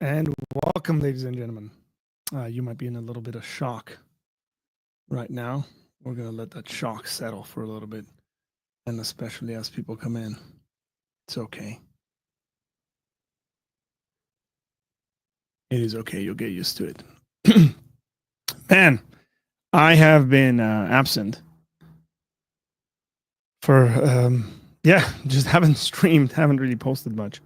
And welcome, ladies and gentlemen. You might be in a little bit of shock right now. We're going to let that shock settle for a little bit, and especially as people come in. It's okay. It is okay. You'll get used to it. Man, I have been absent for, just haven't streamed, haven't really posted much.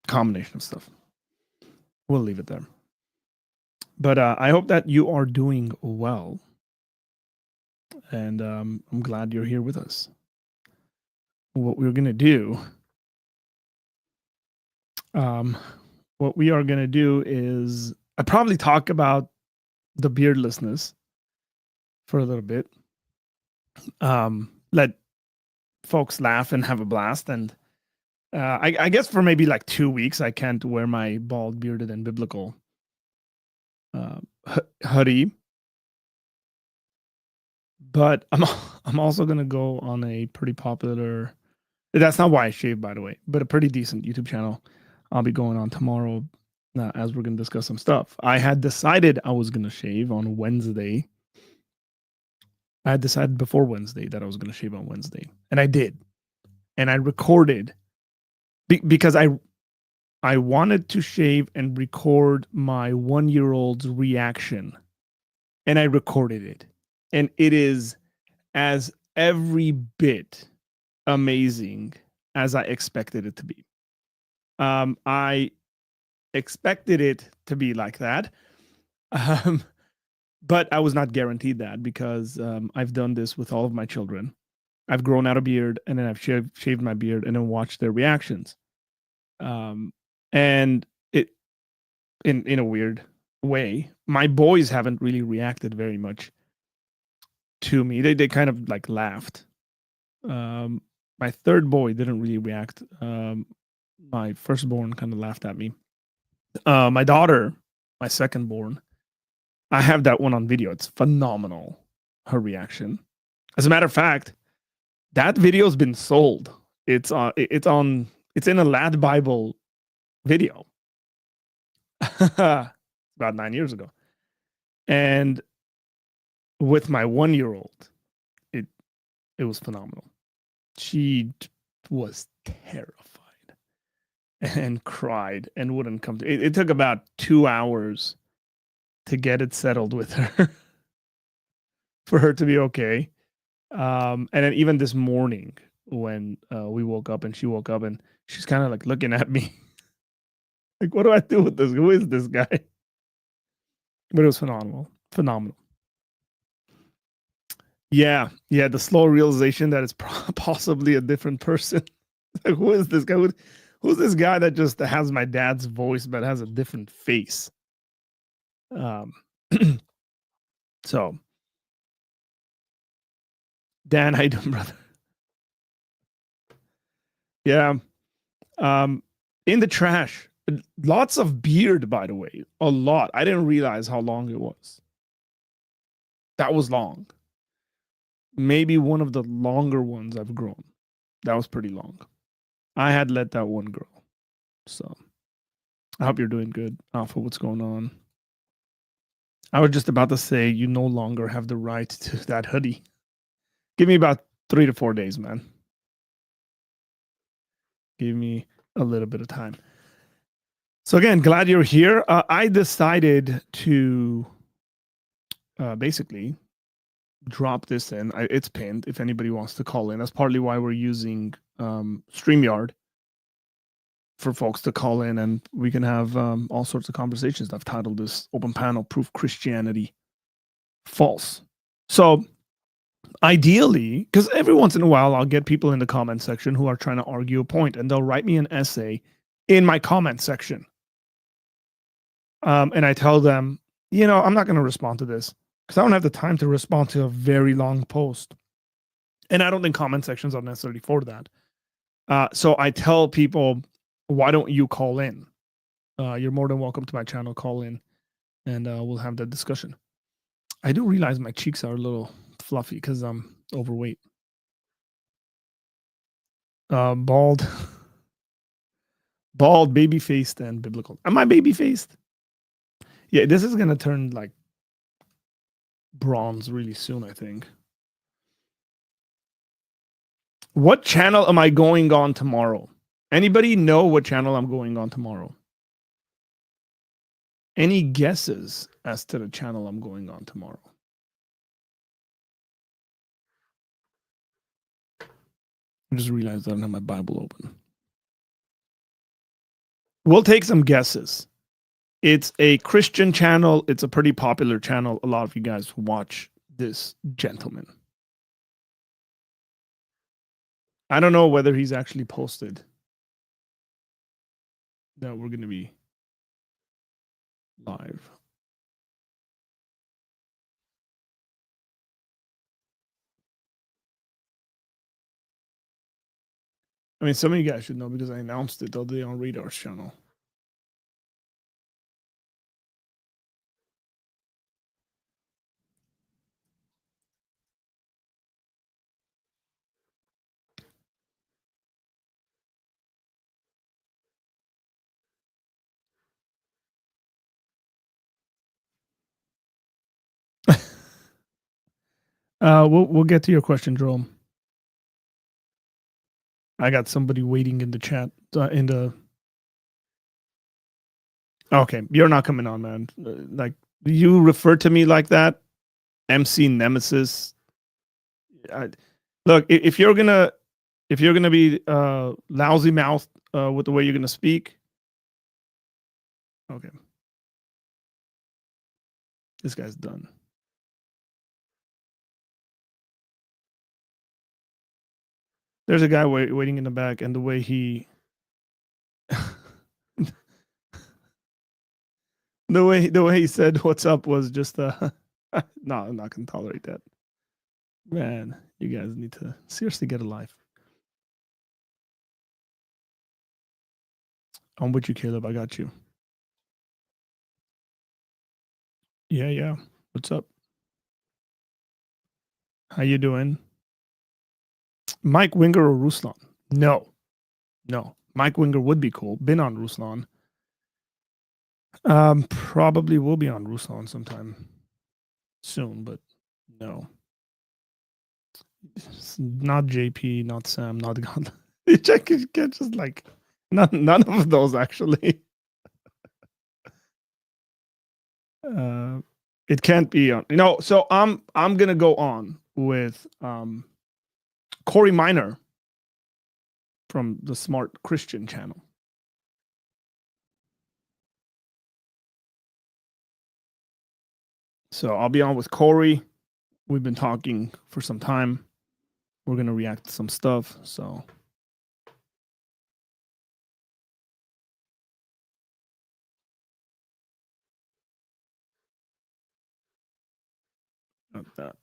Combination of stuff. We'll leave it there. But I hope that you are doing well. And I'm glad you're here with us. What we're going to do, what we are going to do is I probably talk about the beardlessness for a little bit. Let folks laugh and have a blast. And I guess for maybe like 2 weeks, I can't wear my bald, bearded, and biblical hoodie. But I'm also going to go on a pretty popular, that's not why I shave, by the way, but a pretty decent YouTube channel I'll be going on tomorrow as we're going to discuss some stuff. I had decided I was going to shave on Wednesday. I had decided before Wednesday that I was going to shave on Wednesday, and I did. And I recorded because I wanted to shave and record my 1-year-old's reaction, and I recorded it. And it is as every bit amazing as I expected it to be. I expected it to be like that. But I was not guaranteed that because I've done this with all of my children. I've grown out a beard, and then I've shaved my beard and then watched their reactions. And it, in a weird way, my boys haven't really reacted very much to me. They kind of like laughed. My third boy didn't really react. My firstborn kind of laughed at me. My daughter, my secondborn, I have that one on video. It's phenomenal, her reaction. As a matter of fact, that video's been sold. It's in a Lad Bible video. About 9 years ago. And with my 1-year-old, it was phenomenal. She was terrified and cried and wouldn't come to it. It took about 2 hours to get it settled with her for her to be okay. And then even this morning when we woke up and she woke up and she's kind of like looking at me like, what do I do with this? Who is this guy? But it was phenomenal. Yeah, the slow realization that it's possibly a different person. Like, who is this guy? Who's this guy that just has my dad's voice but has a different face? So, Dan, how you doing, brother? Yeah. In the trash. Lots of beard, by the way. A lot. I didn't realize how long it was. That was long. Maybe one of the longer ones I've grown. That was pretty long. I had let that one grow. So I hope you're doing good, Alpha. What's going on? I was just about to say you no longer have the right to that hoodie. Give me about 3 to 4 days, man. Give me a little bit of time. So again, glad you're here. I decided to basically drop this in. It's pinned if anybody wants to call in. That's partly why we're using StreamYard for folks to call in, and we can have all sorts of conversations. I've titled this Open Panel Proof Christianity False. So ideally, because every once in a while I'll get people in the comment section who are trying to argue a point, and they'll write me an essay in my comment section. And I tell them, I'm not going to respond to this because I don't have the time to respond to a very long post. And I don't think comment sections are necessarily for that. So I tell people, why don't you call in? You're more than welcome to my channel. Call in and we'll have that discussion. I do realize my cheeks are a little fluffy because I'm overweight. Bald. Bald, baby faced, and biblical. Am I baby faced? Yeah, this is gonna turn like bronze really soon, I think. What channel am I going on tomorrow? Anybody know what channel I'm going on tomorrow? Any guesses as to the channel I'm going on tomorrow? I just realized I don't have my Bible open. We'll take some guesses. It's a Christian channel. It's a pretty popular channel. A lot of you guys watch this gentleman. I don't know whether he's actually posted that we're going to be live. I mean, some of you guys should know because I announced it the other day on Radar's channel. We'll get to your question, Jerome. I got somebody waiting in the chat in the. Okay, you're not coming on, man. Like you refer to me like that, MC Nemesis. Look, if you're gonna be lousy mouthed with the way you're gonna speak, okay, this guy's done. There's a guy waiting in the back, and the way he, the way he said "What's up" was just no, I'm not gonna tolerate that. Man, you guys need to seriously get a life. I'm with you, Caleb. I got you. Yeah. What's up? How you doing? Mike Winger or Ruslan? No. Mike Winger would be cool. Been on Ruslan. Probably will be on Ruslan sometime soon, but no. It's not JP, not Sam, not God. You can't just like none of those actually. It can't be on. So I'm gonna go on with Corey Minor from the Smart Christian channel. So I'll be on with Corey. We've been talking for some time. We're gonna react to some stuff. So not that.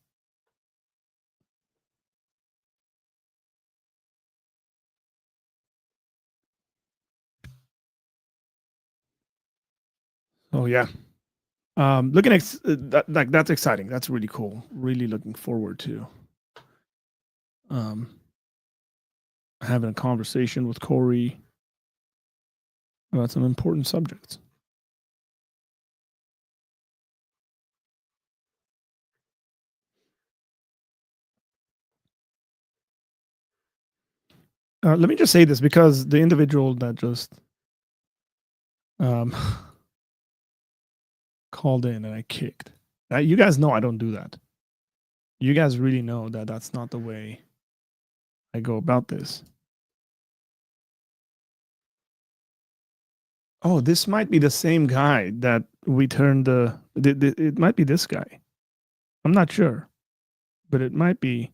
Oh yeah. Looking at like that's exciting. That's really cool. Really looking forward to having a conversation with Corey about some important subjects. Let me just say this because the individual that just called in and I kicked. You guys know I don't do that. You guys really know that that's not the way I go about this. Oh, this might be the same guy that we turned it might be this guy. I'm not sure, but it might be.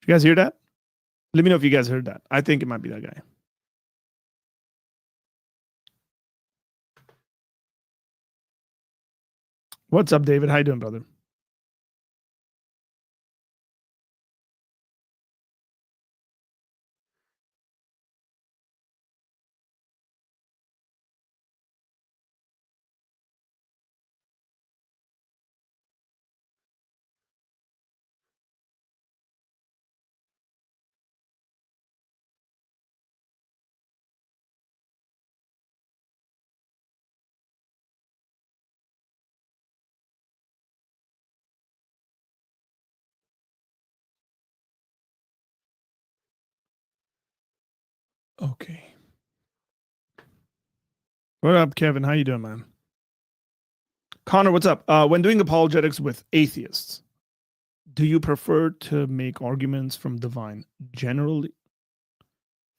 You guys hear that? Let me know if you guys heard that. I think it might be that guy. What's up, David? How you doing, brother? Okay. What up, Kevin? How you doing, man? Connor, what's up? When doing apologetics with atheists, do you prefer to make arguments from divine generally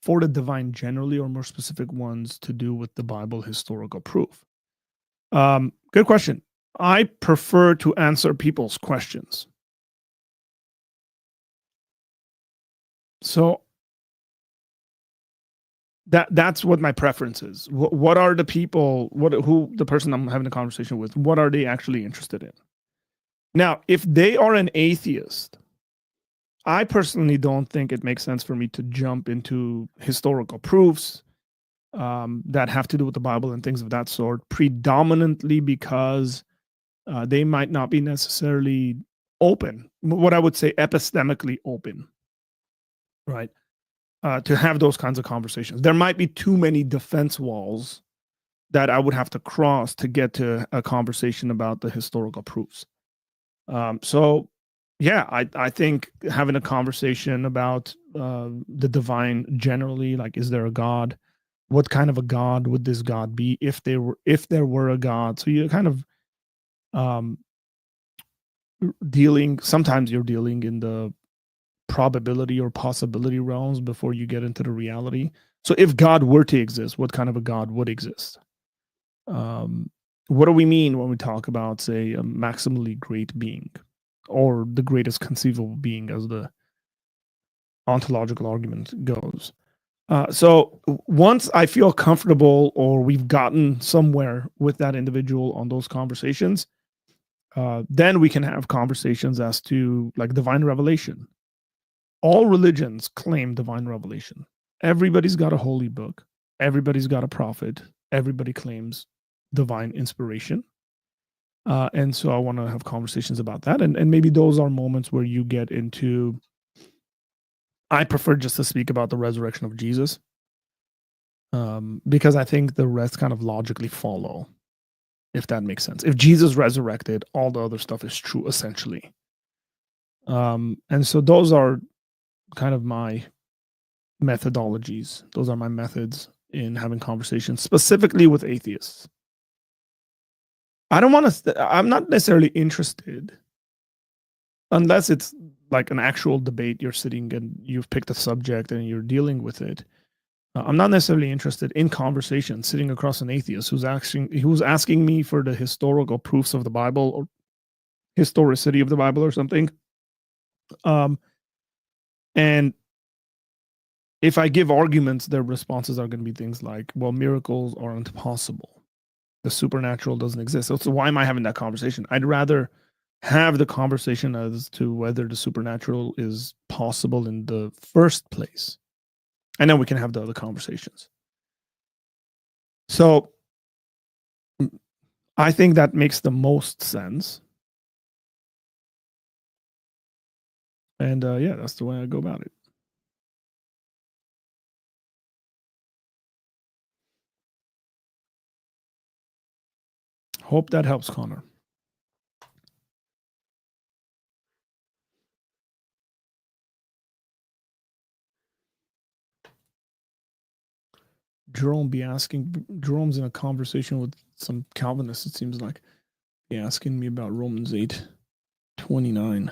for the divine generally, or more specific ones to do with the Bible historical proof? Good question. I prefer to answer people's questions. So that's what my preference is. What are the people? Who the person I'm having a conversation with? What are they actually interested in? Now, if they are an atheist, I personally don't think it makes sense for me to jump into historical proofs that have to do with the Bible and things of that sort, predominantly because they might not be necessarily open, what I would say epistemically open, right? To have those kinds of conversations. There might be too many defense walls that I would have to cross to get to a conversation about the historical proofs. So, yeah, I think having a conversation about the divine generally, like, is there a God? What kind of a God would this God be if there were a God? So you're kind of um, dealing. Sometimes you're dealing in the probability or possibility realms before you get into the reality. So if God were to exist, what kind of a God would exist? Um, what do we mean when we talk about, say, a maximally great being or the greatest conceivable being, as the ontological argument goes? So once I feel comfortable or we've gotten somewhere with that individual on those conversations, then we can have conversations as to, like, divine revelation. All religions claim divine revelation. Everybody's got a holy book. Everybody's got a prophet. Everybody claims divine inspiration. And so I want to have conversations about that. And maybe those are moments where you get into, I prefer just to speak about the resurrection of Jesus, because I think the rest kind of logically follow, if that makes sense. If Jesus resurrected, all the other stuff is true, essentially. And so those are kind of my methodologies. Those are my methods in having conversations, specifically with atheists. I don't want to, I'm not necessarily interested, unless it's like an actual debate, you're sitting and you've picked a subject and you're dealing with it. I'm not necessarily interested in conversation sitting across an atheist who's asking me for the historical proofs of the Bible or historicity of the Bible or something. And if I give arguments, their responses are going to be things like, well, miracles aren't possible. The supernatural doesn't exist. So why am I having that conversation? I'd rather have the conversation as to whether the supernatural is possible in the first place. And then we can have the other conversations. So I think that makes the most sense. And yeah, that's the way I go about it. Hope that helps, Connor. Jerome's in a conversation with some Calvinists, it seems like. Be asking me about Romans 8:29.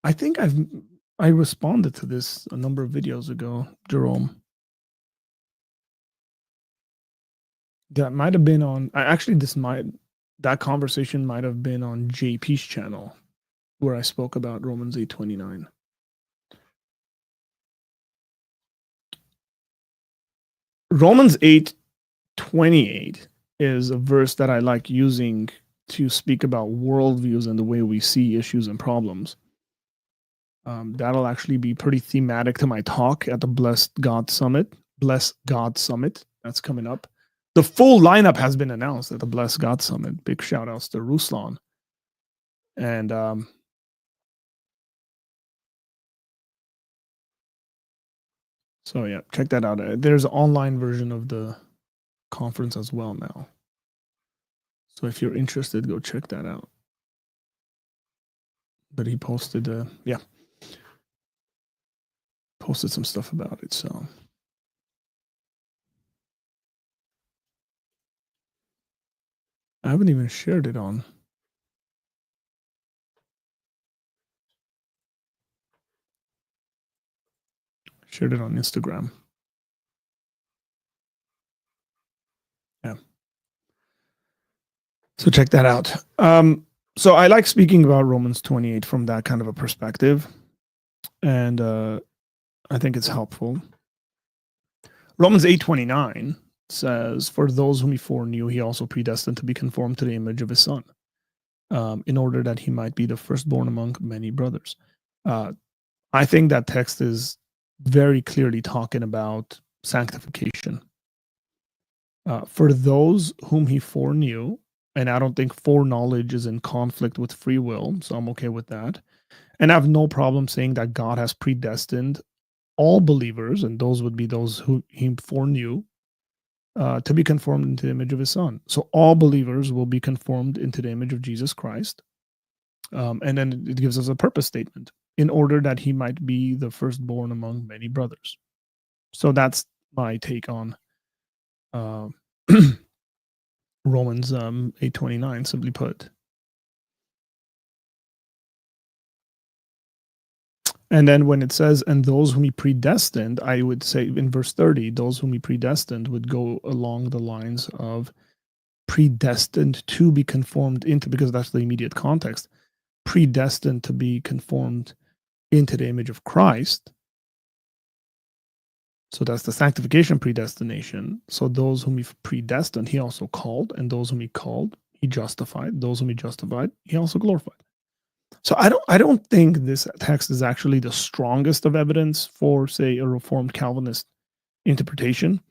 I think I responded to this a number of videos ago, Jerome. That might have been on, actually, that conversation might have been on JP's channel, where I spoke about Romans 8:29. Romans 8:28 is a verse that I like using to speak about worldviews and the way we see issues and problems. That'll actually be pretty thematic to my talk at the Blessed God Summit. That's coming up. The full lineup has been announced at the Blessed God Summit. Big shout outs to Ruslan. And so yeah, check that out. There's an online version of the conference as well now. So if you're interested, go check that out. But he posted posted some stuff about it. So haven't even shared it on. Shared it on Instagram. Yeah. So check that out. So I like speaking about Romans 28 from that kind of a perspective, and I think it's helpful. Romans 8:29 says, "For those whom he foreknew, he also predestined to be conformed to the image of his son, in order that he might be the firstborn among many brothers." I think that text is very clearly talking about sanctification. For those whom he foreknew, and I don't think foreknowledge is in conflict with free will, so I'm okay with that. And I have no problem saying that God has predestined all believers, and those would be those who he foreknew, to be conformed into the image of his son. So all believers will be conformed into the image of Jesus Christ. And then it gives us a purpose statement in order that he might be the firstborn among many brothers. So that's my take on uh, Romans 8:29, simply put. And then when it says, and those whom he predestined, I would say in verse 30, those whom he predestined would go along the lines of predestined to be conformed into, because that's the immediate context, predestined to be conformed into the image of Christ. So that's the sanctification predestination. So those whom he predestined, he also called, and those whom he called, he justified. Those whom he justified, he also glorified. So I don't think this text is actually the strongest of evidence for, say, a Reformed Calvinist interpretation,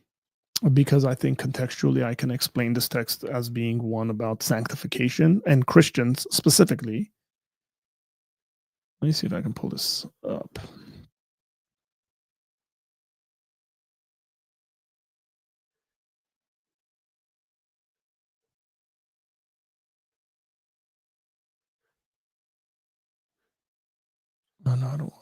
because I think contextually I can explain this text as being one about sanctification and Christians specifically. Let me see if I can pull this up. No, I don't.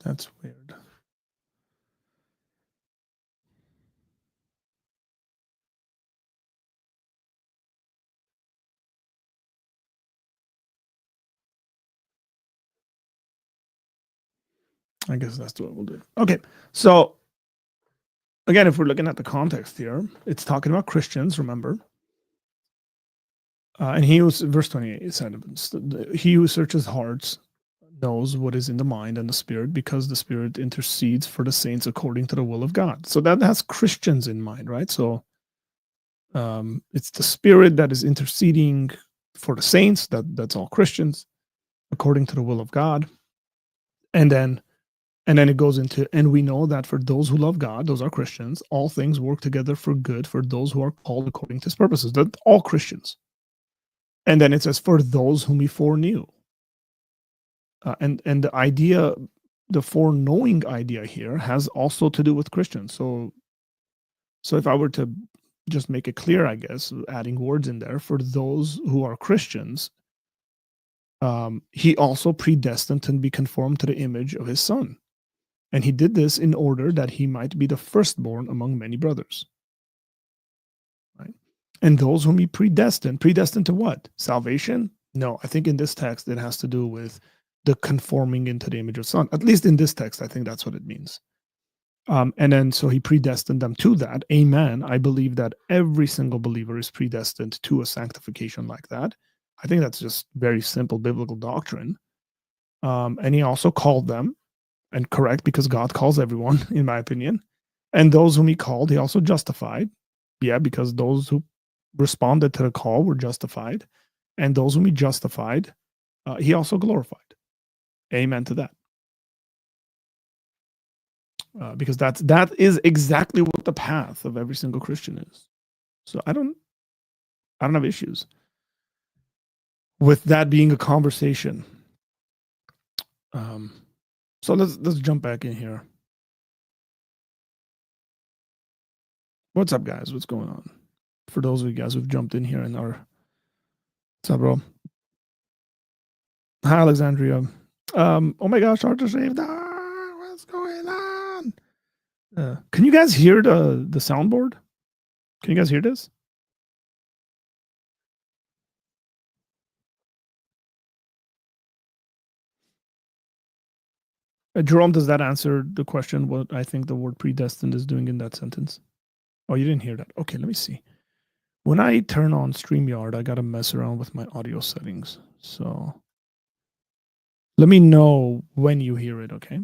That's weird. I guess that's what we'll do. Okay, so again, if we're looking at the context here, it's talking about Christians, remember. And he was, verse 28, said, he who searches hearts knows what is in the mind and the spirit, because the spirit intercedes for the saints according to the will of God. So that has Christians in mind, right? So it's the spirit that is interceding for the saints, that's all Christians, according to the will of God. And then it goes into, and we know that for those who love God, those are Christians, all things work together for good for those who are called according to his purposes. That's all Christians. And then it says, for those whom he foreknew. And the idea, the foreknowing idea here has also to do with Christians. So if I were to just make it clear, I guess, adding words in there, for those who are Christians, he also predestined to be conformed to the image of his son. And he did this in order that he might be the firstborn among many brothers. Right? And those whom he predestined to what? Salvation? No, I think in this text it has to do with the conforming into the image of son. At least in this text, I think that's what it means. And then so he predestined them to that. Amen. I believe that every single believer is predestined to a sanctification like that. I think that's just very simple biblical doctrine. And he also called them, and correct, because God calls everyone, in my opinion. And those whom he called, he also justified. Yeah, because those who responded to the call were justified. And those whom he justified, he also glorified. Amen to that. Because that is exactly what the path of every single Christian is. So I don't have issues with that being a conversation. So let's jump back in here. What's up, guys? What's going on? For those of you guys who've jumped in here and are, what's up, bro? Hi, Alexandria. Oh my gosh, Arthur saved. What's going on? Can you guys hear the soundboard? Can you guys hear this? Jerome, does that answer the question? What I think the word predestined is doing in that sentence? Oh, you didn't hear that. Okay, let me see. When I turn on StreamYard, I gotta mess around with my audio settings. So let me know when you hear it. Okay.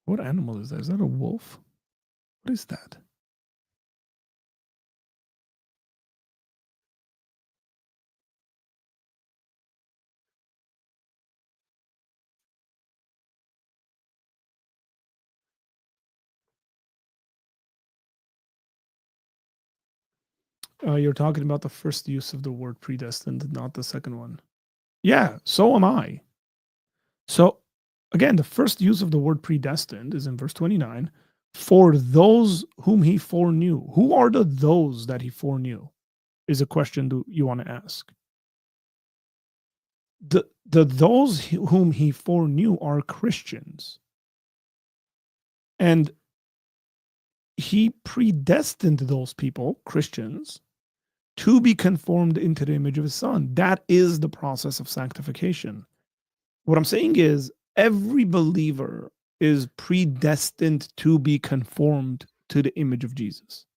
What animal is that? Is that a wolf? What is that? You're talking about the first use of the word predestined, not the second one. Yeah, so am I. So, again, the first use of the word predestined is in verse 29 for those whom he foreknew. Who are the those that he foreknew? Is a question you want to ask. The those whom he foreknew are Christians. And he predestined those people, Christians, to be conformed into the image of his son. That is the process of sanctification. What I'm saying is every believer is predestined to be conformed to the image of Jesus.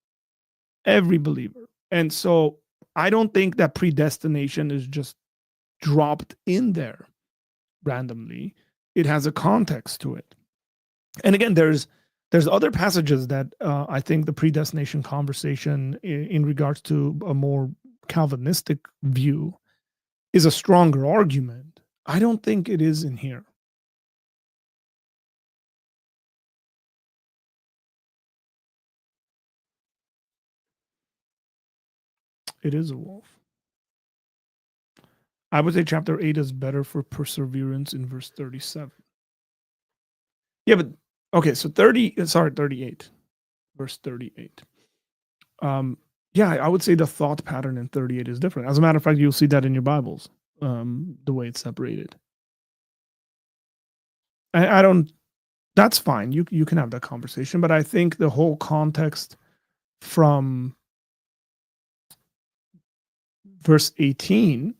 Every believer. And so I don't think that predestination is just dropped in there randomly. It has a context to it. And again, there's other passages that I think the predestination conversation in regards to a more Calvinistic view is a stronger argument. I don't think it is in here. It is a wolf. I would say chapter 8 is better for perseverance in verse 37. Yeah, but okay, so 38, verse 38. Yeah, I would say the thought pattern in 38 is different. As a matter of fact, you'll see that in your Bibles, the way it's separated. I don't, that's fine. You can have that conversation, but I think the whole context from verse 18,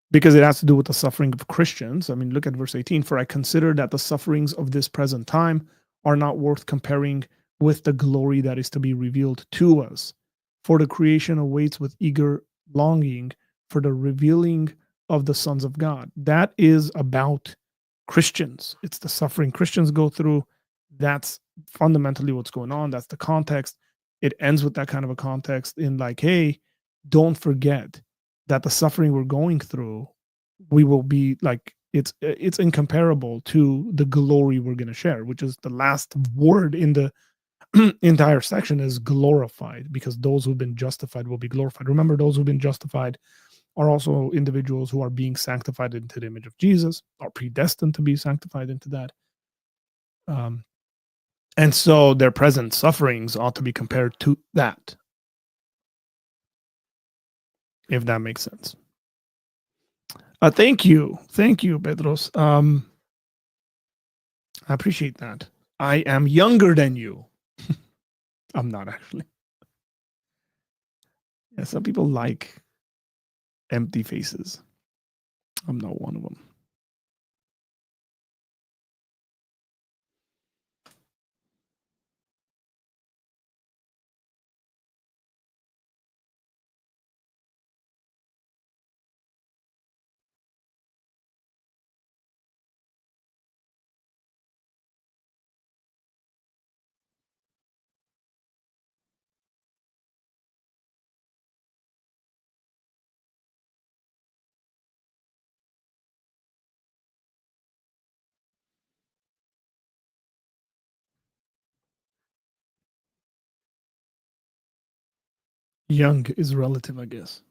because it has to do with the suffering of Christians. I mean, look at verse 18. For I consider that the sufferings of this present time are not worth comparing with the glory that is to be revealed to us. For the creation awaits with eager longing for the revealing of the sons of God. That is about Christians. It's the suffering Christians go through. That's fundamentally what's going on. That's the context. It ends with that kind of a context in like, hey, don't forget that the suffering we're going through, we will be like, it's incomparable to the glory we're going to share, which is the last word in the entire section is glorified, because those who've been justified will be glorified. Remember, those who've been justified are also individuals who are being sanctified into the image of Jesus, are predestined to be sanctified into that. Um, and so their present sufferings ought to be compared to that, if that makes sense. Thank you, Pedros. I appreciate that. I am younger than you. I'm not actually. Yeah, some people like empty faces. I'm not one of them. Young is relative, I guess.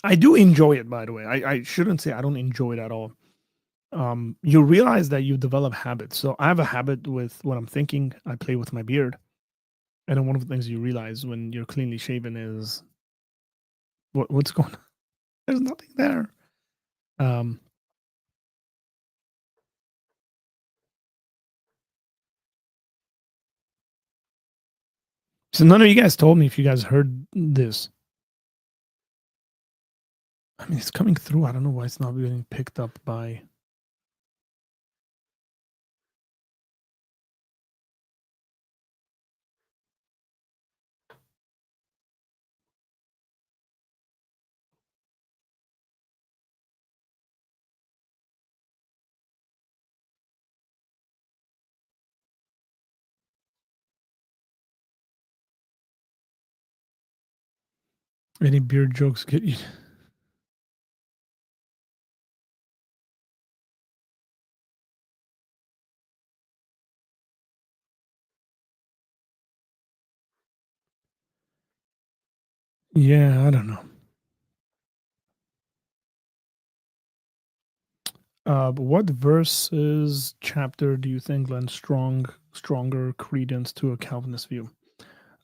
I do enjoy it, by the way. I shouldn't say I don't enjoy it at all. You realize that you develop habits. So I have a habit with what I'm thinking. I play with my beard. And then one of the things you realize when you're cleanly shaven is what's going on? There's nothing there. Um, so none of you guys told me if you guys heard this. I mean, it's coming through. I don't know why it's not getting picked up by. Any beard jokes get you? Yeah, I don't know. But what verses chapter do you think lends stronger credence to a Calvinist view?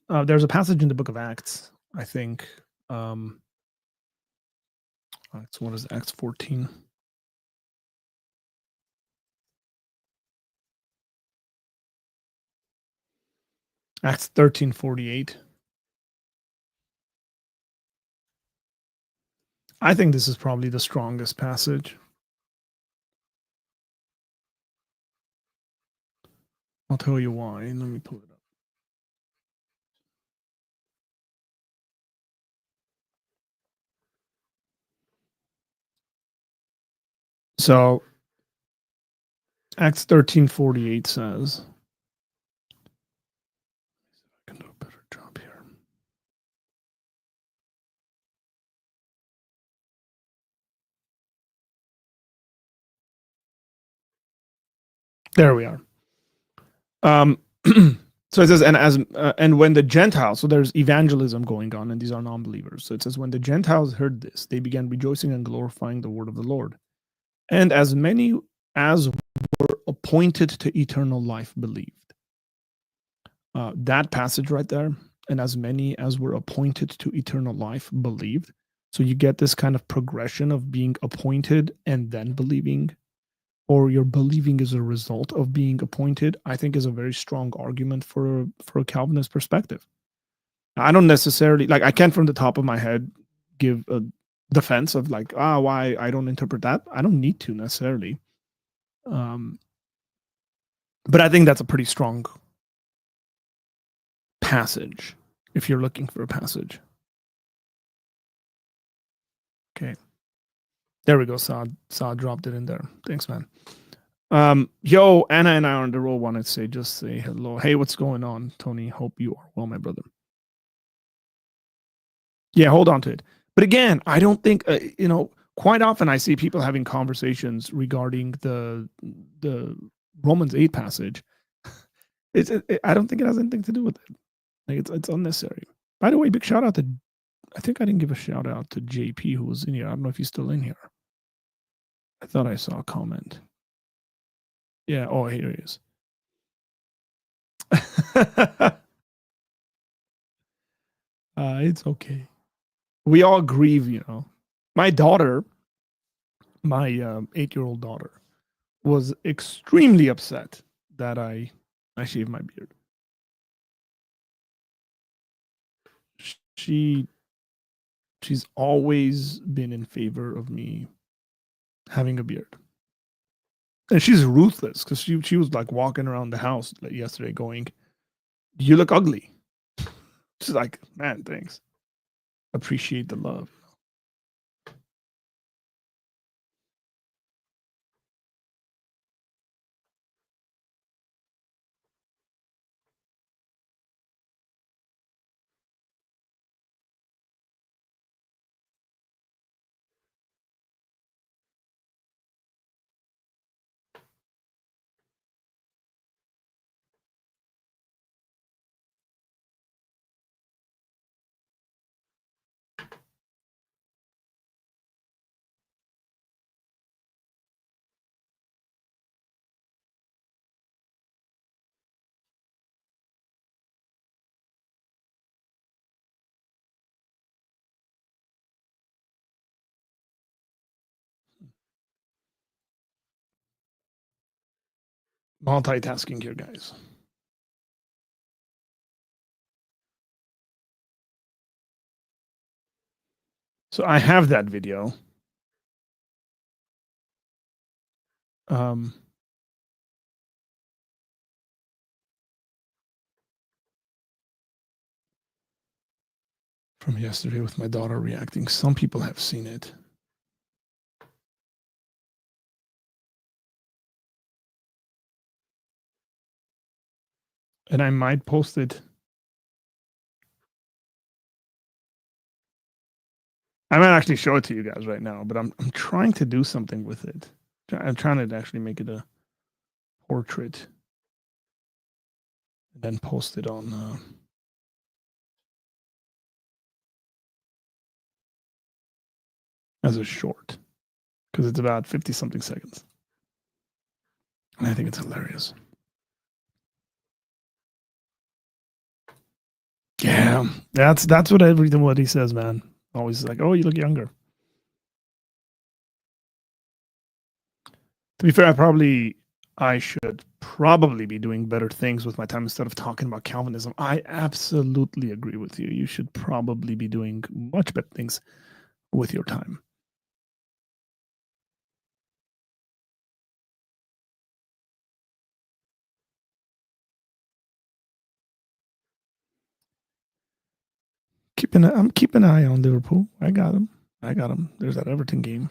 There's a passage in the book of Acts, I think. Acts, what is it, Acts 14? Acts 13:48. I think this is probably the strongest passage. I'll tell you why. Let me pull it up. So Acts 13:48 says, I can do a better job here. There we are. So it says, and when the Gentiles, so there's evangelism going on, and these are non-believers. So it says, when the Gentiles heard this, they began rejoicing and glorifying the word of the Lord. And as many as were appointed to eternal life believed. That passage right there, and as many as were appointed to eternal life believed. So you get this kind of progression of being appointed and then believing, or your believing is a result of being appointed. I think is a very strong argument for a Calvinist perspective. I don't necessarily like. I can't from the top of my head give a defense of like, why I don't interpret that. I don't need to necessarily. Um, but I think that's a pretty strong passage if you're looking for a passage. Okay. There we go. Saad dropped it in there. Thanks, man. Yo, Anna and I are on the roll. Want to say hello. Hey, what's going on, Tony? Hope you are well, my brother. Yeah, hold on to it. But again, I don't think quite often I see people having conversations regarding the Romans 8 passage. I don't think it has anything to do with it. Like it's unnecessary. By the way, big shout out to I think I didn't give a shout out to JP who was in here. I don't know if he's still in here. I thought I saw a comment. Yeah, oh here he is. It's okay. We all grieve, My daughter, my 8-year-old daughter, was extremely upset that I shaved my beard. She she's always been in favor of me having a beard. And she's ruthless because she was like walking around the house like yesterday going, "You look ugly." She's like, "Man, thanks. Appreciate the love." Multitasking here, guys. So I have that video. Um, from yesterday with my daughter reacting. Some people have seen it. And I might post it. I might actually show it to you guys right now, but I'm trying to do something with it. I'm trying to actually make it a portrait and then post it on as a short because it's about 50 something seconds. And I think it's hilarious. Yeah, that's what everything what he says, man. Always like, oh, you look younger. To be fair, I should probably be doing better things with my time instead of talking about Calvinism. I absolutely agree with you. You should probably be doing much better things with your time. I'm keeping an eye on Liverpool. I got them. I got them. There's that Everton game.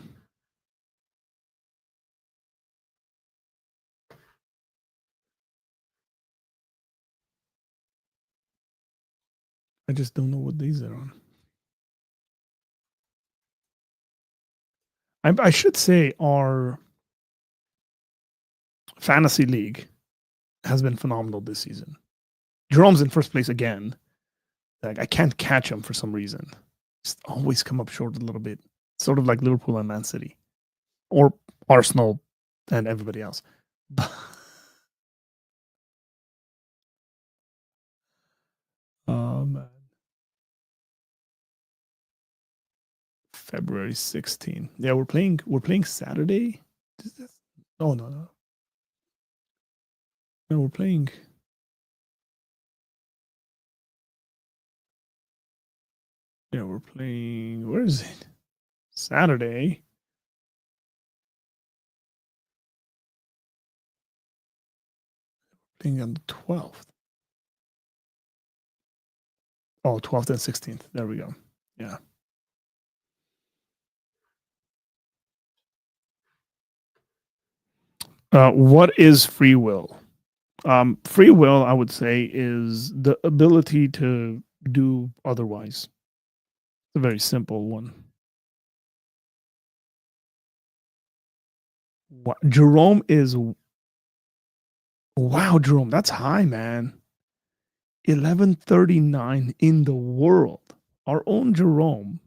I just don't know what these are on. I should say our fantasy league has been phenomenal this season. Jerome's in first place again. Like I can't catch him for some reason. Just always come up short a little bit. Sort of like Liverpool and Man City, or Arsenal and everybody else. um, February 16th. Yeah, we're playing. We're playing Saturday. No, no, no. No, we're playing. Yeah, we're playing. Where is it? Saturday. Playing on the 12th. Oh, 12th and 16th. There we go. Yeah. What is free will? Free will, I would say, is the ability to do otherwise. It's a very simple one. Jerome is wow, Jerome, that's high, man. 1139 in the world. Our own Jerome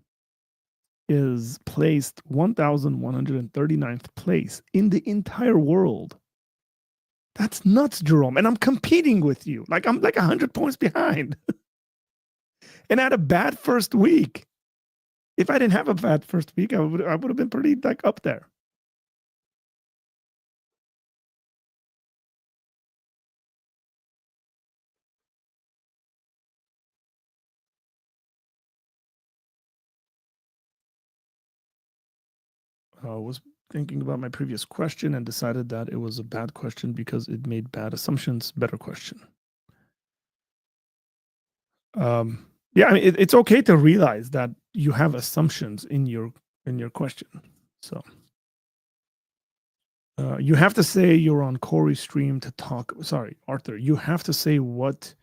is placed 1139th place in the entire world. That's nuts, Jerome. And I'm competing with you. Like I'm like 100 points behind. And I had a bad first week. If I didn't have a bad first week, I would have been pretty like up there. I was thinking about my previous question and decided that it was a bad question because it made bad assumptions. Better question. Yeah, I mean, it's okay to realize that you have assumptions in your question. So you have to say you're on Corey's stream to talk. Sorry, Arthur. You have to say what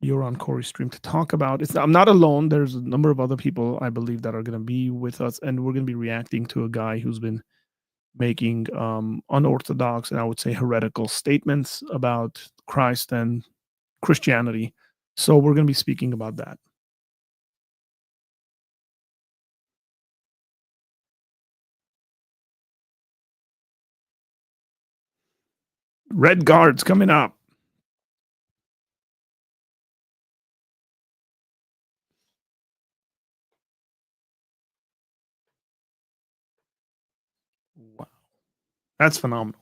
you're on Corey's stream to talk about. I'm not alone. There's a number of other people I believe that are going to be with us, and we're going to be reacting to a guy who's been making unorthodox and I would say heretical statements about Christ and Christianity. So we're going to be speaking about that. Red guards coming up. Wow. That's phenomenal.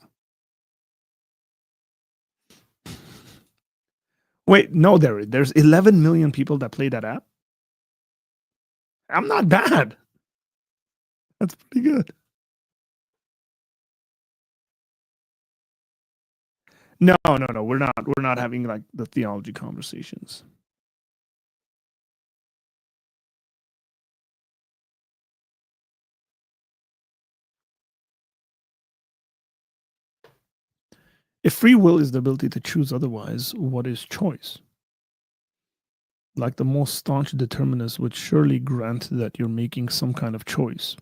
Wait, no, there's 11 million people that play that app. I'm not bad. That's pretty good. No. We're not having like the theology conversations. If free will is the ability to choose otherwise, what is choice? Like the most staunch determinists would surely grant that you're making some kind of choice.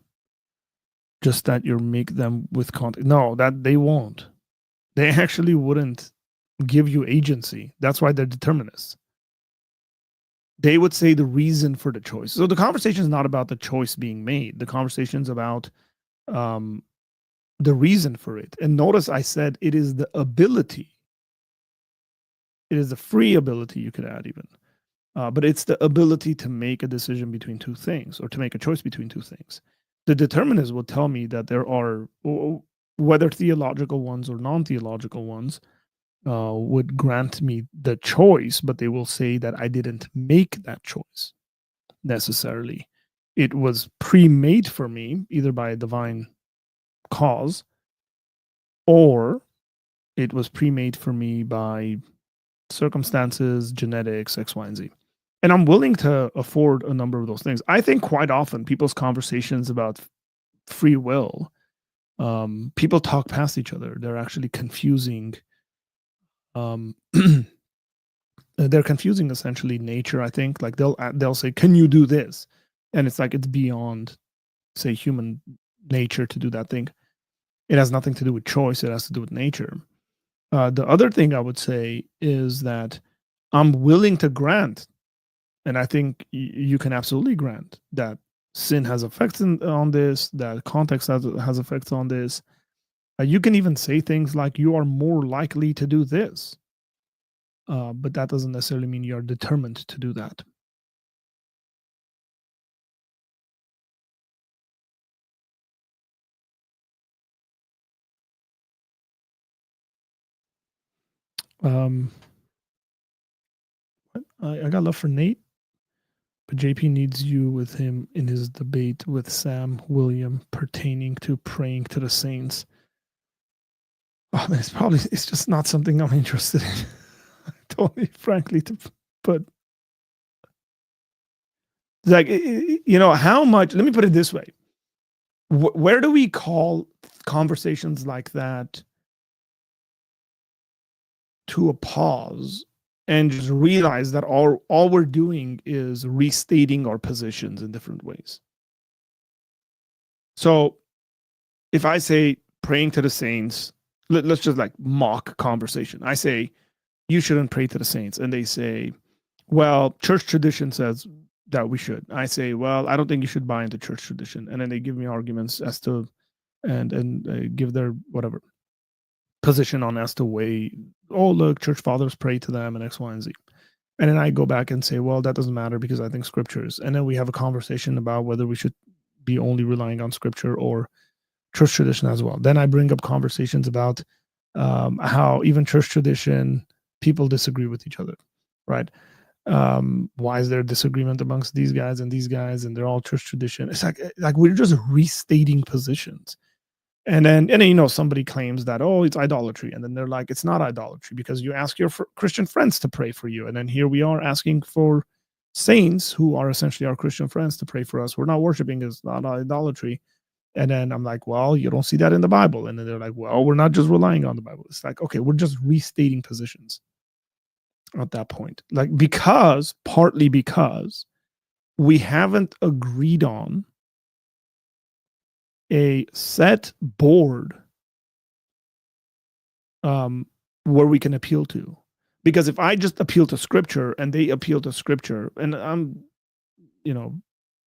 Just that you make them with context. No, that they won't. They actually wouldn't give you agency. That's why they're determinists. They would say the reason for the choice. So the conversation is not about the choice being made. The conversation is about um, the reason for it. And notice I said it is the ability. It is the free ability, you could add even. But it's the ability to make a decision between two things or to make a choice between two things. The determinists will tell me that there are, whether theological ones or non-theological ones, would grant me the choice, but they will say that I didn't make that choice necessarily. It was pre-made for me either by a divine cause or it was pre-made for me by circumstances, genetics, X, Y, and Z. And I'm willing to afford a number of those things. I think quite often people's conversations about free will, people talk past each other. They're actually confusing. They're confusing essentially nature. I think like they'll say, "Can you do this?" And it's like it's beyond, say, human nature to do that thing. It has nothing to do with choice. It has to do with nature. The other thing I would say is that I'm willing to grant, and I think you can absolutely grant that sin has effects on this, that context has effects on this. You can even say things like you are more likely to do this, but that doesn't necessarily mean you're determined to do that. Um, I got love for Nate, but JP needs you with him in his debate with Sam William pertaining to praying to the saints. Oh, it's just not something I'm interested in. Totally, frankly, to put like how much. Let me put it this way: where do we call conversations like that to a pause and just realize that all we're doing is restating our positions in different ways? So if I say praying to the saints, let's just like mock conversation. I say you shouldn't pray to the saints, and they say, well, church tradition says that we should. I say, well, I don't think you should buy into church tradition, and then they give me arguments as to and give their whatever position on as to way. Oh, look, church fathers pray to them and X, Y, and Z. And then I go back and say, well, that doesn't matter because I think scriptures. And then we have a conversation about whether we should be only relying on scripture or church tradition as well. Then I bring up conversations about how even church tradition people disagree with each other, right? Why is there disagreement amongst these guys and they're all church tradition? It's like we're just restating positions. And then somebody claims that, oh, it's idolatry, and then they're like, it's not idolatry because you ask your Christian friends to pray for you, and then here we are asking for saints who are essentially our Christian friends to pray for us. We're not worshiping, it's not idolatry. And then I'm like, well, you don't see that in the Bible. And then they're like, well, we're not just relying on the Bible. It's like, okay, we're just restating positions at that point. Like, partly because we haven't agreed on a set board where we can appeal to. Because if I just appeal to scripture and they appeal to scripture, and I'm,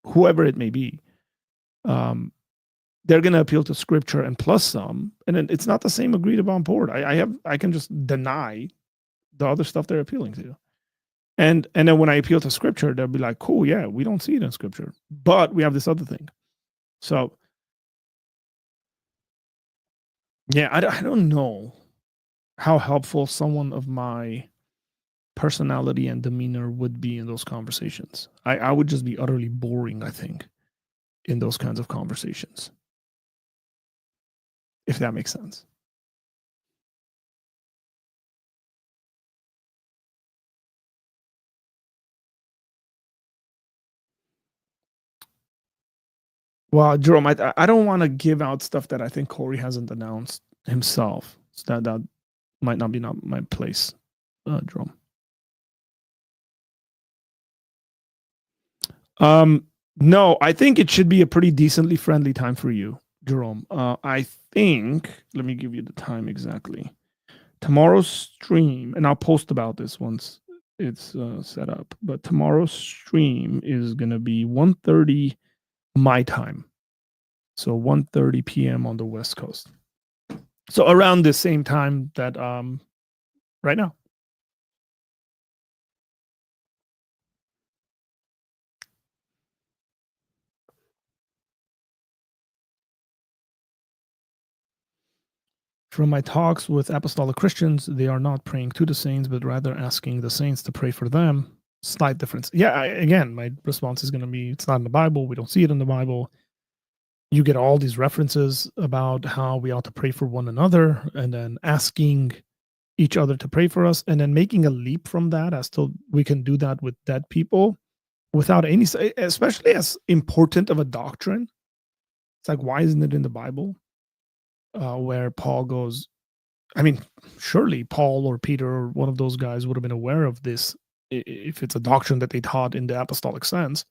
whoever it may be, they're going to appeal to scripture and plus some, and then it's not the same agreed upon board. I can just deny the other stuff they're appealing to. And then when I appeal to scripture, they'll be like, cool, yeah, we don't see it in scripture, but we have this other thing. So, yeah, I don't know how helpful someone of my personality and demeanor would be in those conversations. I would just be utterly boring, I think, in those kinds of conversations, if that makes sense. Well, Jerome, I don't want to give out stuff that I think Corey hasn't announced himself. So that might not be my place, Jerome. No, I think it should be a pretty decently friendly time for you, Jerome. I think, let me give you the time exactly. Tomorrow's stream, and I'll post about this once it's set up, but tomorrow's stream is going to be 1:30 my time. So 1:30 p.m. on the West Coast. So around the same time that right now. From my talks with apostolic Christians, they are not praying to the saints, but rather asking the saints to pray for them. Slight difference. Yeah, again, my response is going to be, it's not in the Bible. We don't see it in the Bible. You get all these references about how we ought to pray for one another, and then asking each other to pray for us, and then making a leap from that as to we can do that with dead people without any, especially as important of a doctrine. It's like, why isn't it in the Bible? Where Paul goes, I mean, surely Paul or Peter or one of those guys would have been aware of this if it's a doctrine that they taught in the apostolic sense.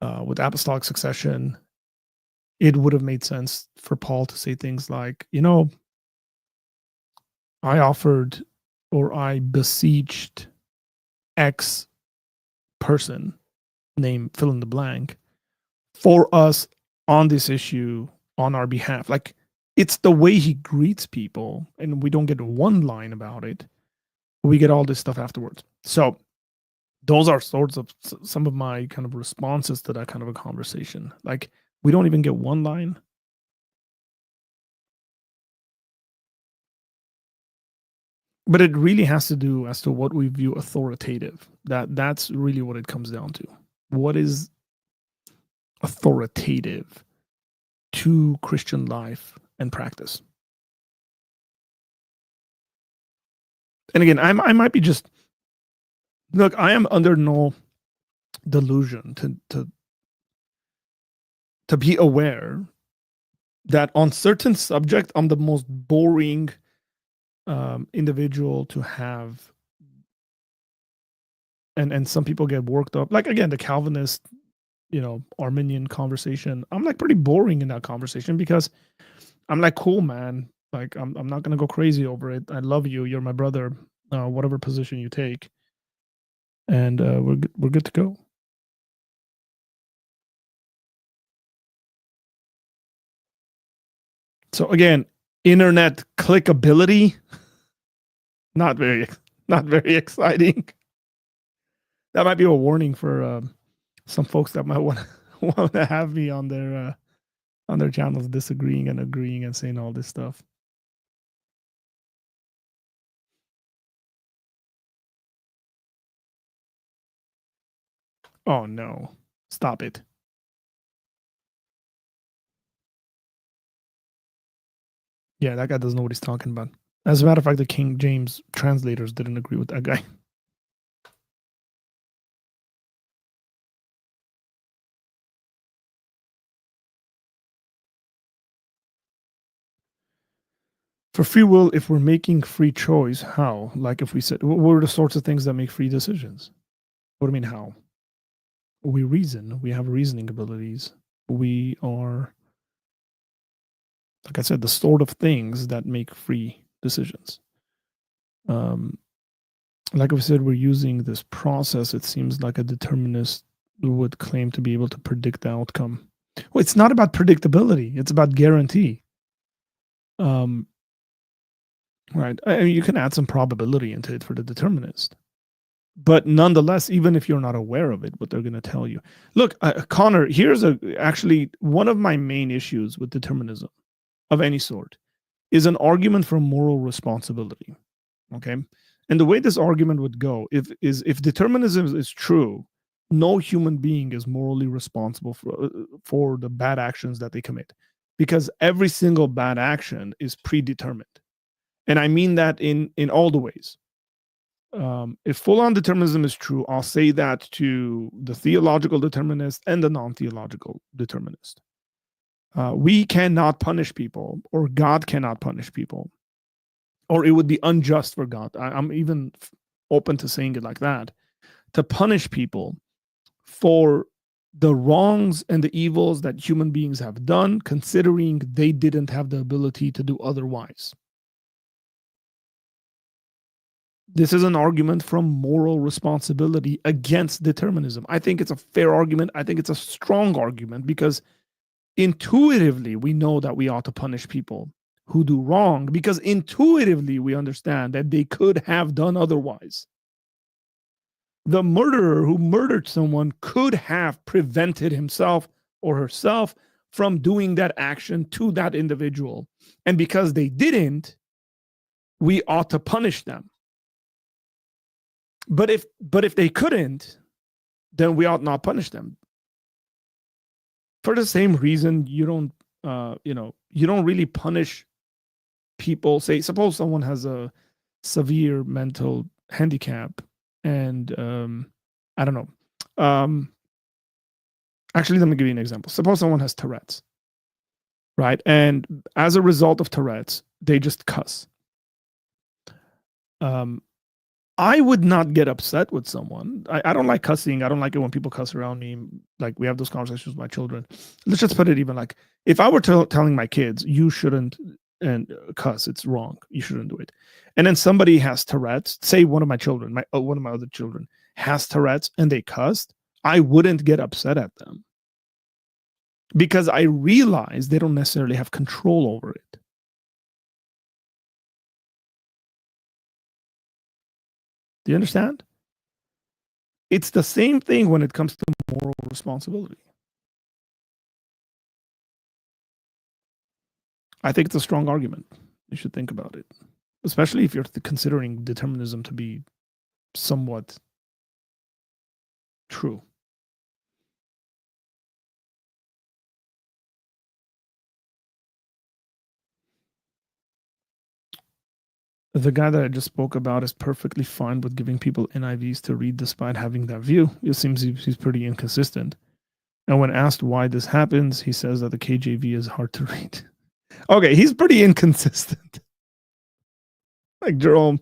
With apostolic succession, it would have made sense for Paul to say things like, I offered or I beseeched X person, name fill in the blank, for us on this issue on our behalf. Like, it's the way he greets people, and we don't get one line about it. We get all this stuff afterwards. So those are sorts of some of my kind of responses to that kind of a conversation. Like, we don't even get one line. But it really has to do as to what we view authoritative. That's really what it comes down to. What is authoritative to Christian life and practice? And again, I might be just, look, I am under no delusion to be aware that on certain subject, I'm the most boring individual to have. And some people get worked up. Like, again, the Calvinist, Arminian conversation, I'm like pretty boring in that conversation because I'm like, cool, man. Like, I'm not going to go crazy over it. I love you. You're my brother, whatever position you take. And we're good to go. So again, internet clickability, not very exciting. That might be a warning for some folks that might want to have me on their channels disagreeing and agreeing and saying all this stuff. Oh no, stop it. Yeah, that guy doesn't know what he's talking about. As a matter of fact, the King James translators didn't agree with that guy. For free will, if we're making free choice, how? Like, if we said, what are the sorts of things that make free decisions? What do you mean, how? We reason. We have reasoning abilities. We are, like I said, the sort of things that make free decisions. Like I said, we're using this process. It seems like a determinist would claim to be able to predict the outcome. Well, it's not about predictability. It's about guarantee. Right. I mean, you can add some probability into it for the determinist. But nonetheless, even if you're not aware of it, what they're going to tell you. Look, Connor, here's actually one of my main issues with determinism of any sort is an argument for moral responsibility. Okay. And the way this argument would go, if determinism is true, no human being is morally responsible for the bad actions that they commit, because every single bad action is predetermined. And I mean that in all the ways. If full-on determinism is true, I'll say that to the theological determinist and the non-theological determinist. We cannot punish people, or God cannot punish people, or it would be unjust for God. I'm even open to saying it like that, to punish people for the wrongs and the evils that human beings have done, considering they didn't have the ability to do otherwise. This is an argument from moral responsibility against determinism. I think it's a fair argument. I think it's a strong argument, because intuitively we know that we ought to punish people who do wrong, because intuitively we understand that they could have done otherwise. The murderer who murdered someone could have prevented himself or herself from doing that action to that individual. And because they didn't, we ought to punish them. But if they couldn't, then we ought not punish them. For the same reason, you don't really punish people. Say, suppose someone has a severe mental handicap, and I don't know. Actually, let me give you an example. Suppose someone has Tourette's, right? And as a result of Tourette's, they just cuss. I would not get upset with someone. I don't like cussing. I don't like it when people cuss around me. Like, we have those conversations with my children. Let's just put it even like, if I were telling my kids, you shouldn't and cuss, it's wrong, you shouldn't do it. And then somebody has Tourette's, say one of my children, one of my other children has Tourette's, and they cussed, I wouldn't get upset at them, because I realize they don't necessarily have control over it. Do you understand? It's the same thing when it comes to moral responsibility. I think it's a strong argument. You should think about it, especially if you're considering determinism to be somewhat true. The guy that I just spoke about is perfectly fine with giving people NIVs to read despite having that view. It seems he's pretty inconsistent. And when asked why this happens, he says that the KJV is hard to read. Okay, he's pretty inconsistent. Like Jerome.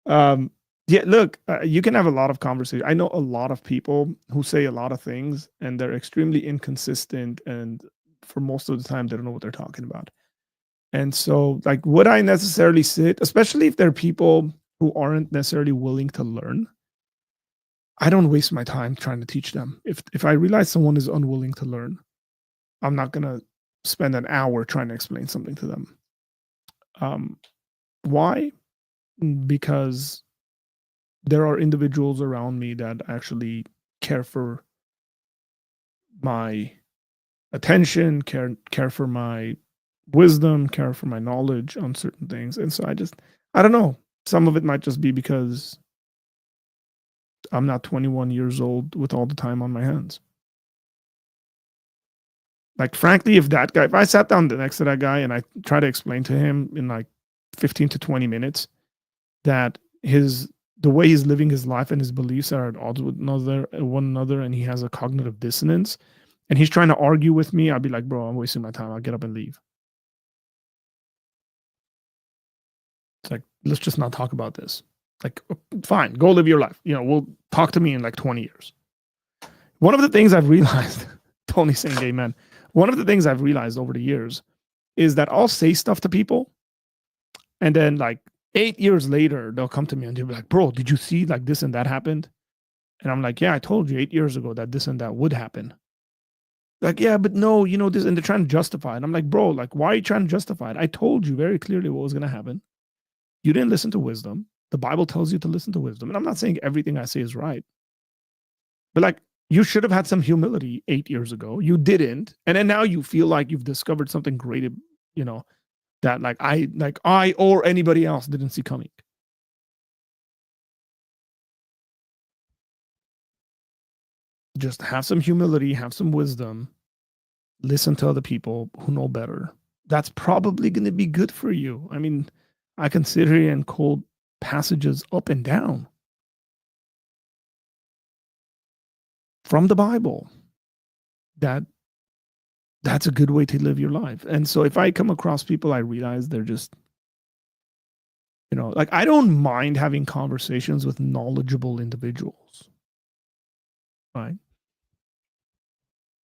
Yeah, look, you can have a lot of conversation. I know a lot of people who say a lot of things, and they're extremely inconsistent, and for most of the time, they don't know what they're talking about. And so, like, would I necessarily sit, especially if there are people who aren't necessarily willing to learn? I don't waste my time trying to teach them. If I realize someone is unwilling to learn, I'm not going to spend an hour trying to explain something to them. Why? Because there are individuals around me that actually care for my attention, care for my wisdom, care for my knowledge on certain things. And so I don't know. Some of it might just be because I'm not 21 years old with all the time on my hands. Like, frankly, if I sat down next to that guy and I try to explain to him in like 15 to 20 minutes that the way he's living his life and his beliefs are at odds with one another, and he has a cognitive dissonance, and he's trying to argue with me, I'd be like, bro, I'm wasting my time. I'll get up and leave. It's like, let's just not talk about this. Like, fine, go live your life. We'll talk to me in like 20 years. One of the things I've realized, Tony saying amen. One of the things I've realized over the years is that I'll say stuff to people, and then like 8 years later, they'll come to me and they'll be like, bro, did you see like this and that happened? And I'm like, yeah, I told you 8 years ago that this and that would happen. Like, yeah, but no, this, and they're trying to justify it. I'm like, bro, like, why are you trying to justify it? I told you very clearly what was going to happen. You didn't listen to wisdom. The Bible tells you to listen to wisdom. And I'm not saying everything I say is right, but like, you should have had some humility 8 years ago. You didn't. And then now you feel like you've discovered something great, that like I or anybody else didn't see coming. just have some humility, have some wisdom, listen to other people who know better. That's probably going to be good for you. I mean, I can sit here and quote passages up and down from the Bible that's a good way to live your life. And so if I come across people I realize they're just, like, I don't mind having conversations with knowledgeable individuals, right?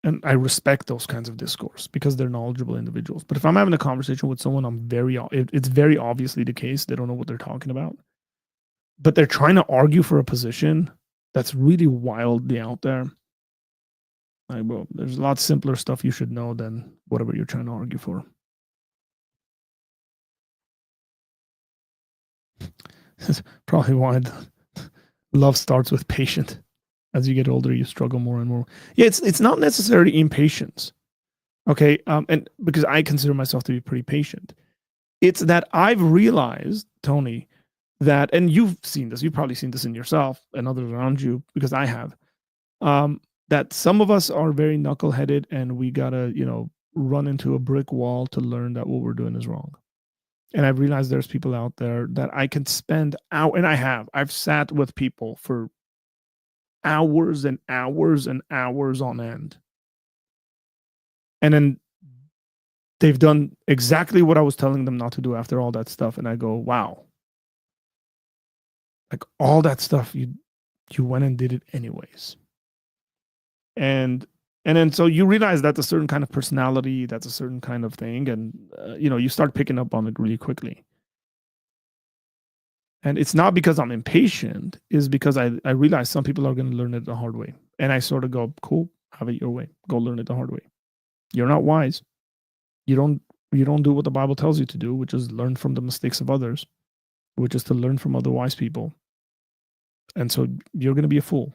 And I respect those kinds of discourse because they're knowledgeable individuals. But if I'm having a conversation with someone, it's very obviously the case they don't know what they're talking about, but they're trying to argue for a position that's really wildly out there. Like, well, there's a lot simpler stuff you should know than whatever you're trying to argue for. Probably why love starts with patient. As you get older, you struggle more and more. Yeah, it's not necessarily impatience. Okay, and because I consider myself to be pretty patient, it's that I've realized, Tony, that, and you've seen this, you've probably seen this in yourself and others around you, because I have, that some of us are very knuckleheaded and we gotta, run into a brick wall to learn that what we're doing is wrong. And I've realized there's people out there that I can spend hours, and I've sat with people for hours and hours and hours on end. And then they've done exactly what I was telling them not to do after all that stuff. And I go, wow. Like, all that stuff, you went and did it anyways. And then so you realize that's a certain kind of personality, that's a certain kind of thing. And, you start picking up on it really quickly. And it's not because I'm impatient, is because I realize some people are going to learn it the hard way. And I sort of go, cool, have it your way. Go learn it the hard way. You're not wise. You don't do what the Bible tells you to do, which is learn from the mistakes of others, which is to learn from other wise people. And so you're going to be a fool.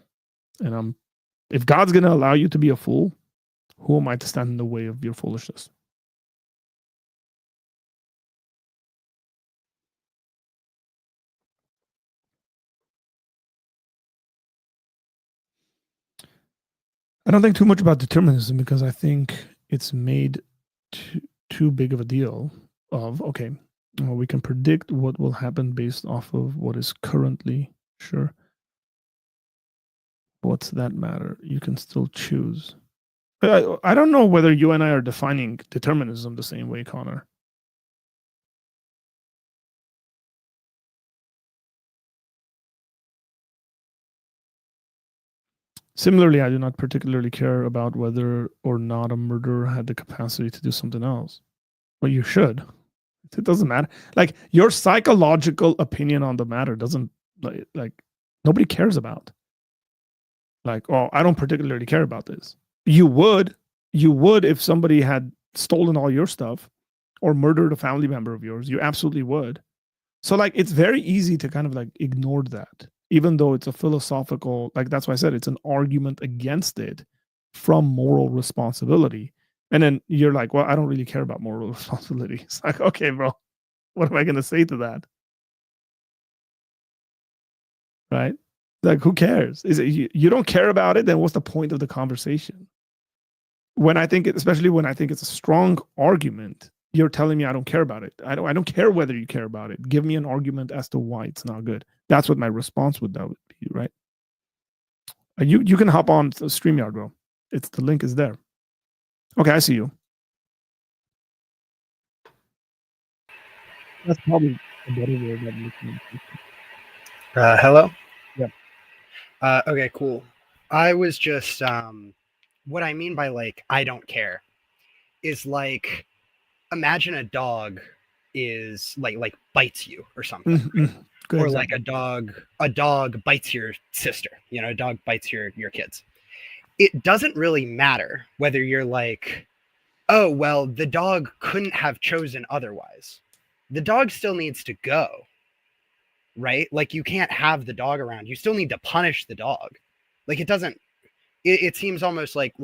And if God's going to allow you to be a fool, who am I to stand in the way of your foolishness? I don't think too much about determinism because I think it's made too big of a deal of, okay, well, we can predict what will happen based off of what is currently sure. What's that matter? You can still choose. I don't know whether you and I are defining determinism the same way, Connor. Similarly, I do not particularly care about whether or not a murderer had the capacity to do something else. Well, you should. It doesn't matter. Like, your psychological opinion on the matter doesn't, like nobody cares about. Like, oh, I don't particularly care about this. You would if somebody had stolen all your stuff or murdered a family member of yours. You absolutely would. So, like, it's very easy to kind of like ignore that, even though it's a philosophical, like, that's why I said it's an argument against it from moral responsibility. And then you're like, well, I don't really care about moral responsibility. It's like, okay, bro, what am I going to say to that? Right? Like, who cares? Is it you don't care about it? Then what's the point of the conversation? When I think, especially when I think it's a strong argument, you're telling me I don't care about it. I don't care whether you care about it. Give me an argument as to why it's not good. That's what my response would be, right? You can hop on StreamYard, bro. The link is there. Okay, I see you. That's probably a better way of looking at it. Hello? Yeah. Okay, cool. I was just, what I mean by, like, I don't care is, like, imagine a dog is like bites you or something. Mm-hmm. Or like a dog bites your sister, a dog bites your kids. It doesn't really matter whether you're like, oh, well, the dog couldn't have chosen otherwise. The dog still needs to go, right? Like, you can't have the dog around. You still need to punish the dog. Like, it seems almost like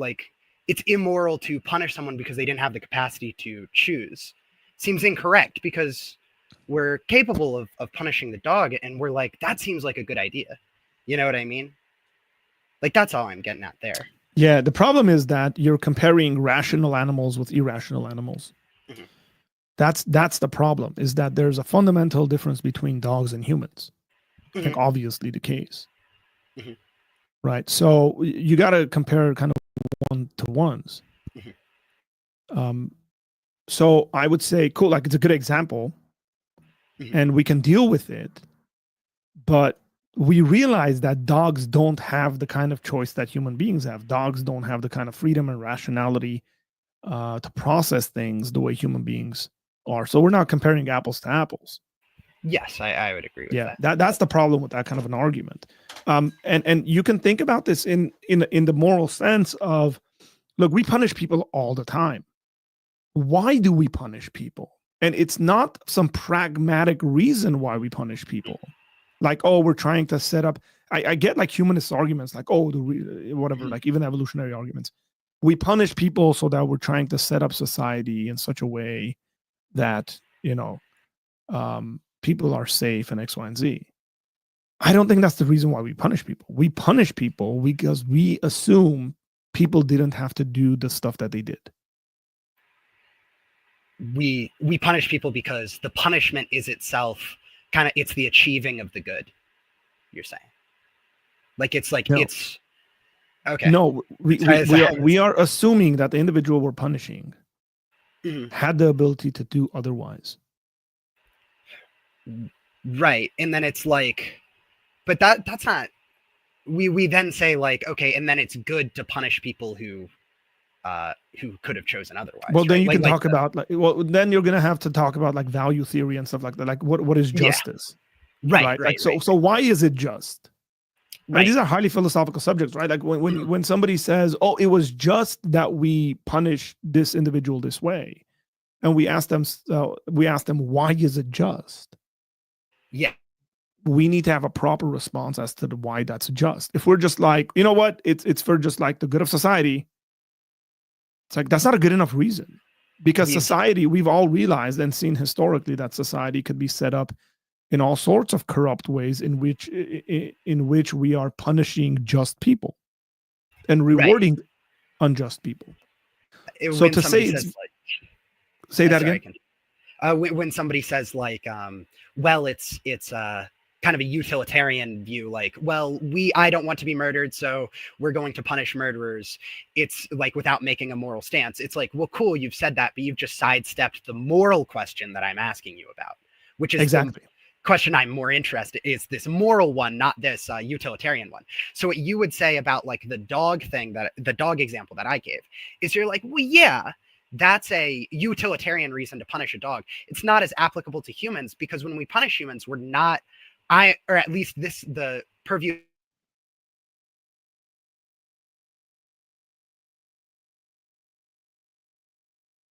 it's immoral to punish someone because they didn't have the capacity to choose. Seems incorrect because we're capable of punishing the dog, and we're like, that seems like a good idea. You know what I mean? Like, that's all I'm getting at there. Yeah, the problem is that you're comparing rational animals with irrational animals. Mhm. That's the problem, is that there's a fundamental difference between dogs and humans. I think obviously the case. Mhm. Right? So you got to compare kind of one-to-ones. Mhm. So I would say, cool, like it's a good example, and we can deal with it, but we realize that dogs don't have the kind of choice that human beings have. Dogs don't have the kind of freedom and rationality to process things the way human beings are. So we're not comparing apples to apples. Yes, I would agree with that. That's the problem with that kind of an argument. And you can think about this in the moral sense of, look, we punish people all the time. Why do we punish people? And it's not some pragmatic reason why we punish people. Like, oh, we're trying to set up. I get like humanist arguments, like, oh, whatever, like even evolutionary arguments. We punish people so that we're trying to set up society in such a way that, people are safe and X, Y, and Z. I don't think that's the reason why we punish people. We punish people because we assume people didn't have to do the stuff that they did. We punish people because the punishment is itself it's the achieving of the good. You're saying, like, it's like, No. it's okay. No, we are assuming that the individual we're punishing had the ability to do otherwise. Right. And then it's like, but that's not, we then say, like, okay, and then it's good to punish people who could have chosen otherwise. Well, then right? you can talk about then you're gonna have to talk about like value theory and stuff like that. Like what is justice? Yeah. Right. Like so why is it just? Right. I mean, these are highly philosophical subjects, right? Like when somebody says, "Oh, it was just that we punish this individual this way," and we ask them, "Why is it just?" Yeah. We need to have a proper response as to why that's just. If we're just like, you know what, it's for just like the good of society, it's like that's not a good enough reason, because society, we've all realized and seen historically that society could be set up in all sorts of corrupt ways in which we are punishing just people and rewarding unjust people. So to say that again. When somebody says, like, well, it's kind of a utilitarian view, like, well, I don't want to be murdered, so we're going to punish murderers. It's like, without making a moral stance. It's like, well, cool, you've said that, but you've just sidestepped the moral question that I'm asking you about, which is exactly the question I'm more interested in, is this moral one, not this utilitarian one. So what you would say about, like, the dog thing, that the dog example that I gave, is you're like, well, yeah, that's a utilitarian reason to punish a dog. It's not as applicable to humans, because when we punish humans, we're not, or at least the purview.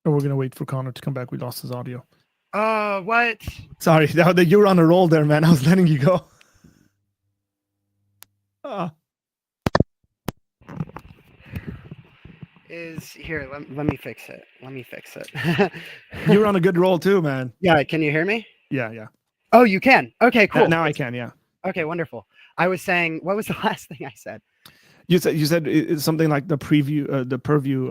Oh, we're gonna wait for Connor to come back. We lost his audio. What? Sorry, you were on a roll there, man. I was letting you go. Is here, let me fix it. You're on a good roll too, man. Yeah, can you hear me? Yeah. Oh, you can? Okay, cool. Now I can, yeah. Okay, wonderful. I was saying, what was the last thing I said? You said it's something like the purview of the purview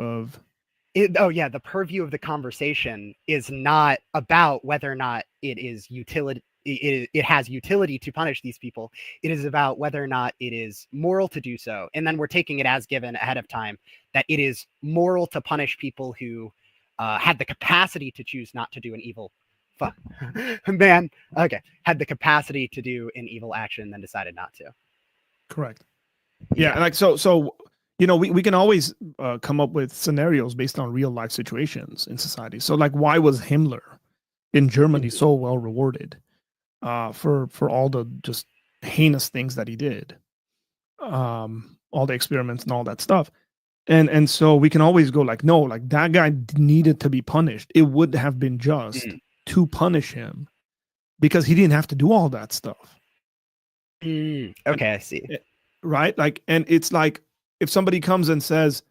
of the conversation is not about whether or not it is utility. It has utility to punish these people. It is about whether or not it is moral to do so. And then we're taking it as given ahead of time that it is moral to punish people who had the capacity to choose not to do an evil had the capacity to do an evil action and then decided not to. Correct. Yeah. And like, so we can always come up with scenarios based on real life situations in society. So like, why was Himmler in Germany so well rewarded for all the just heinous things that he did, all the experiments and all that stuff? And so we can always go like, no, like that guy needed to be punished. It would have been just to punish him because he didn't have to do all that stuff. Okay, I see. Right? Like, and it's like, if somebody comes and says,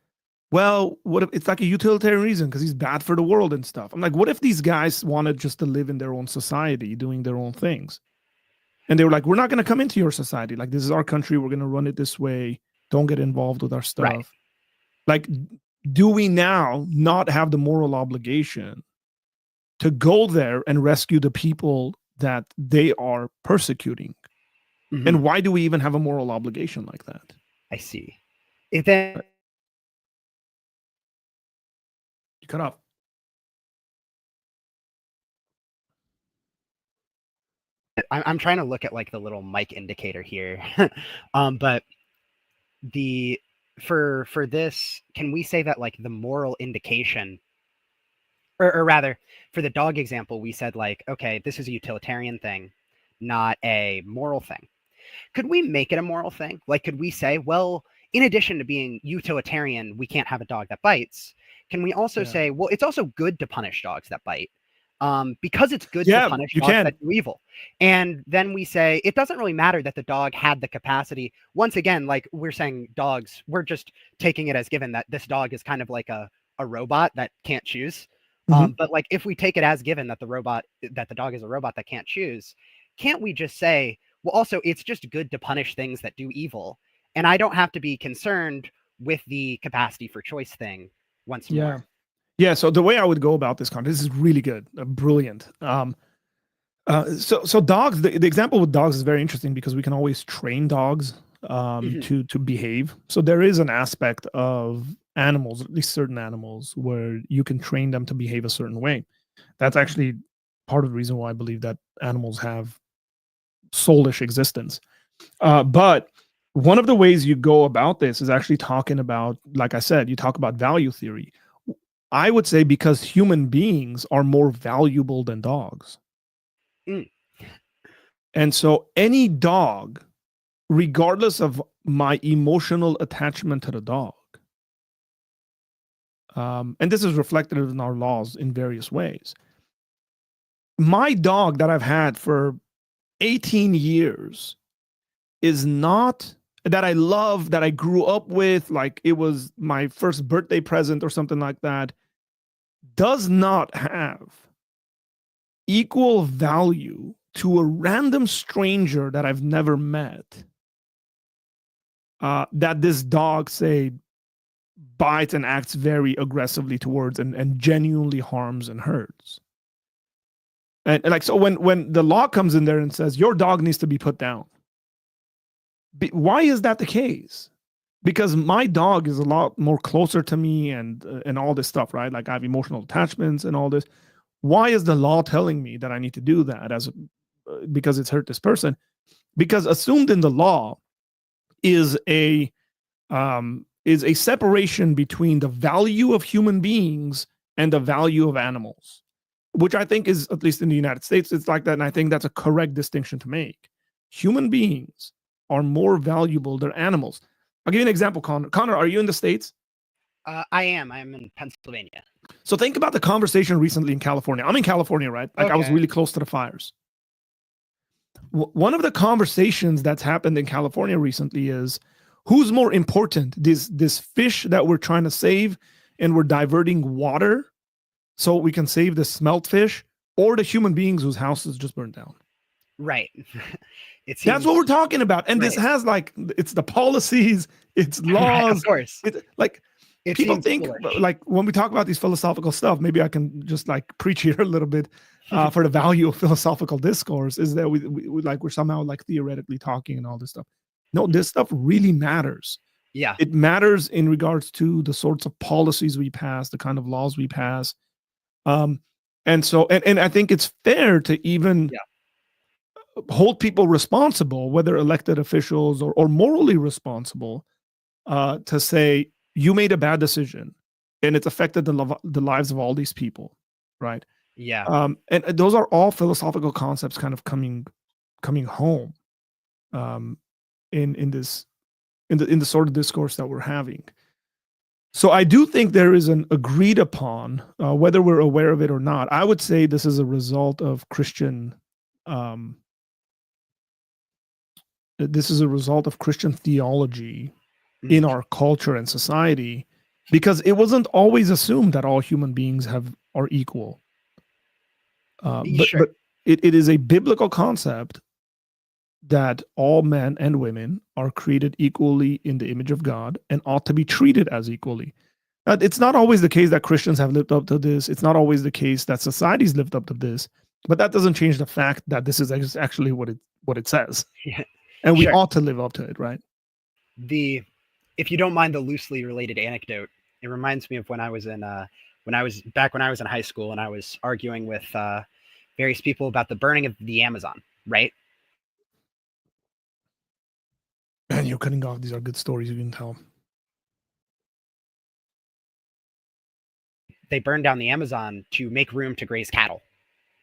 well, what if it's like a utilitarian reason because he's bad for the world and stuff? I'm like, what if these guys wanted just to live in their own society, doing their own things? And they were like, we're not going to come into your society. Like, this is our country. We're going to run it this way. don't get involved with our stuff. Right. Like, do we now not have the moral obligation to go there and rescue the people that they are persecuting? Mhm. And why do we even have a moral obligation like that? I see. It then You cut off. I'm trying to look at like the little mic indicator here. But the for this, can we say that like the moral indication, or rather, for the dog example, we said like, okay, this is a utilitarian thing, not a moral thing. Could we make it a moral thing? Like, could we say, well, in addition to being utilitarian, we can't have a dog that bites. Can we also say, well, it's also good to punish dogs that bite? Because it's good to punish dogs that do evil. And then we say, it doesn't really matter that the dog had the capacity. Once again, like we're saying dogs, we're just taking it as given that this dog is kind of like a robot that can't choose. But like, if we take it as given that the dog is a robot that can't choose, can't we just say, well, also, it's just good to punish things that do evil. And I don't have to be concerned with the capacity for choice thing once more. Yeah. So the way I would go about this this is really good, brilliant. So dogs, the example with dogs is very interesting because we can always train dogs to behave. So there is an aspect of animals, at least certain animals, where you can train them to behave a certain way. That's actually part of the reason why I believe that animals have soulish existence. But one of the ways you go about this is actually talking about, like I said, you talk about value theory. I would say because human beings are more valuable than dogs. And so any dog, regardless of my emotional attachment to the dog, and this is reflected in our laws in various ways. My dog that I've had for 18 years is not that I love, that I grew up with, like it was my first birthday present or something like that, does not have equal value to a random stranger that I've never met, that this dog, say, bites and acts very aggressively towards and genuinely harms and hurts. And like, so when the law comes in there and says your dog needs to be put down, why is that the case? Because my dog is a lot more closer to me and all this stuff, right? Like I have emotional attachments and all this. Why is the law telling me that I need to do that because it's hurt this person? Because assumed in the law is a separation between the value of human beings and the value of animals, which I think is, at least in the United States, it's like that. And I think that's a correct distinction to make. Human beings are more valuable than animals. I'll give you an example, Connor. Connor, are you in the States? I am. I'm in Pennsylvania. So think about the conversation recently in California. I'm in California, right? Like I was really close to the fires. One of the conversations that's happened in California recently is, who's more important, this fish that we're trying to save and we're diverting water so we can save the smelt fish, or the human beings whose houses just burned down? Right. That's what we're talking about. And this has like, it's the policies, it's laws. Of course. People think foolish. Like when we talk about these philosophical stuff, maybe I can just like preach here a little bit for the value of philosophical discourse, is that we're somehow like theoretically talking and all this stuff. No, this stuff really matters. Yeah. It matters in regards to the sorts of policies we pass, the kind of laws we pass. And so I think it's fair to even hold people responsible, whether elected officials or morally responsible, to say, you made a bad decision and it's affected the lives of all these people, right? Yeah. And those are all philosophical concepts kind of coming home in the sort of discourse that we're having. So I do think there is an agreed upon, whether we're aware of it or not. I would say this is a result of Christian theology in our culture and society, because it wasn't always assumed that all human beings are equal. But it is a biblical concept that all men and women are created equally in the image of God and ought to be treated as equally. It's not always the case that Christians have lived up to this. It's not always the case that society's lived up to this. But that doesn't change the fact that this is actually what it says, Yeah, and we sure. ought to live up to it, right? If you don't mind the loosely related anecdote, it reminds me of when I was in high school and I was arguing with various people about the burning of the Amazon, right? And you're cutting off. These are good stories you can tell. They burned down the Amazon to make room to graze cattle,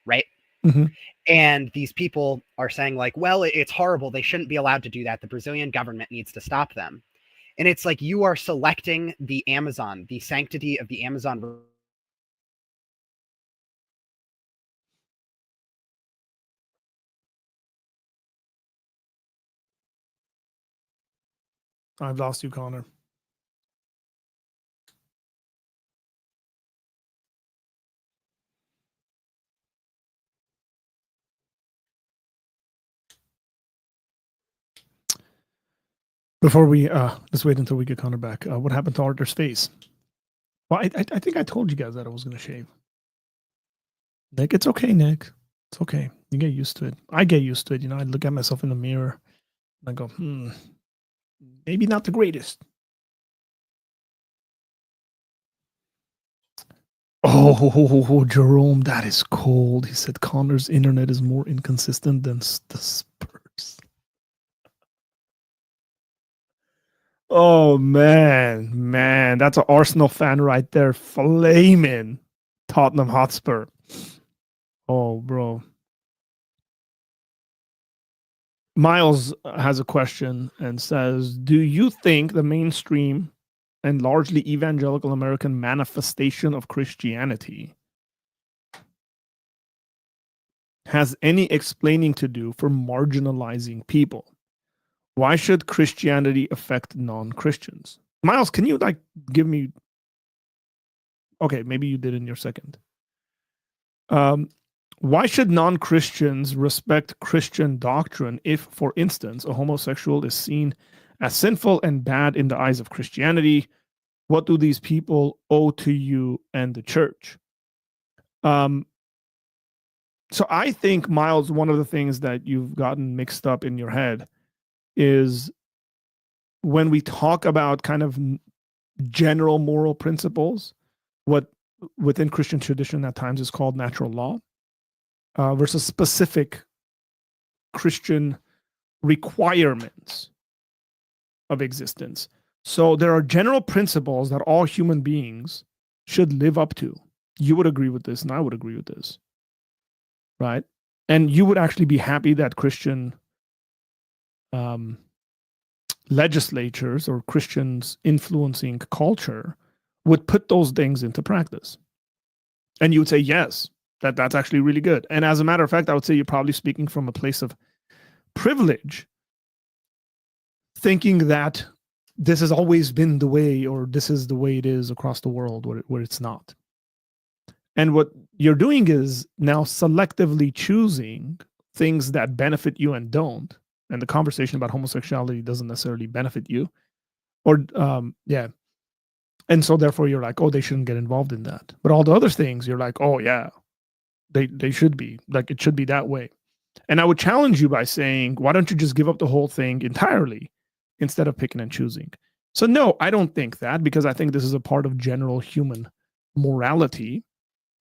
right? Mm-hmm. And these people are saying like, well, it's horrible. They shouldn't be allowed to do that. The Brazilian government needs to stop them. And it's like you are selecting the Amazon, the sanctity of the Amazon. I've lost you, Connor. Before we let's wait until we get Connor back. What happened to Arthur's face? Well, I think I told you guys that I was going to shave. Nick, it's okay, Nick. It's okay. You get used to it. I get used to it. You know, I look at myself in the mirror and I go, maybe not the greatest. Oh, Jerome, that is cold. He said Connor's internet is more inconsistent than the Spurs. Oh man, that's an Arsenal fan right there, flaming Tottenham Hotspur. Oh, bro. Miles has a question and says, do you think the mainstream and largely evangelical American manifestation of Christianity has any explaining to do for marginalizing people? Why should Christianity affect non-Christians? Miles, can you give me? Okay, maybe you did in your second. Why should non-Christians respect Christian doctrine if, for instance, a homosexual is seen as sinful and bad in the eyes of Christianity? What do these people owe to you and the church? So I think, Miles, one of the things that you've gotten mixed up in your head is when we talk about kind of general moral principles, what within Christian tradition at times is called natural law, versus specific Christian requirements of existence. So there are general principles that all human beings should live up to. You would agree with this, and I would agree with this, right? And you would actually be happy that Christian legislatures or Christians influencing culture would put those things into practice. And you would say, yes, that's actually really good. And as a matter of fact, I would say you're probably speaking from a place of privilege, thinking that this has always been the way, or this is the way it is across the world, where it's not. And what you're doing is now selectively choosing things that benefit you and don't. And the conversation about homosexuality doesn't necessarily benefit you. Or, yeah. And so therefore you're like, oh, they shouldn't get involved in that. But all the other things, you're like, oh, yeah, they should be. Like, it should be that way. And I would challenge you by saying, why don't you just give up the whole thing entirely instead of picking and choosing? So no, I don't think that, because I think this is a part of general human morality.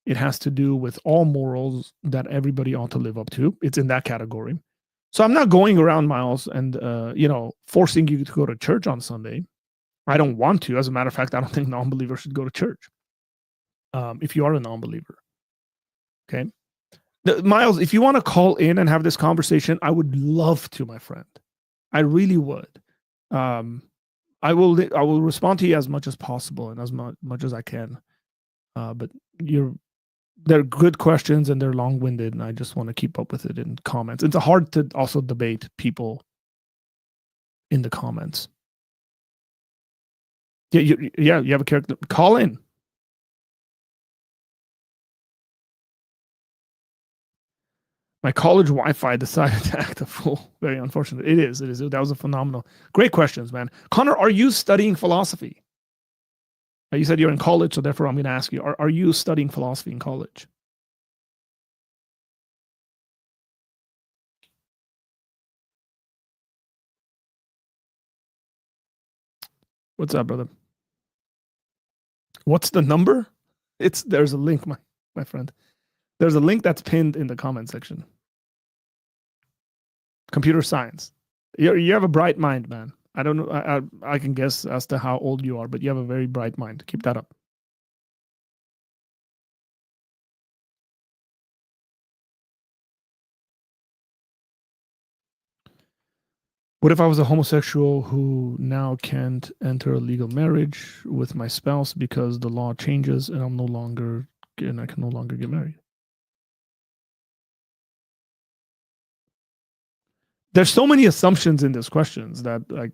It has to do with all morals that everybody ought to live up to. It's in that category. So I'm not going around, Miles, and forcing you to go to church on Sunday. I don't want to. As a matter of fact, I don't think non-believers should go to church. If you are a non-believer, okay. Miles, if you want to call in and have this conversation, I would love to, my friend. I really would. I will respond to you as much as possible and as much as I can. But they're good questions and they're long-winded, and I just want to keep up with it in comments. It's hard to also debate people in the comments. Yeah, you have a character. Call in. My college Wi-Fi decided to act a fool. Very unfortunate. It is. That was a phenomenal. Great questions, man. Connor, are you studying philosophy? You said you're in college, so therefore I'm going to ask you, are you studying philosophy in college? What's up, brother? What's the number? There's a link, my friend. There's a link that's pinned in the comment section. Computer science. You have a bright mind, man. I don't know. I can guess as to how old you are, but you have a very bright mind. Keep that up. What if I was a homosexual who now can't enter a legal marriage with my spouse because the law changes and I can no longer get married? There's so many assumptions in these questions that, like,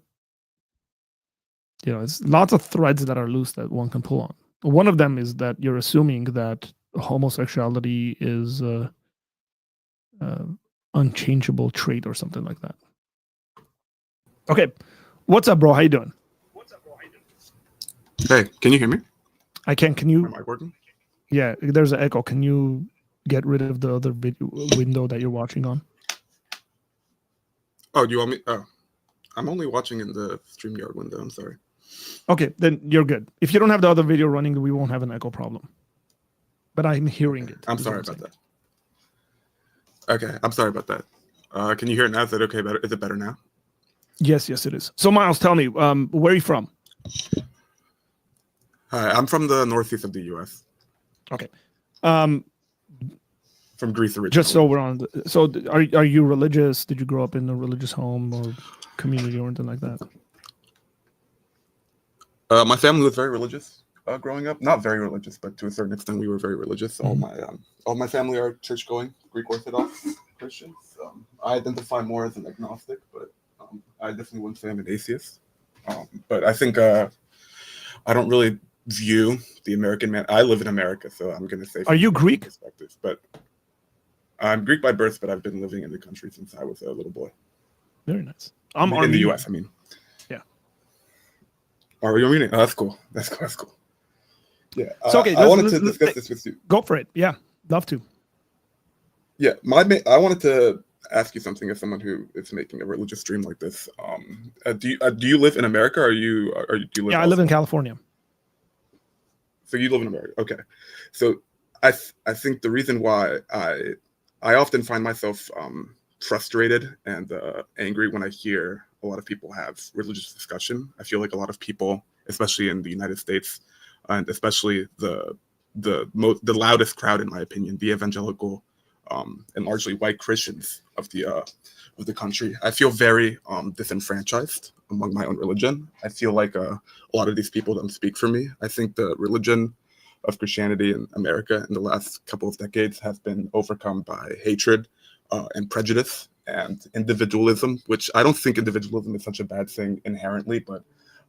it's lots of threads that are loose that one can pull on. One of them is that you're assuming that homosexuality is a unchangeable trait or something like that. Okay, what's up, bro? How you doing? Hey, can you hear me? I can. Can you? Am I working? Yeah, there's an echo. Can you get rid of the other window that you're watching on? Oh, do you want me? Oh, I'm only watching in the StreamYard window. I'm sorry. Okay, then you're good. If you don't have the other video running, we won't have an echo problem. But I'm hearing it. I'm sorry about that. Okay, I'm sorry about that. Can you hear it now? Is that okay? Better? Is it better now? Yes, it is. So, Miles, tell me, where are you from? Hi, I'm from the northeast of the U.S. Okay. From Greece originally. Just so we're on. So, are you religious? Did you grow up in a religious home or community or anything like that? My family was very religious growing up. Not very religious, but to a certain extent, we were very religious. Mm-hmm. All my family are church-going, Greek Orthodox Christians. I identify more as an agnostic, but I definitely wouldn't say I'm an atheist. But I think I don't really view the American man. I live in America, so I'm going to say. Are you Greek? Perspective, but I'm Greek by birth, but I've been living in the country since I was a little boy. Very nice. I'm in the U.S. I mean. Yeah. Are you Armenian? Oh, that's cool. That's cool. Yeah. So, okay, I wanted to discuss this with you. Go for it. Yeah, love to. Yeah, I wanted to ask you something as someone who is making a religious stream like this. Do you live in America? Or do you live? Yeah, I live in California. So you live in America, okay? So I think the reason why I often find myself frustrated and angry when I hear a lot of people have religious discussion. I feel like a lot of people, especially in the United States, and especially the loudest crowd, in my opinion, the evangelical and largely white Christians of the country, I feel very disenfranchised among my own religion. I feel like a lot of these people don't speak for me. I think the religion of Christianity in America in the last couple of decades has been overcome by hatred and prejudice and individualism, which I don't think individualism is such a bad thing inherently, but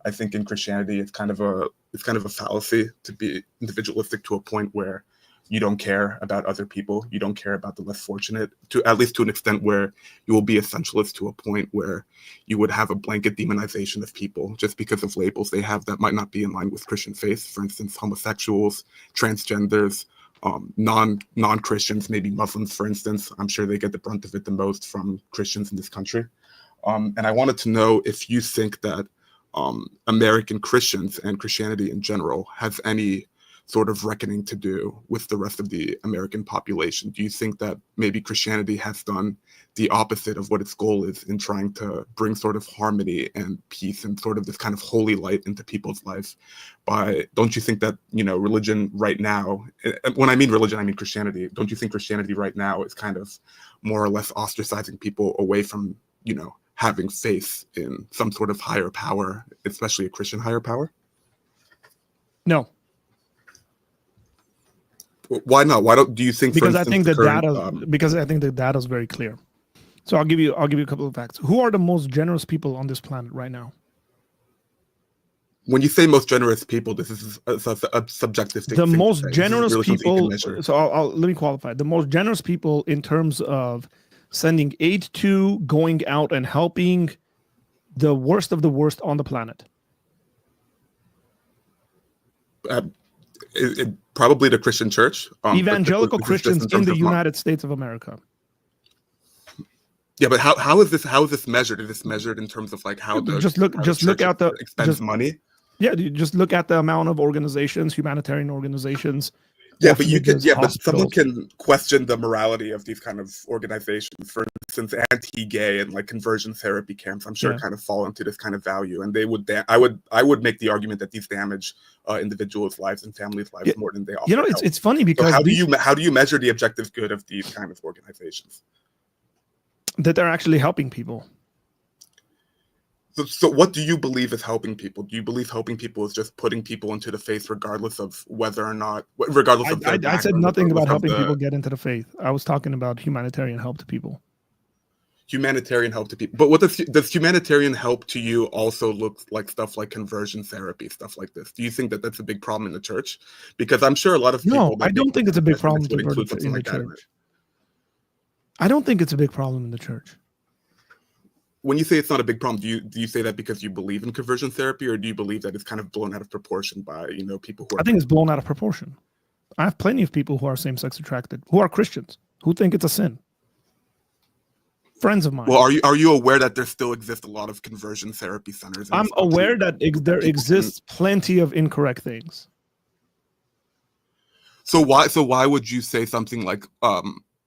I think in Christianity it's kind of a fallacy to be individualistic to a point where you don't care about other people, you don't care about the less fortunate, to at least to an extent where you will be essentialist to a point where you would have a blanket demonization of people just because of labels they have that might not be in line with Christian faith. For instance, homosexuals, transgenders, non-Christians, maybe Muslims, for instance. I'm sure they get the brunt of it the most from Christians in this country. And I wanted to know if you think that American Christians and Christianity in general has any sort of reckoning to do with the rest of the American population. Do you think that maybe Christianity has done the opposite of what its goal is in trying to bring sort of harmony and peace and sort of this kind of holy light into people's life? Don't you think that, religion right now, when I mean religion, I mean Christianity, don't you think Christianity right now is kind of more or less ostracizing people away from, having faith in some sort of higher power, especially a Christian higher power? No. Why not? Why do you think? Because I think the data is very clear. So I'll give you a couple of facts. Who are the most generous people on this planet right now? When you say most generous people, this is a subjective thing. The most This is generous really something you can people. measure. So let me qualify. The most generous people in terms of sending aid to, going out and helping the worst of the worst on the planet. Probably the Christian church. Evangelical this is just Christians in terms the of money. United States of America. Yeah, but how is this measured? Is this measured in terms of like how the Just look at the expends money? Yeah, you just look at the amount of organizations, humanitarian organizations. Yeah, but you can. orphanages, Yeah, but someone hospitals. can question the morality of these kind of organizations. For instance, anti-gay and like conversion therapy camps, I'm sure Yeah. kind of fall into this kind of value, and they would. I would make the argument that these damage individuals' lives and families' lives more than they offer. You know, help. it's funny because So how do you measure the objective good of these kind of organizations? that they're actually helping people. So what do you believe is helping people? Do you believe helping people is just putting people into the faith regardless of whether or not, regardless of their I background, said nothing about regardless of helping people get into the faith. I was talking about humanitarian help to people. humanitarian help to people? But what does humanitarian help to you also look like stuff like conversion therapy, stuff like this? Do you think that that's a big problem in the church? Because I'm sure a lot of people. No, I don't think it's a big problem would include something in the like that in church. I don't think it's a big problem in the church. When you say it's not a big problem, do you say that because you believe in conversion therapy, or do you believe that it's kind of blown out of proportion by people who are? I think it's blown out of proportion. I have plenty of people who are same-sex attracted, who are Christians, who think it's a sin. Friends of mine. Well, are you aware that there still exist a lot of conversion therapy centers? I'm aware that there exists plenty of incorrect things. So why would you say something like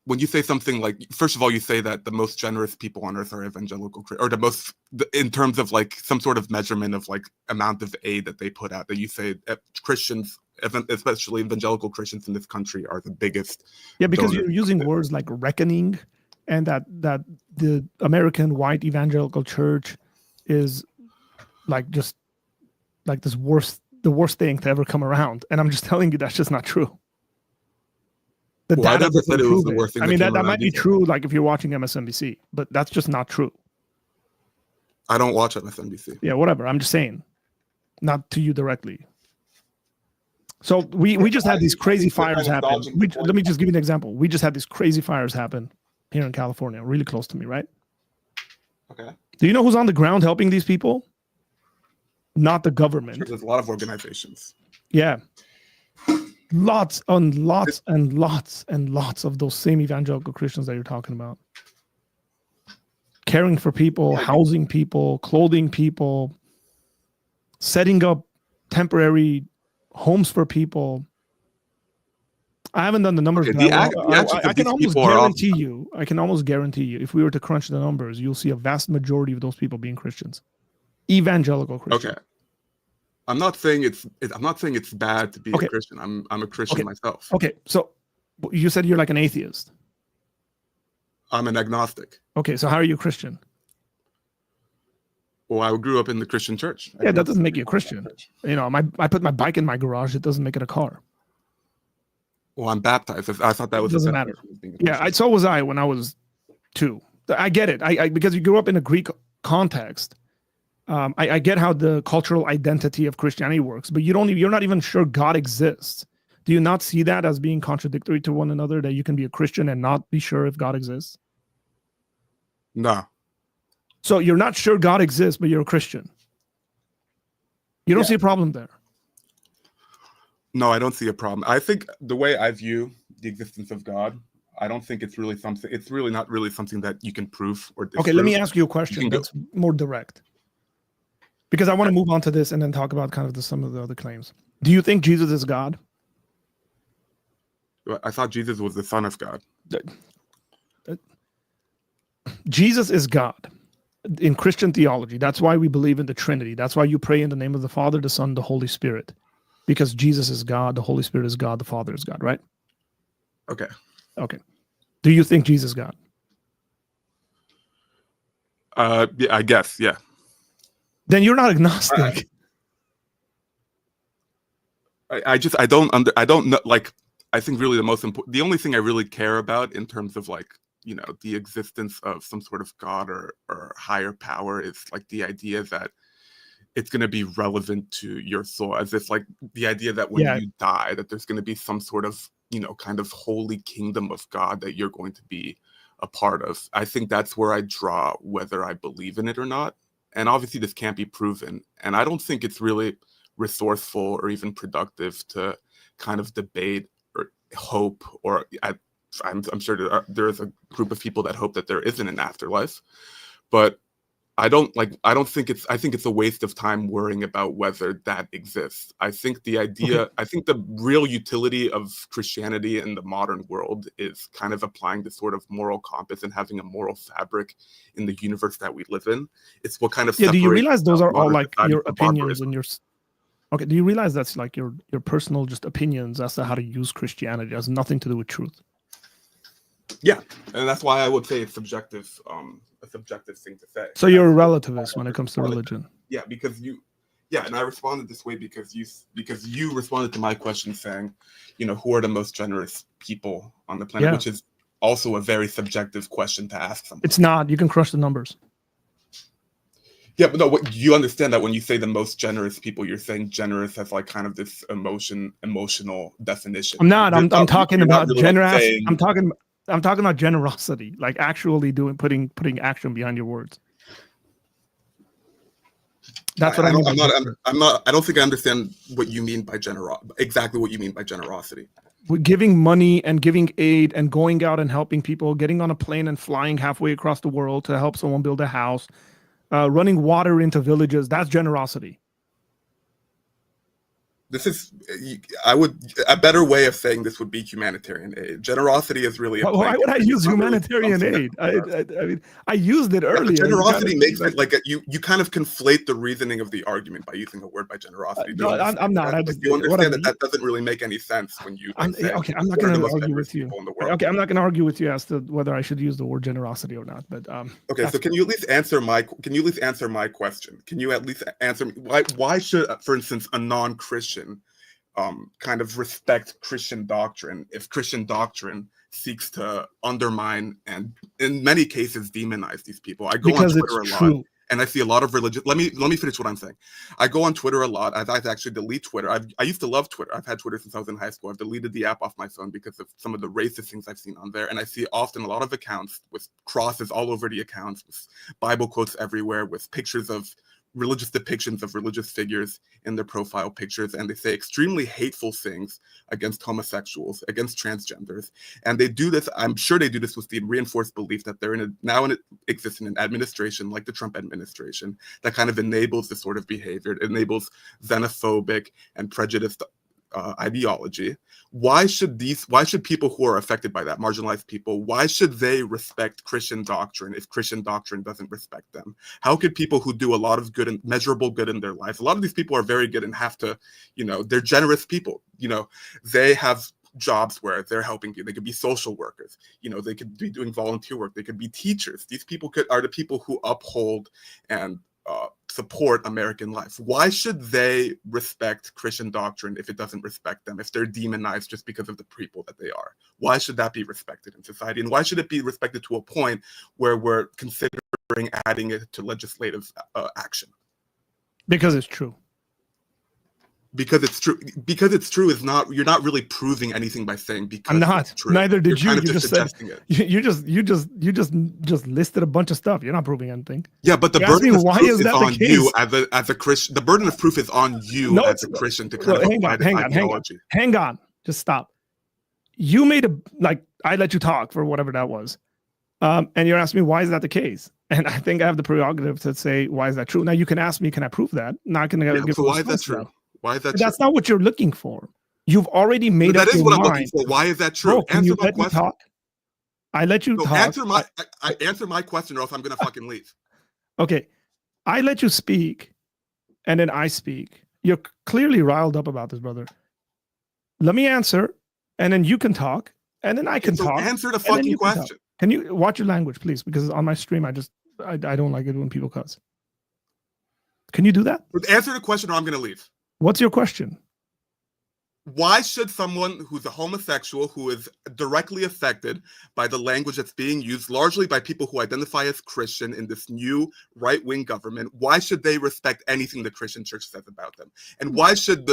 when you say something like, first of all, you say that the most generous people on earth are evangelical, or in terms of like some sort of measurement of like amount of aid that they put out, that you say Christians, especially evangelical Christians in this country, are the biggest. Yeah, because you're using words like reckoning, and that the American white evangelical church is like just like the worst thing to ever come around. And I'm just telling you that's just not true. I never said it was the worst thing. I mean, that might be true, like if you're watching MSNBC, but that's just not true. I don't watch MSNBC. Yeah, whatever. I'm just saying, not to you directly. So we just had these crazy fires happen. Let me just give you an example. We just had these crazy fires happen here in California, really close to me, right? Okay. Do you know who's on the ground helping these people? Not the government. Sure, there's a lot of organizations. Yeah. Lots and lots and lots and lots of those same evangelical Christians that you're talking about. Caring for people, housing people, clothing people, setting up temporary homes for people. I haven't done the numbers. Okay, I can almost guarantee you. I can almost guarantee you, if we were to crunch the numbers, you'll see a vast majority of those people being Christians, evangelical Christians. Okay. I'm not saying it's bad to be a Christian. I'm a Christian myself. Okay, so you said you're like an atheist. I'm an agnostic. Okay, so how are you a Christian? Well, I grew up in the Christian church. Yeah, that doesn't make you a Christian. I put my bike in my garage. It doesn't make it a car. Well, I'm baptized. I thought that was. It doesn't matter. Yeah, so was I when I was 2. I get it. I because you grew up in a Greek context. I get how the cultural identity of Christianity works, but you're not even sure God exists. Do you not see that as being contradictory to one another, that you can be a Christian and not be sure if God exists? No. So you're not sure God exists, but you're a Christian. You don't see a problem there. No, I don't see a problem. I think the way I view the existence of God, I don't think it's really something. It's really not really something that you can prove or disprove. Okay, let me ask you a question that's more direct, because I want to move on to this and then talk about kind of some of the other claims. Do you think Jesus is God? I thought Jesus was the Son of God. Jesus is God in Christian theology. That's why we believe in the Trinity. That's why you pray in the name of the Father, the Son, the Holy Spirit, because Jesus is God, the Holy Spirit is God, the Father is God, right? Okay. Do you think Jesus is God? Yeah, I guess, yeah. Then you're not agnostic. I don't know. Like, I think really the only thing I really care about in terms of like, the existence of some sort of God or higher power is like the idea that it's going to be relevant to your soul, as if like the idea that when you die, that there's going to be some sort of, kind of holy kingdom of God that you're going to be a part of. I think that's where I draw whether I believe in it or not. And obviously this can't be proven. And I don't think it's really resourceful or even productive to kind of debate or hope, or I'm sure there is a group of people that hope that there isn't an afterlife, but I think it's a waste of time worrying about whether that exists. I think the real utility of Christianity in the modern world is kind of applying this sort of moral compass and having a moral fabric in the universe that we live in. It's what kind of do you realize those are all modern like society your from opinions barbarism. and your okay? Do you realize that's like your personal just opinions as to how to use Christianity? It has nothing to do with truth. Yeah, and that's why I would say it's subjective, a subjective thing to say. So you're a relativist when it comes to religion. Yeah, and I responded this way because you responded to my question saying, who are the most generous people on the planet, which is also a very subjective question to ask someone. It's not. You can crush the numbers. Yeah, but no, you understand that when you say the most generous people, you're saying generous as like kind of this emotional definition. I'm not. I'm talking about really generosity. I'm talking about generosity, like actually putting action behind your words. That's what I mean. I don't think I understand what you mean by exactly what you mean by generosity. Giving money and giving aid and going out and helping people, getting on a plane and flying halfway across the world to help someone build a house, running water into villages. That's generosity. This is, a better way of saying this would be humanitarian aid. Generosity is really. Why would I use humanitarian aid? I mean, I used it earlier. Generosity makes it like you kind of conflate the reasoning of the argument by using a word by generosity. No, I'm not. You understand that doesn't really make any sense when you. Okay, I'm not going to argue with you. Okay, I'm not going to argue with you as to whether I should use the word generosity or not. But okay, so can you at least answer my question? Can you at least answer why should, for instance, a non-Christian kind of respect Christian doctrine if Christian doctrine seeks to undermine and in many cases demonize these people? I go on Twitter a lot and I see a lot of religious. Let me finish what I'm saying. I go on Twitter a lot. I've actually delete Twitter. I used to love Twitter. I've had Twitter since I was in high school. I've deleted the app off my phone because of some of the racist things I've seen on there. And I see often a lot of accounts with crosses all over the accounts, with Bible quotes everywhere, with pictures of religious depictions of religious figures in their profile pictures, and they say extremely hateful things against homosexuals, against transgenders, and they do this. I'm sure they do this with the reinforced belief that they're exists in an administration like the Trump administration that kind of enables this sort of behavior. It enables xenophobic and prejudiced ideology. Why should people who are affected by that, marginalized people, why should they respect Christian doctrine if Christian doctrine doesn't respect them? How could people who do a lot of good and measurable good in their lives, a lot of these people are very good and have to, they're generous people, they have jobs where they're helping people. They could be social workers, they could be doing volunteer work, they could be teachers. These people are the people who uphold and support American life. Why should they respect Christian doctrine if it doesn't respect them, if they're demonized just because of the people that they are? Why should that be respected in society? And why should it be respected to a point where we're considering adding it to legislative action? Because it's true. Because it's true is not, you're not really proving anything by saying because I'm not. It's true. Neither did You're you. kind of You just said it. you just listed a bunch of stuff. You're not proving anything. Yeah, but the burden of proof is on you as a Christian. The burden of proof is on you as a Christian to kind of apply this ideology. Hang on. Just stop. You made I let you talk for whatever that was. And you're asking me, why is that the case? And I think I have the prerogative to say, why is that true? Now you can ask me, can I prove that? Not going to give so why is that true? Why is that true? That's not what you're looking for. You've already made up your mind. That is what I'm looking for. Why is that true? Bro, can you let me talk? I let you talk. Answer my question or else I'm going to fucking leave. Okay. I let you speak and then I speak. You're clearly riled up about this, brother. Let me answer and then you can talk and then I can talk. Answer the fucking question. Can you watch your language, please? Because on my stream, I don't like it when people cuss. Can you do that? Answer the question or I'm going to leave. What's your question? why should someone who's a homosexual, who is directly affected by the language that's being used largely by people who identify as Christian in this new right-wing government, why should they respect anything the Christian church says about them? And why should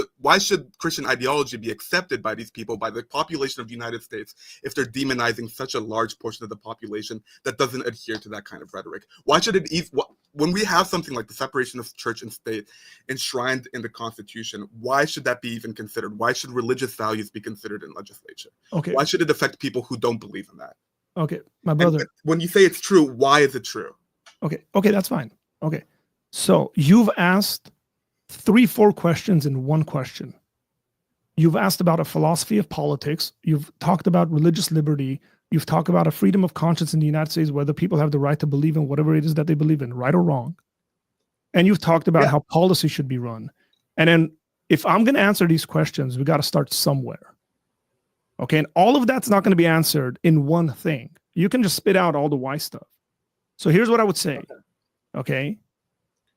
Christian ideology be accepted by these people, by the population of the United States, if they're demonizing such a large portion of the population that doesn't adhere to that kind of rhetoric? Why should it even, when we have something like the separation of church and state enshrined in the Constitution, why should that be even considered? Why should religious values be considered in legislature? Okay. Why should it affect people who don't believe in that? Okay, my brother. And when you say it's true, why is it true? Okay, that's fine. Okay, so you've asked 3-4 questions in one question. You've asked about a philosophy of politics. You've talked about religious liberty. You've talked about a freedom of conscience in the United States, whether people have the right to believe in whatever it is that they believe in, right or wrong. And you've talked about how policy should be run. And then if I'm going to answer these questions, we got to start somewhere. Okay, and all of that's not going to be answered in one thing. You can just spit out all the why stuff. So here's what I would say. Okay,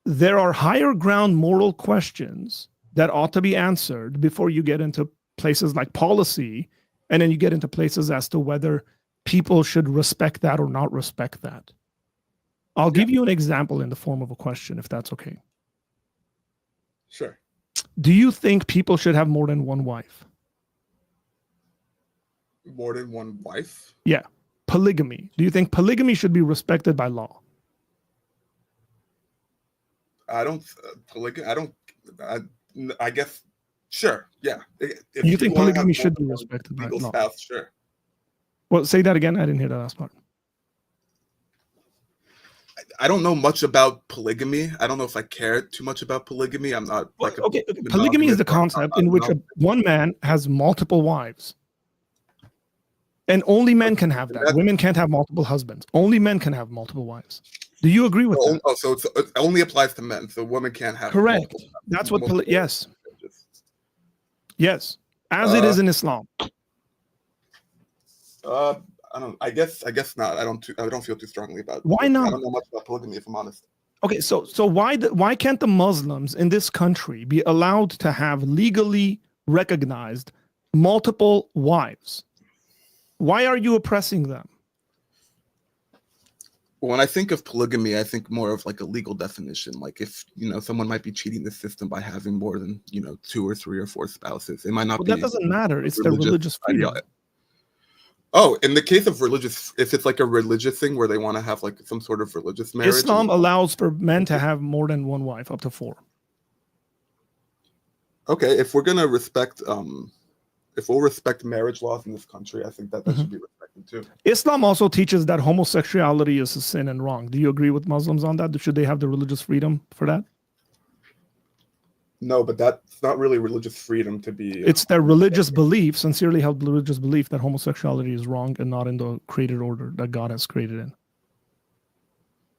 there are higher ground moral questions that ought to be answered before you get into places like policy, and then you get into places as to whether people should respect that or not respect that. I'll give you an example in the form of a question, if that's okay. Sure. Do you think people should have more than one wife? More than one wife? Yeah. Polygamy. Do you think polygamy should be respected by law? I guess, sure. Yeah. If you think wanna polygamy have should be multiple respected by legal law? spouse, sure. Well, say that again. I didn't hear the last part. I don't know much about polygamy. I don't know if I care too much about polygamy. I'm not like okay. Polygamy is the concept in which one man has multiple wives. And only men can have that. Women can't have multiple husbands. Only men can have multiple wives. Do you agree with that? Oh, so it only applies to men. So women can't have. Correct. That's what. Yes. Yes. As it is in Islam. I don't. I guess not. I don't feel too strongly about it. Why not? I don't know much about polygamy, if I'm honest. Okay, so why can't the Muslims in this country be allowed to have legally recognized multiple wives? Why are you oppressing them? When I think of polygamy, I think more of like a legal definition. Like if, someone might be cheating the system by having more than, 2 or 3 or 4 spouses. It might not be. That doesn't matter. It's their religious freedom. Oh, in the case of religious, if it's like a religious thing where they want to have like some sort of religious marriage. Islam allows for men to have more than one wife, up to 4. Okay, if we're gonna respect if we'll respect marriage laws in this country, I think that should be respected too. Islam also teaches that homosexuality is a sin and wrong. Do you agree with Muslims on that? Should they have the religious freedom for that? No, but that's not really religious freedom to be. It's their religious belief, sincerely held religious belief, that homosexuality is wrong and not in the created order that God has created in.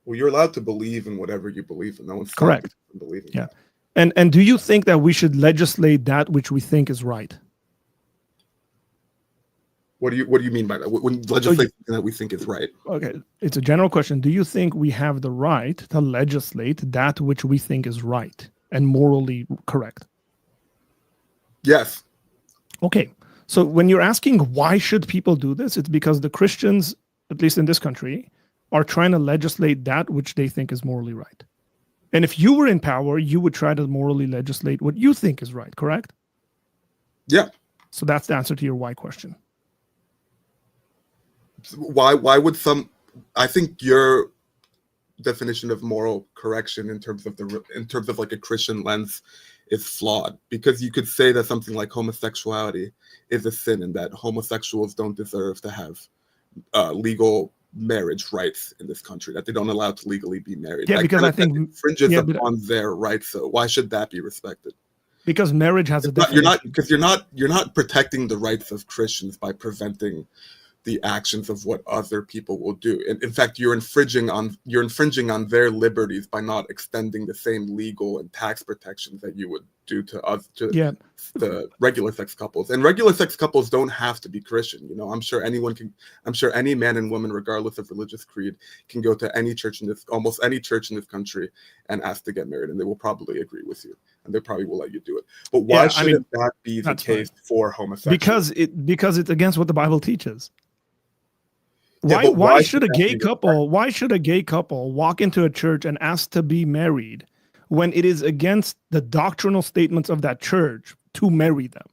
Well, you're allowed to believe in whatever you believe in. No one's correct. Believing. Yeah, and do you think that we should legislate that which we think is right? What do you mean by that? When legislate something that we think is right? Okay, it's a general question. Do you think we have the right to legislate that which we think is right and morally correct? Yes. Okay, so when you're asking why should people do this, it's because the Christians, at least in this country, are trying to legislate that which they think is morally right. And if you were in power, you would try to morally legislate what you think is right, correct? Yeah. So that's the answer to your why question. Why would I think your definition of moral correction in terms of like a Christian lens is flawed, because you could say that something like homosexuality is a sin and that homosexuals don't deserve to have legal marriage rights in this country, that they don't allow to legally be married. Yeah, because I think infringes upon their rights. So why should that be respected? Because marriage has you're not protecting the rights of Christians by preventing the actions of what other people will do. In fact, you're infringing on their liberties by not extending the same legal and tax protections that you would do to us, to Yeah. the regular sex couples. And regular sex couples don't have to be Christian. You know, I'm sure any man and woman, regardless of religious creed, can go to almost any church in this country and ask to get married, and they will probably agree with you, and they probably will let you do it. But why shouldn't that be the case for homosexuals? Because it's against what the Bible teaches. Why should a gay couple walk into a church and ask to be married when it is against the doctrinal statements of that church to marry them?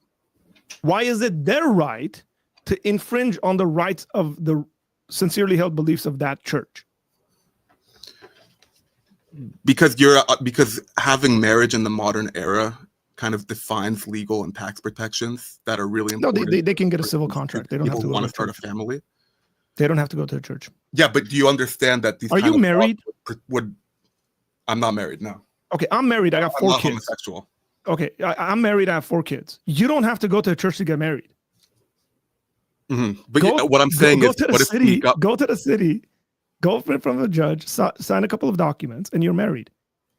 Why is it their right to infringe on the rights of the sincerely held beliefs of that church? Because having marriage in the modern era kind of defines legal and tax protections that are really important. No, they can get a civil contract. They don't have to want to start a family. They don't have to go to a church. Yeah, but do you understand that these? Are you married? I'm not married. No. Okay, I'm married. I got 4 kids. Homosexual. Okay, I'm married. I have 4 kids. You don't have to go to a church to get married. Mm-hmm. But what I'm saying is, go to the city, go in front of a judge, sign a couple of documents, and you're married.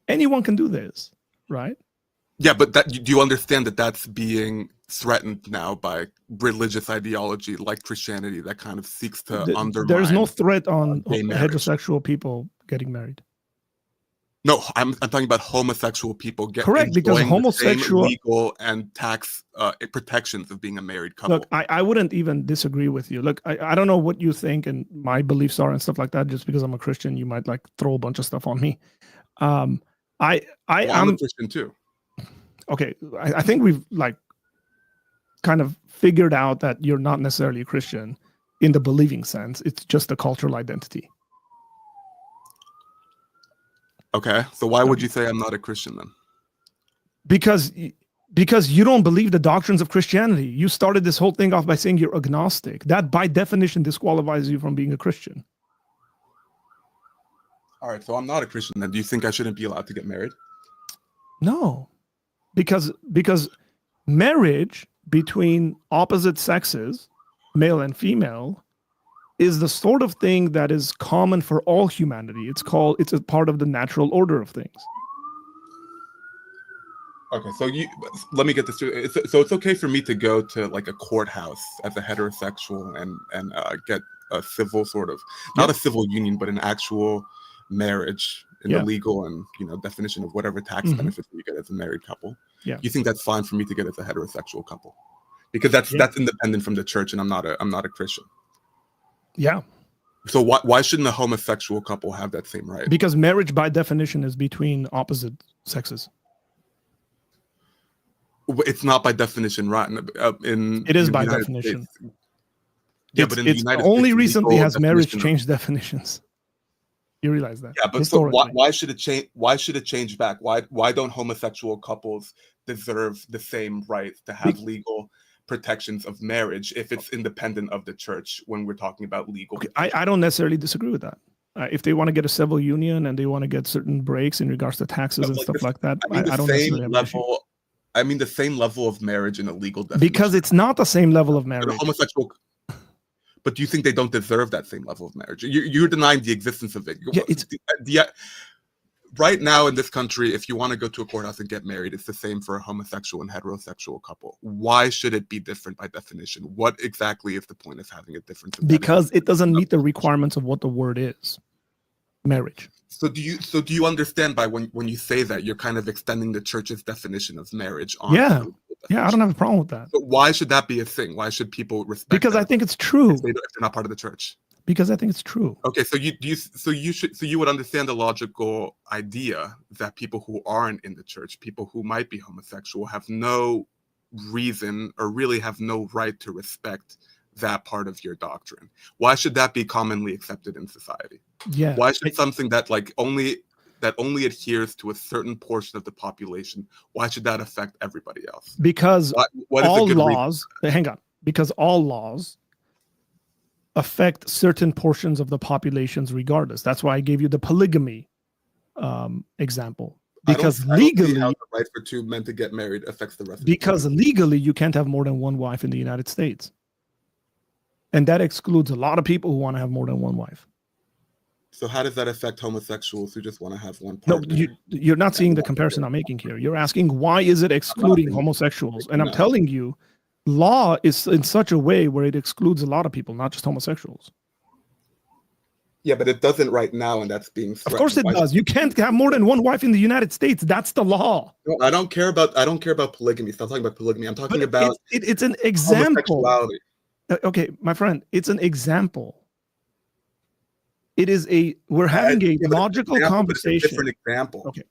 Anyone can do this, right? Yeah, but do you understand that that's being threatened now by religious ideology like Christianity that kind of seeks to undermine? There's no threat on heterosexual people getting married. No, I'm talking about homosexual people correct, because homosexual legal and tax protections of being a married couple. Look, I wouldn't even disagree with you. Look, I don't know what you think and my beliefs are and stuff like that. Just because I'm a Christian, you might like throw a bunch of stuff on me. I'm a Christian too. Okay, I think we've like kind of figured out that you're not necessarily a Christian in the believing sense. It's just a cultural identity. Okay, so why would you say I'm not a Christian then? Because you don't believe the doctrines of Christianity. You started this whole thing off by saying you're agnostic. That by definition disqualifies you from being a Christian. All right, so I'm not a Christian then. Do you think I shouldn't be allowed to get married? No, because marriage between opposite sexes, male and female, is the sort of thing that is common for all humanity. It's a part of the natural order of things. Okay, so let me get this straight. So it's okay for me to go to like a courthouse as a heterosexual and get a civil sort of, not a civil union, but an actual marriage in the legal and definition of whatever tax benefits you get as a married couple. Yeah. You think that's fine for me to get as a heterosexual couple? Because that's independent from the church, and I'm not a Christian. Yeah. So why shouldn't a homosexual couple have that same right? Because marriage by definition is between opposite sexes. It's not by definition, right? It is by definition. States. Yeah, but in the United only States, recently has marriage changed definitions. You realize that? Yeah, but so why should it change? Why should it change back? Why don't homosexual couples deserve the same right to have legal protections of marriage if it's independent of the church when we're talking about legal? Okay, I don't necessarily disagree with that. If they want to get a civil union and they want to get certain breaks in regards to taxes and stuff like that, I don't necessarily have an issue. I mean the same level of marriage in a legal definition. Because it's not the same level of marriage. Homosexual. But do you think they don't deserve that same level of marriage? You're denying the existence of it. Yeah, right now in this country, if you want to go to a courthouse and get married, it's the same for a homosexual and heterosexual couple. Why should it be different by definition? What exactly is the point of having a difference? Because it doesn't meet the requirements of what the word is, marriage. So do you understand by when you say that you're kind of extending the church's definition of marriage on? Yeah, I don't have a problem with that. But why should that be a thing? Why should people respect? Because I think it's true. If they're not part of the church. Because I think it's true. Okay, so you would understand the logical idea that people who aren't in the church, people who might be homosexual, have no reason or really have no right to respect that part of your doctrine. Why should that be commonly accepted in society? Yeah. Why should something that only adheres to a certain portion of the population, why should that affect everybody else? Because all laws, hang on, because all laws affect certain portions of the populations regardless. That's why I gave you the polygamy example. Because legally, how the right for 2 men to get married affects the rest. Because legally, you can't have more than one wife in the United States. And that excludes a lot of people who want to have more than one wife. So how does that affect homosexuals who just want to have one No, partner? you're not seeing the comparison I'm making here. You're asking why is it excluding homosexuals? And I'm No. telling you, law is in such a way where it excludes a lot of people, not just homosexuals. Yeah, but it doesn't right now, and that's being threatened. Of course it does. You can't have more than one wife in the United States. That's the law. No, I don't care about polygamy. Stop talking about polygamy. I'm talking about it's an example. homosexuality. Okay, my friend, it's an example. It is we're having a logical conversation. It's a different example. Okay,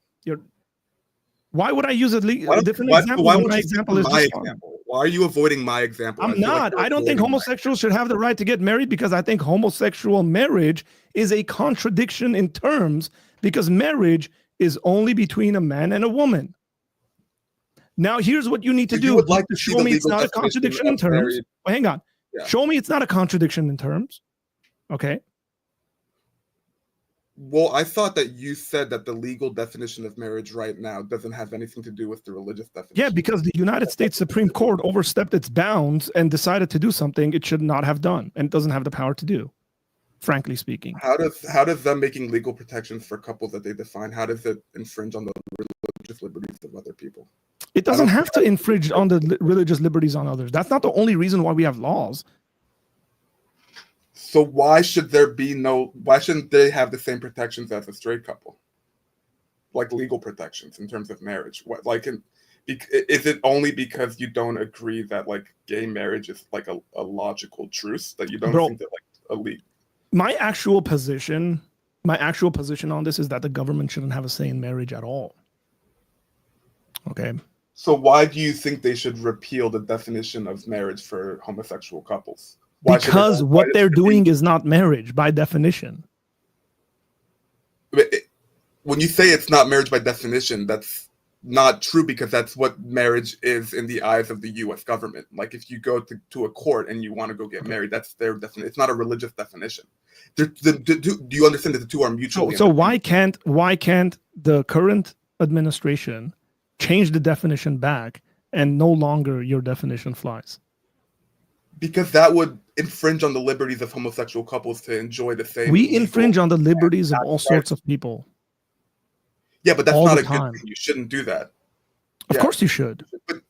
why would I use a different example when my example is just one? Why are you avoiding my example? I'm not. I don't think homosexuals should have the right to get married because I think homosexual marriage is a contradiction in terms because marriage is only between a man and a woman. Now, here's what you need to do. You would like to show me it's not a contradiction in terms. Well, hang on. Yeah. Show me it's not a contradiction in terms. Okay. Well, I thought that you said that the legal definition of marriage right now doesn't have anything to do with the religious definition. Yeah, because the United States Supreme Court overstepped its bounds and decided to do something it should not have done and it doesn't have the power to do, frankly speaking. How does them making legal protections for couples that they define, how does it infringe on the religious liberties of other people? It doesn't have to infringe on the religious liberties on others. That's not the only reason why we have laws. So why shouldn't they have the same protections as a straight couple? Like legal protections in terms of marriage? Is it only because you don't agree that like gay marriage is like a logical truce that you don't think that like elite? My actual position on this is that the government shouldn't have a say in marriage at all. Okay. So why do you think they should repeal the definition of marriage for homosexual couples? Because what they're doing is not marriage by definition. When you say it's not marriage by definition, that's not true because that's what marriage is in the eyes of the U.S. government. Like if you go to a court and you want to go get married, that's their definition. It's not a religious definition. Do you understand that the two are mutually? So why can't the current administration change the definition back and no longer your definition flies? Because that would infringe on the liberties of homosexual couples to enjoy the same. We infringe on the liberties of all sorts of people. Yeah, but that's not a good thing. You shouldn't do that. Of course you should. But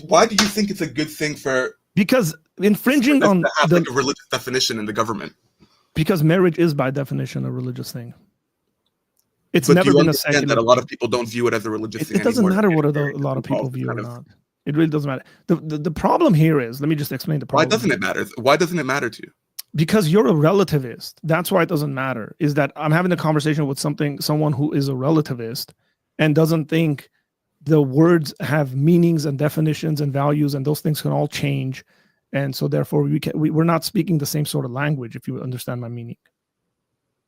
why do you think it's a good thing for? Because infringing on a religious definition in the government. Because marriage is by definition a religious thing. It's never been a secular. That a lot of people don't view it as a religious thing. It doesn't matter what a lot of people view or not. It really doesn't matter. The problem here is, let me just explain the problem. Why doesn't it matter? Why doesn't it matter to you? Because you're a relativist. That's why it doesn't matter. Is that I'm having a conversation with someone who is a relativist and doesn't think the words have meanings and definitions and values, and those things can all change. And so therefore we're not speaking the same sort of language, if you understand my meaning.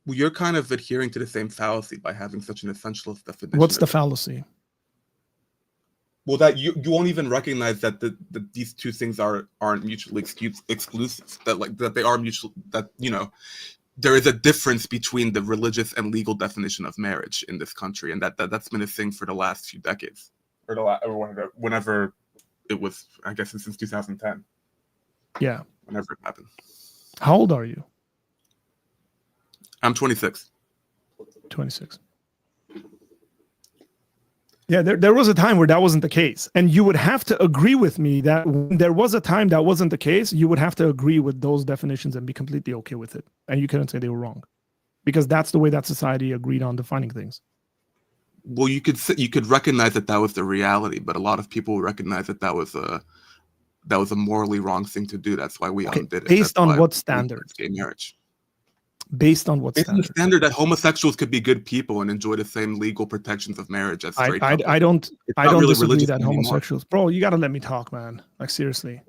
Well, you're kind of adhering to the same fallacy by having such an essentialist definition. What's the fallacy? Well, that you won't even recognize that these two things aren't mutually exclusive. That they are mutual. That there is a difference between the religious and legal definition of marriage in this country, and that's been a thing for the last few decades, or whenever it was. I guess since 2010. Yeah. Whenever it happened. How old are you? I'm 26. 26. Yeah, there was a time where that wasn't the case. And you would have to agree with me that when there was a time that wasn't the case, you would have to agree with those definitions and be completely okay with it. And you couldn't say they were wrong. Because that's the way that society agreed on defining things. Well, you could recognize that was the reality, but a lot of people recognize that was a morally wrong thing to do. That's why we undid it. Based on what standards? Gay marriage. Based on what standard? The standard that homosexuals could be good people and enjoy the same legal protections of marriage as straight couples. I don't really disagree that homosexuals. Bro, you got to let me talk, man. Like seriously.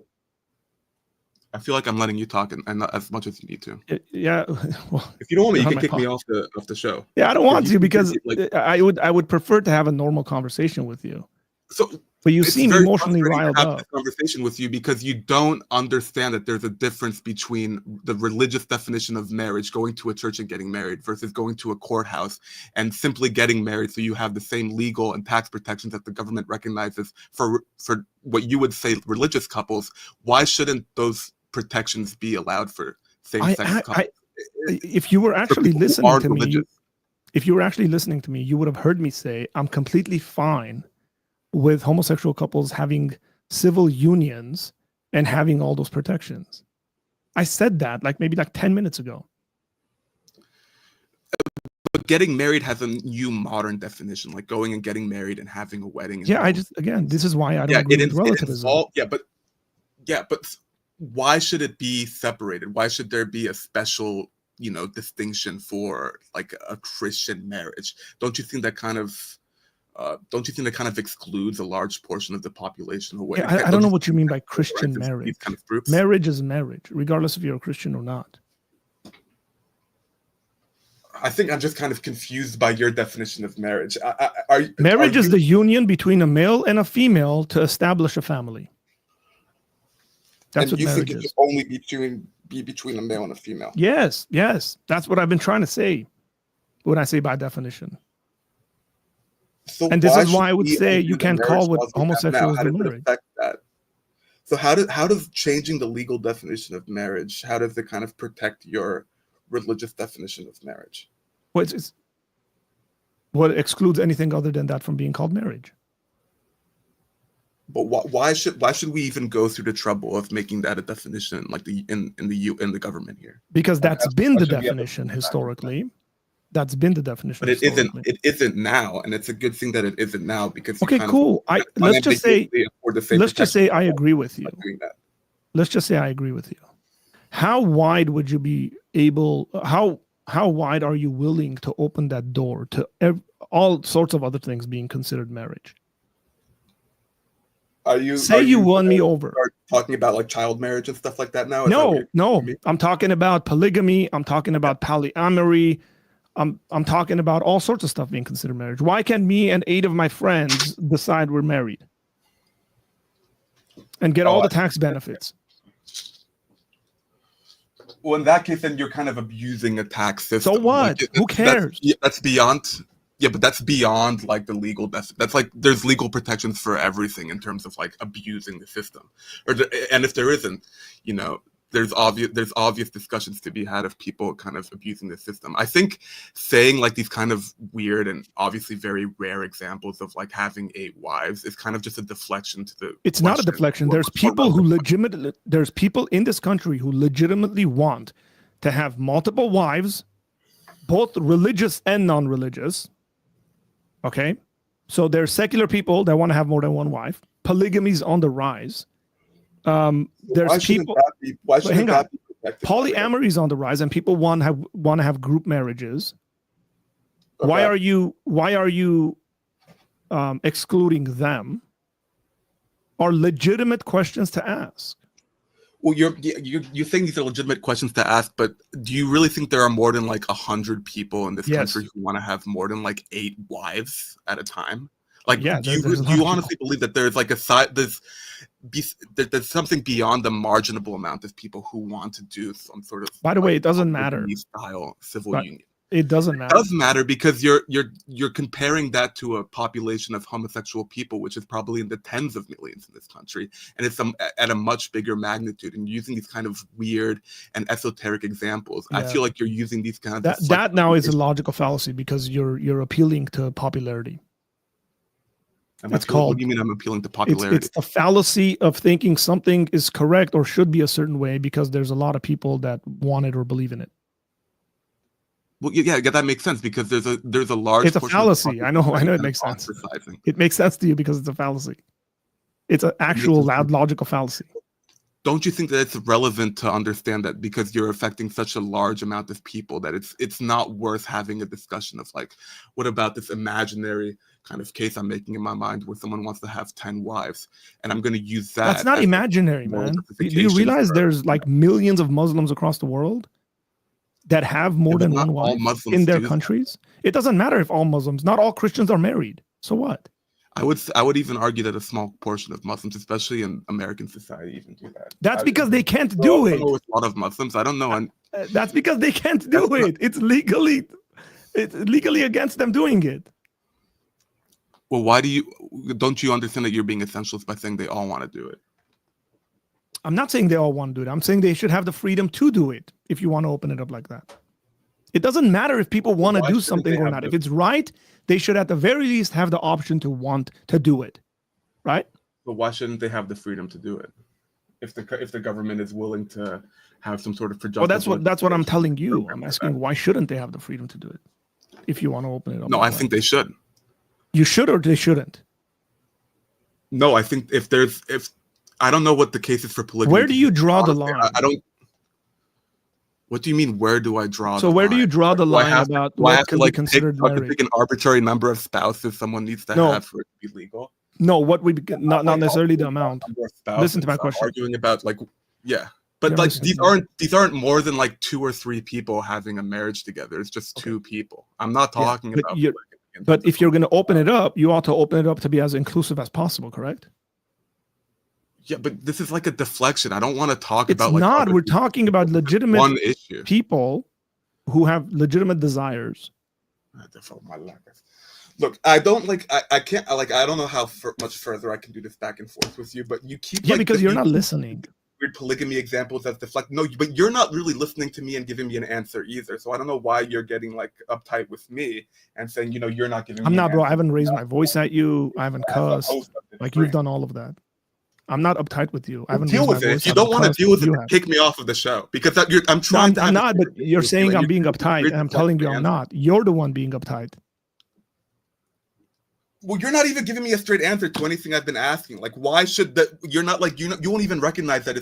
I feel like I'm letting you talk and not as much as you need to. Yeah. Well, if you don't want me, you can kick me off the show. Yeah, I don't want to because I would prefer to have a normal conversation with you. But you seem emotionally riled up. This conversation with you because you don't understand that there's a difference between the religious definition of marriage, going to a church and getting married, versus going to a courthouse and simply getting married so you have the same legal and tax protections that the government recognizes for what you would say religious couples. Why shouldn't those protections be allowed for same-sex couples if you were for actually people who listening aren't to me, religious? if you were actually listening to me, you would have heard me say I'm completely fine with homosexual couples having civil unions and having all those protections. I said that maybe 10 minutes ago. But getting married has a new modern definition, like going and getting married and having a wedding. Yeah, this is why I don't agree with relativism. But why should it be separated? Why should there be a special, distinction for like a Christian marriage? Don't you think that kind of excludes a large portion of the population away? Yeah, I don't know what you mean by Christian marriage. These kind of groups? Marriage is marriage, regardless if you're a Christian or not. I think I'm just kind of confused by your definition of marriage. Marriage is the union between a male and a female to establish a family. That's what marriage is. It should only be between a male and a female? Yes. That's what I've been trying to say when I say by definition. So and this is why I would say you can't call what homosexuals the marriage. That? So how does changing the legal definition of marriage, how does it kind of protect your religious definition of marriage? What excludes anything other than that from being called marriage? But why should we even go through the trouble of making that a definition, like in the government here? Because that's been the definition historically. That's been the definition. But it isn't now, and it's a good thing that it isn't now because cool. Let's just say I agree with you. Let's just say I agree with you. How wide would you be able? How wide are you willing to open that door to all sorts of other things being considered marriage? You won me over. Talking about like child marriage and stuff like that now? No. I'm talking about polygamy. I'm talking about polyamory. I'm talking about all sorts of stuff being considered marriage. Why can't me and 8 of my friends decide we're married and get all the tax benefits? Well, in that case, then you're kind of abusing a tax system. So what? Who cares? That's beyond. Yeah, but that's beyond like the legal. That's like there's legal protections for everything in terms of like abusing the system, and if there isn't, there's obvious discussions to be had of people kind of abusing the system. I think saying like these kind of weird and obviously very rare examples of like having 8 wives is kind of just a deflection to the. It's not a deflection. There's people in this country who legitimately want to have multiple wives, both religious and non-religious. Okay, so there's secular people that want to have more than one wife. Polygamy's on the rise. There's people. Why shouldn't that be protected? Polyamory's on the rise, and people want to have group marriages. Okay. Why are you excluding them? Are legitimate questions to ask. Well, you're saying these are legitimate questions to ask, but do you really think there are more than like 100 people in this country who want to have more than like 8 wives at a time? Like, do you honestly believe that there's like there's something beyond the marginable amount of people who want to do some sort of? By the way, it doesn't matter. Style civil union. It doesn't matter. It does matter because you're comparing that to a population of homosexual people, which is probably in the tens of millions in this country, and it's at a much bigger magnitude. And using these kind of weird and esoteric examples, I feel like you're using these kinds of that now is a logical fallacy because you're appealing to popularity. What do you mean I'm appealing to popularity? It's the fallacy of thinking something is correct or should be a certain way because there's a lot of people that want it or believe in it. Well, yeah, that makes sense because there's a large. It's a fallacy. I know it makes sense. It makes sense to you because it's a fallacy. It's an actual loud logical fallacy. Don't you think that it's relevant to understand that because you're affecting such a large amount of people that it's not worth having a discussion of like, what about this imaginary kind of case I'm making in my mind where someone wants to have 10 wives and I'm going to use that. That's not imaginary, man. Do you realize there's like millions of Muslims across the world that have more than one wife in their countries? It doesn't matter if all Muslims, not all Christians are married. So what? I would even argue that a small portion of Muslims, especially in American society, even do that. That's because they can't do it. I know a lot of Muslims. I don't know. That's because they can't do it. It's legally against them doing it. Well, don't you understand that you're being essentialist by saying they all want to do it? I'm not saying they all want to do it. I'm saying they should have the freedom to do it if you want to open it up like that. It doesn't matter if people want to do something or not. If it's right, they should at the very least have the option to want to do it, right? But why shouldn't they have the freedom to do it? If the government is willing to have some sort of productive... Well, that's what I'm telling you. I'm asking why shouldn't they have the freedom to do it if you want to open it up? No, I think they should. You should or they shouldn't? No, I think if I don't know what the case is for polygamy. Where do you draw the line? I don't. What do you mean? Where do I draw? So where do you draw the line about what can be considered marriage? Pick an arbitrary number of spouses someone needs to have for it to be legal. No, what we not necessarily the amount. Listen to my question. Arguing about but like these aren't more than like 2 or 3 people having a marriage together. It's just 2 people. I'm not talking about. But if you're going to open it up, you ought to open it up to be as inclusive as possible, correct? Yeah, but this is like a deflection. I don't want to talk about. It's not. We're talking about legitimate issue. People who have legitimate desires. Look, I don't I can't I don't know how much further I can do this back and forth with you, but you keep because you're not listening. Weird polygamy examples as deflect. No, but you're not really listening to me and giving me an answer either. So I don't know why you're getting like uptight with me and saying you're not giving. I'm not, bro. I haven't raised my voice at you. I haven't cussed. Like you've done all of that. I'm not uptight with you. I haven't deal with it. If you don't want to deal with it, kick me off of the show because I'm trying. No, I'm not. But you're saying I'm being uptight, and I'm telling you I'm not. You're the one being uptight. Well, you're not even giving me a straight answer to anything I've been asking. Like, why should that? You're not like you won't even recognize that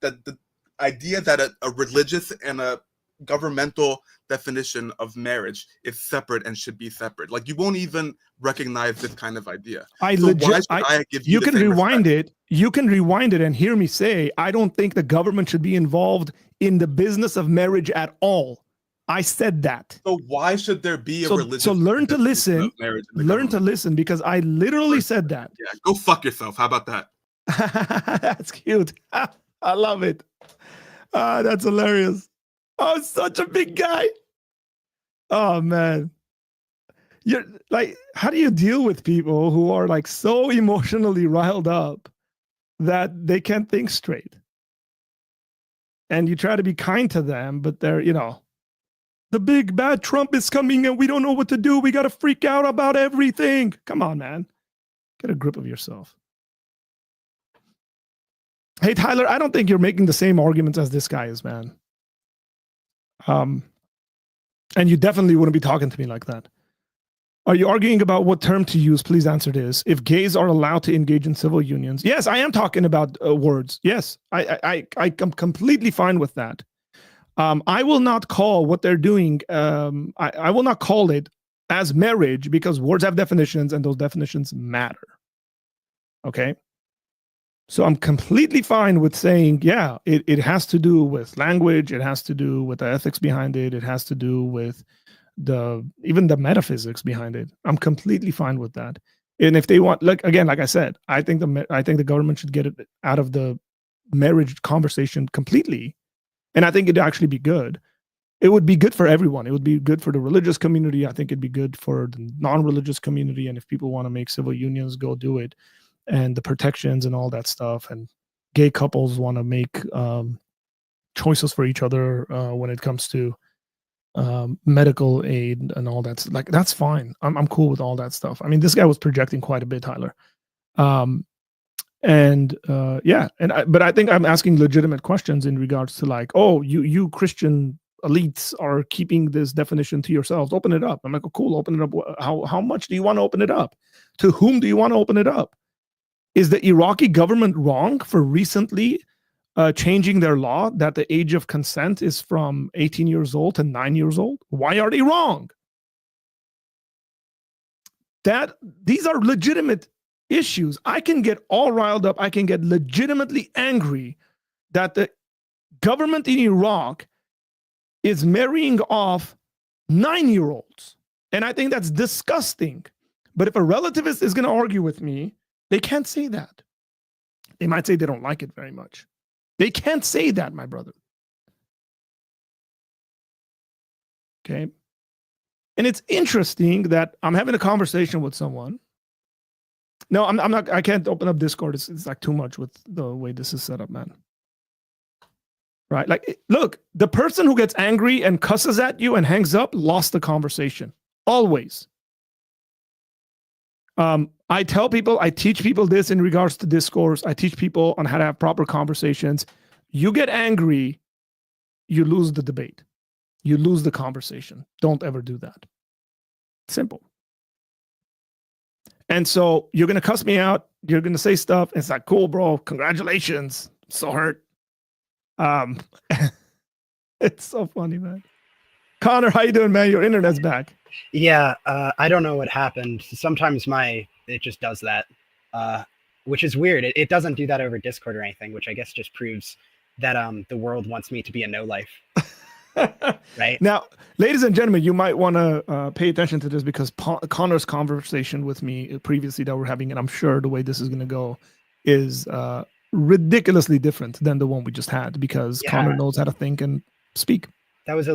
that the idea that a religious and a governmental definition of marriage is separate and should be separate. Like, you won't even recognize this kind of idea. You can rewind it. You can rewind it and hear me say, I don't think the government should be involved in the business of marriage at all. I said that. So why should there be a religious? So learn to listen. Learn to listen because I literally said that. Yeah, go fuck yourself. How about that? That's cute. I love it. That's hilarious. Oh, such a big guy. Oh man. You're like, how do you deal with people who are like so emotionally riled up that they can't think straight? And you try to be kind to them, but they're, the big bad Trump is coming and we don't know what to do. We got to freak out about everything. Come on, man. Get a grip of yourself. Hey, Tyler, I don't think you're making the same arguments as this guy is, man. And you definitely wouldn't be talking to me like that. Are you arguing about what term to use? Please answer this. If gays are allowed to engage in civil unions. Yes, I am talking about words. Yes, I'm completely fine with that. I will not call what they're doing. I will not call it as marriage because words have definitions and those definitions matter. Okay. So I'm completely fine with saying, yeah, it has to do with language. It has to do with the ethics behind it. It has to do with even the metaphysics behind it. I'm completely fine with that. And if they want, like I said, I think the government should get it out of the marriage conversation completely. And I think it'd actually be good. It would be good for everyone. It would be good for the religious community. I think it'd be good for the non-religious community. And if people want to make civil unions, go do it. And the protections and all that stuff. And gay couples want to make choices for each other when it comes to medical aid and all that. Like, that's fine. I'm cool with all that stuff. I mean, this guy was projecting quite a bit, Tyler. But I think I'm asking legitimate questions in regards to like, oh, you Christian elites are keeping this definition to yourselves. Open it up. I'm like, oh, cool. Open it up. How much do you want to open it up? To whom do you want to open it up? Is the Iraqi government wrong for recently changing their law that the age of consent is from 18 years old to 9 years old? Why are they wrong? These are legitimate issues. I can get all riled up. I can get legitimately angry that the government in Iraq is marrying off 9-year-olds. And I think that's disgusting. But if a relativist is going to argue with me, they can't say that. They might say they don't like it very much. They can't say that, my brother. Okay. And it's interesting that I'm having a conversation with someone. No, I'm not. I can't open up Discord. It's like too much with the way this is set up, man. right? Like, look, the person who gets angry and cusses at you and hangs up lost the conversation. Always. I tell people, I teach people this in regards to discourse. I teach people on how to have proper conversations. You get angry, you lose the debate. You lose the conversation. Don't ever do that. Simple. And so you're going to cuss me out. You're going to say stuff. It's like, cool, bro. Congratulations. I'm so hurt. It's so funny, man. Connor, how you doing, man? Your internet's back. Yeah, I don't know what happened. Sometimes it just does that, which is weird. It doesn't do that over Discord or anything, which I guess just proves that the world wants me to be a no-life. Right? Now, ladies and gentlemen, you might want to pay attention to this because Connor's conversation with me previously that we're having, and I'm sure the way this is going to go is ridiculously different than the one we just had because Connor knows how to think and speak. It was a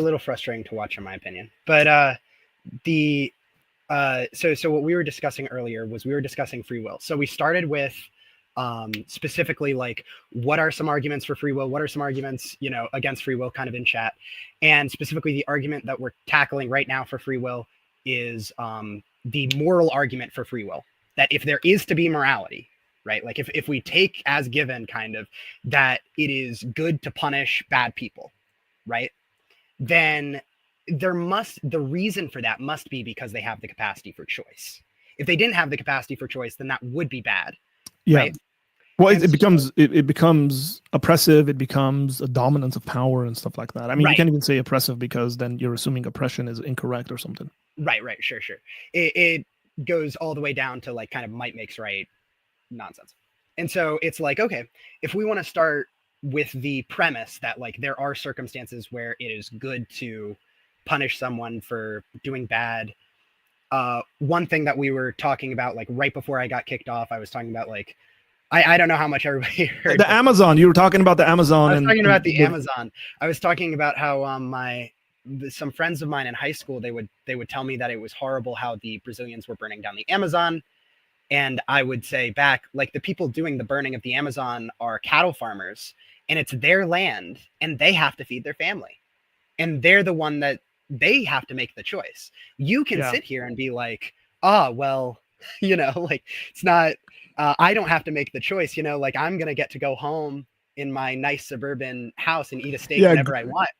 little frustrating to watch, in my opinion. But so what we were discussing earlier was we were discussing free will. So we started with specifically like what are some arguments for free will, what are some arguments against free will, kind of in chat. And specifically the argument that we're tackling right now for free will is the moral argument for free will, that if there is to be morality, right, like if we take as given kind of that it is good to punish bad people, right, then the reason for that must be because they have the capacity for choice. If they didn't have the capacity for choice, then that would be bad. Yeah. Right? Well, it becomes oppressive. It becomes a dominance of power and stuff like that. I mean, you can't even say oppressive because then you're assuming oppression is incorrect or something. Right. Sure. It goes all the way down to like kind of might makes right nonsense. And so it's like, okay, if we want to start with the premise that like there are circumstances where it is good to punish someone for doing bad. One thing that we were talking about, like right before I got kicked off, I was talking about like, I don't know how much everybody heard. The Amazon, you were talking about the Amazon. I was talking about the Amazon. I was talking about how some friends of mine in high school, they would tell me that it was horrible how the Brazilians were burning down the Amazon. And I would say back, like the people doing the burning of the Amazon are cattle farmers and it's their land and they have to feed their family. And they're the one that they have to make the choice. You can sit here and be like, well, like it's not, I don't have to make the choice, like I'm going to get to go home in my nice suburban house and eat a steak whenever I want.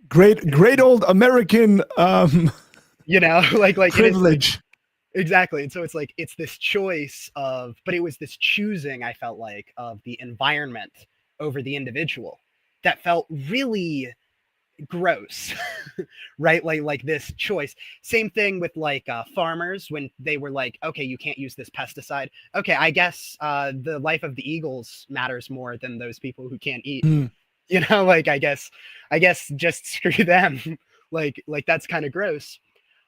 Great old American, like privilege. Exactly. And so it's like, it's this choice but it was this choosing, I felt like, of the environment over the individual that felt really gross, right? Like this choice. Same thing with like farmers when they were like, okay, you can't use this pesticide. Okay, I guess the life of the eagles matters more than those people who can't eat. Like I guess just screw them. like that's kind of gross.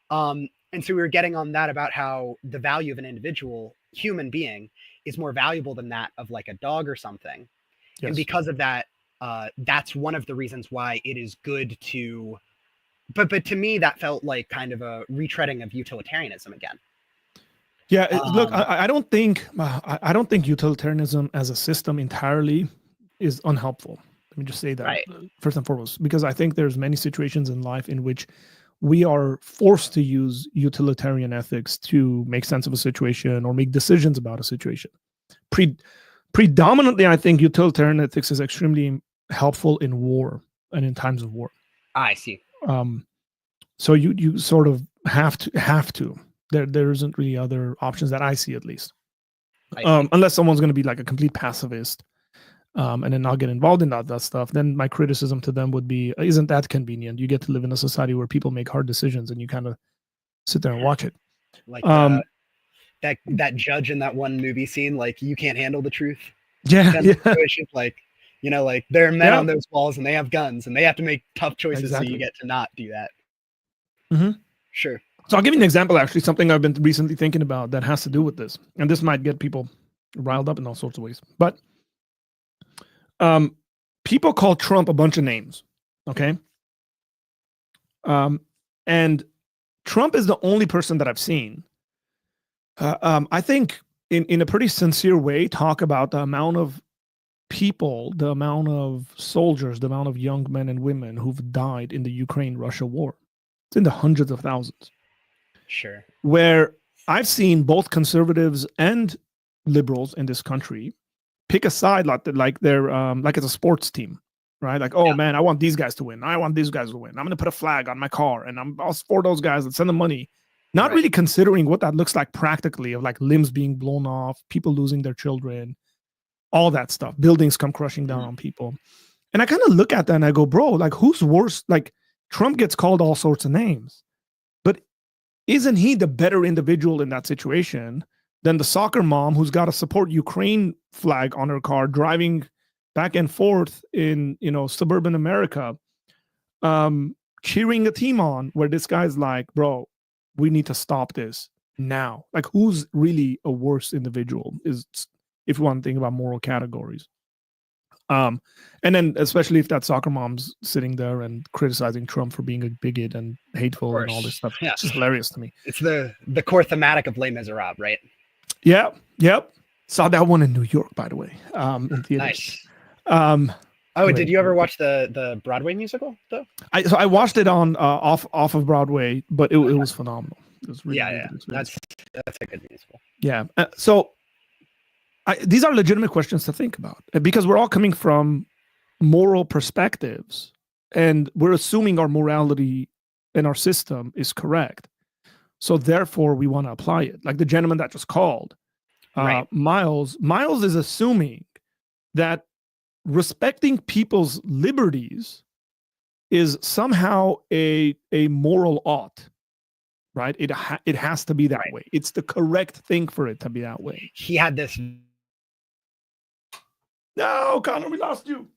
And so we were getting on that about how the value of an individual human being is more valuable than that of like a dog or something. Yes. And because of that, that's one of the reasons why it is good to, but to me, that felt like kind of a retreading of utilitarianism again. Yeah, look, I don't think utilitarianism as a system entirely is unhelpful. Let me just say that first and foremost, because I think there's many situations in life in which we are forced to use utilitarian ethics to make sense of a situation or make decisions about a situation. Predominantly, I think utilitarian ethics is extremely helpful in war and in times of war. I see. So you sort of have to. There isn't really other options that I see, at least. Unless someone's going to be like a complete pacifist and then not get involved in that stuff, then my criticism to them would be, isn't that convenient? You get to live in a society where people make hard decisions and you kind of sit there and watch it. Like that judge in that one movie scene, like, you can't handle the truth. Yeah. Like, like there are men on those walls and they have guns and they have to make tough choices. So you get to not do that. Mm-hmm. Sure. So I'll give you an example, actually, something I've been recently thinking about that has to do with this. And this might get people riled up in all sorts of ways. But people call Trump a bunch of names, okay? And Trump is the only person that I've seen, I think, in a pretty sincere way, talk about the amount of people, the amount of soldiers, the amount of young men and women who've died in the Ukraine-Russia war. It's in the hundreds of thousands. Sure. Where I've seen both conservatives and liberals in this country pick a side like they're like it's a sports team, right? Like, oh man, I want these guys to win. I want these guys to win. I'm going to put a flag on my car and I'll support those guys and send them money. Not really considering what that looks like practically, of like limbs being blown off, people losing their children, all that stuff, buildings come crushing down on people. And I kind of look at that and I go, bro, like who's worse? Like Trump gets called all sorts of names, but isn't he the better individual in that situation than the soccer mom who's got a support Ukraine flag on her car driving back and forth in, you know, suburban America, cheering a team on, where this guy's like, bro, we need to stop this now. Like who's really a worse individual is, if you want to think about moral categories. And then especially if that soccer mom's sitting there and criticizing Trump for being a bigot and hateful and all this stuff. Yeah. It's just hilarious to me. It's the core thematic of Les Miserables, right? Yeah. Yep. Saw that one in New York, by the way. In theaters. Nice. Did you ever watch the Broadway musical though? I watched it on off of Broadway, but it was phenomenal. It was really good. That's a good musical. Yeah. So these are legitimate questions to think about, because we're all coming from moral perspectives and we're assuming our morality and our system is correct. So therefore we want to apply it. Like the gentleman that just called, Miles is assuming that respecting people's liberties is somehow a moral ought, right? It has to be that way. It's the correct thing for it to be that way. He had this. No, Connor, we lost you.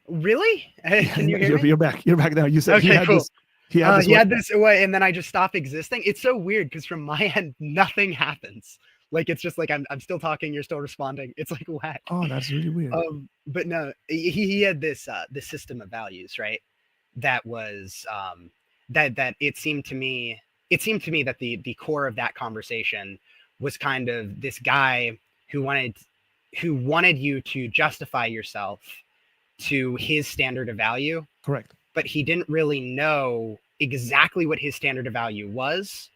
Really? Can you hear me? You're back. You're back now. You said okay, he had cool. this. He had this way, and then I just stopped existing. It's so weird because from my end, nothing happens. Like it's just like I'm still talking, you're still responding. It's like whack. Oh, that's really weird. But no, he had this system of values, right? That was that it seemed to me that the core of that conversation was kind of this guy who wanted you to justify yourself to his standard of value. Correct. But he didn't really know exactly what his standard of value was.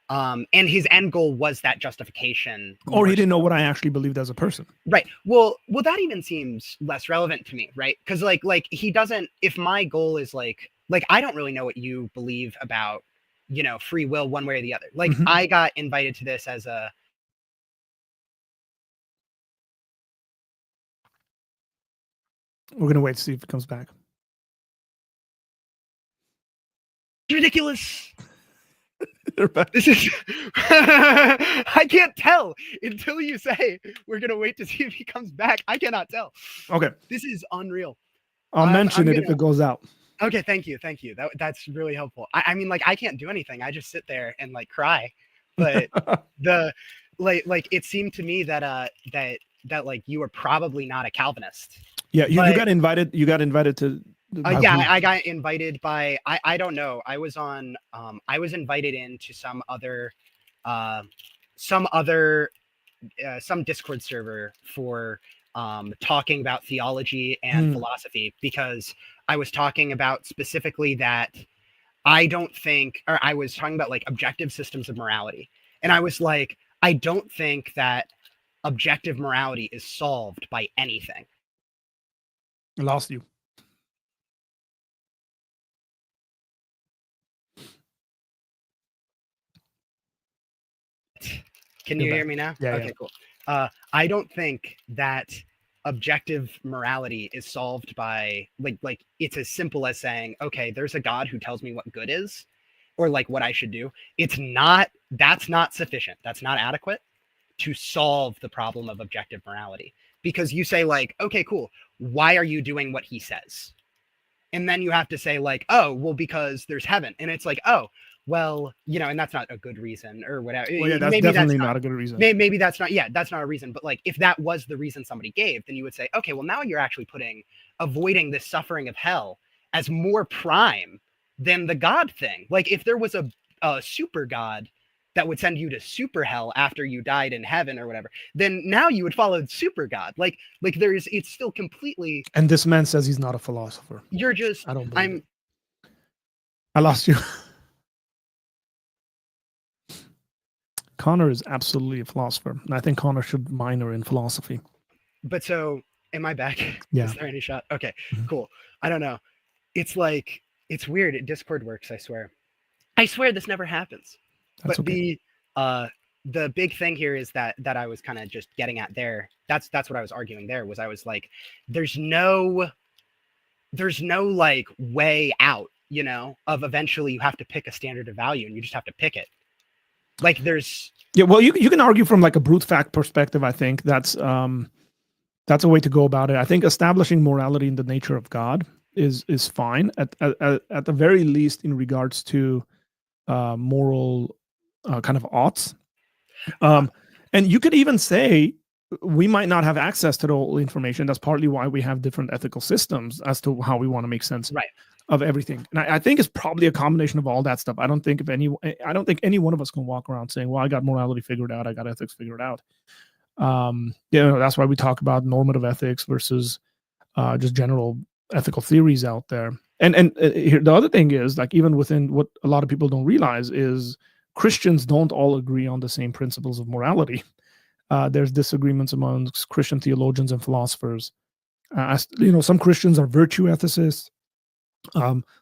And his end goal was that justification. Or he didn't know what I actually believed as a person. Right. Well, that even seems less relevant to me, right? Because like he doesn't, if my goal is like I don't really know what you believe about, you know, free will one way or the other. Like I got invited to this as a We're gonna wait to see if it comes back. ridiculous. This is I can't tell until you say we're gonna wait to see if he comes back. I cannot tell. Okay. This is unreal. I'll mention it if it goes out. Okay, thank you. That's really helpful. I mean, like, I can't do anything. I just sit there and like cry. But like it seemed to me that that like you were probably not a Calvinist. Yeah, you got invited. You got invited to. I got invited by I don't know. I was invited into some Discord server for talking about theology and philosophy, because I was talking about specifically that I was talking about like objective systems of morality. And I was like, I don't think that objective morality is solved by anything. I lost you. Can you hear me now? Yeah. Okay, cool. I don't think that objective morality is solved by like it's as simple as saying, okay, there's a God who tells me what good is, or like what I should do. That's not sufficient. That's not adequate to solve the problem of objective morality. Because you say like, okay, cool. Why are you doing what he says? And then you have to say like, oh, well, because there's heaven. And it's like, oh, well, you know, and that's not a good reason or whatever. Well, yeah, that's definitely not a good reason. Maybe that's not a reason. But like, if that was the reason somebody gave, then you would say, okay, well, now you're actually avoiding this suffering of hell as more prime than the God thing. Like if there was a super God that would send you to super hell after you died in heaven or whatever, then now you would follow super God. Like it's still completely. And this man says he's not a philosopher. You're just. I don't believe I'm. it. I lost you. Connor is absolutely a philosopher, and I think Connor should minor in philosophy. But so, am I back? Yeah. Is there any shot? Okay, Mhm. cool. I don't know. It's like, it's weird. Discord works, I swear. I swear this never happens. That's But okay. the big thing here is that I was kind of just getting at there. That's what I was arguing there, was I was like, there's no like way out, you know, of eventually you have to pick a standard of value and you just have to pick it. Like there's. Yeah, well, you can argue from like a brute fact perspective. I think that's a way to go about it. I think establishing morality in the nature of God is fine at the very least in regards to moral kind of oughts. And you could even say we might not have access to the whole information. That's partly why we have different ethical systems as to how we want to make sense Right. of everything. And I think it's probably a combination of all that stuff. I don't think any one of us can walk around saying, well, I got morality figured out, I got ethics figured out. That's why we talk about normative ethics versus just general ethical theories out there. And here, the other thing is, like, even within what a lot of people don't realize is Christians don't all agree on the same principles of morality. There's disagreements amongst Christian theologians and philosophers. Some Christians are virtue ethicists.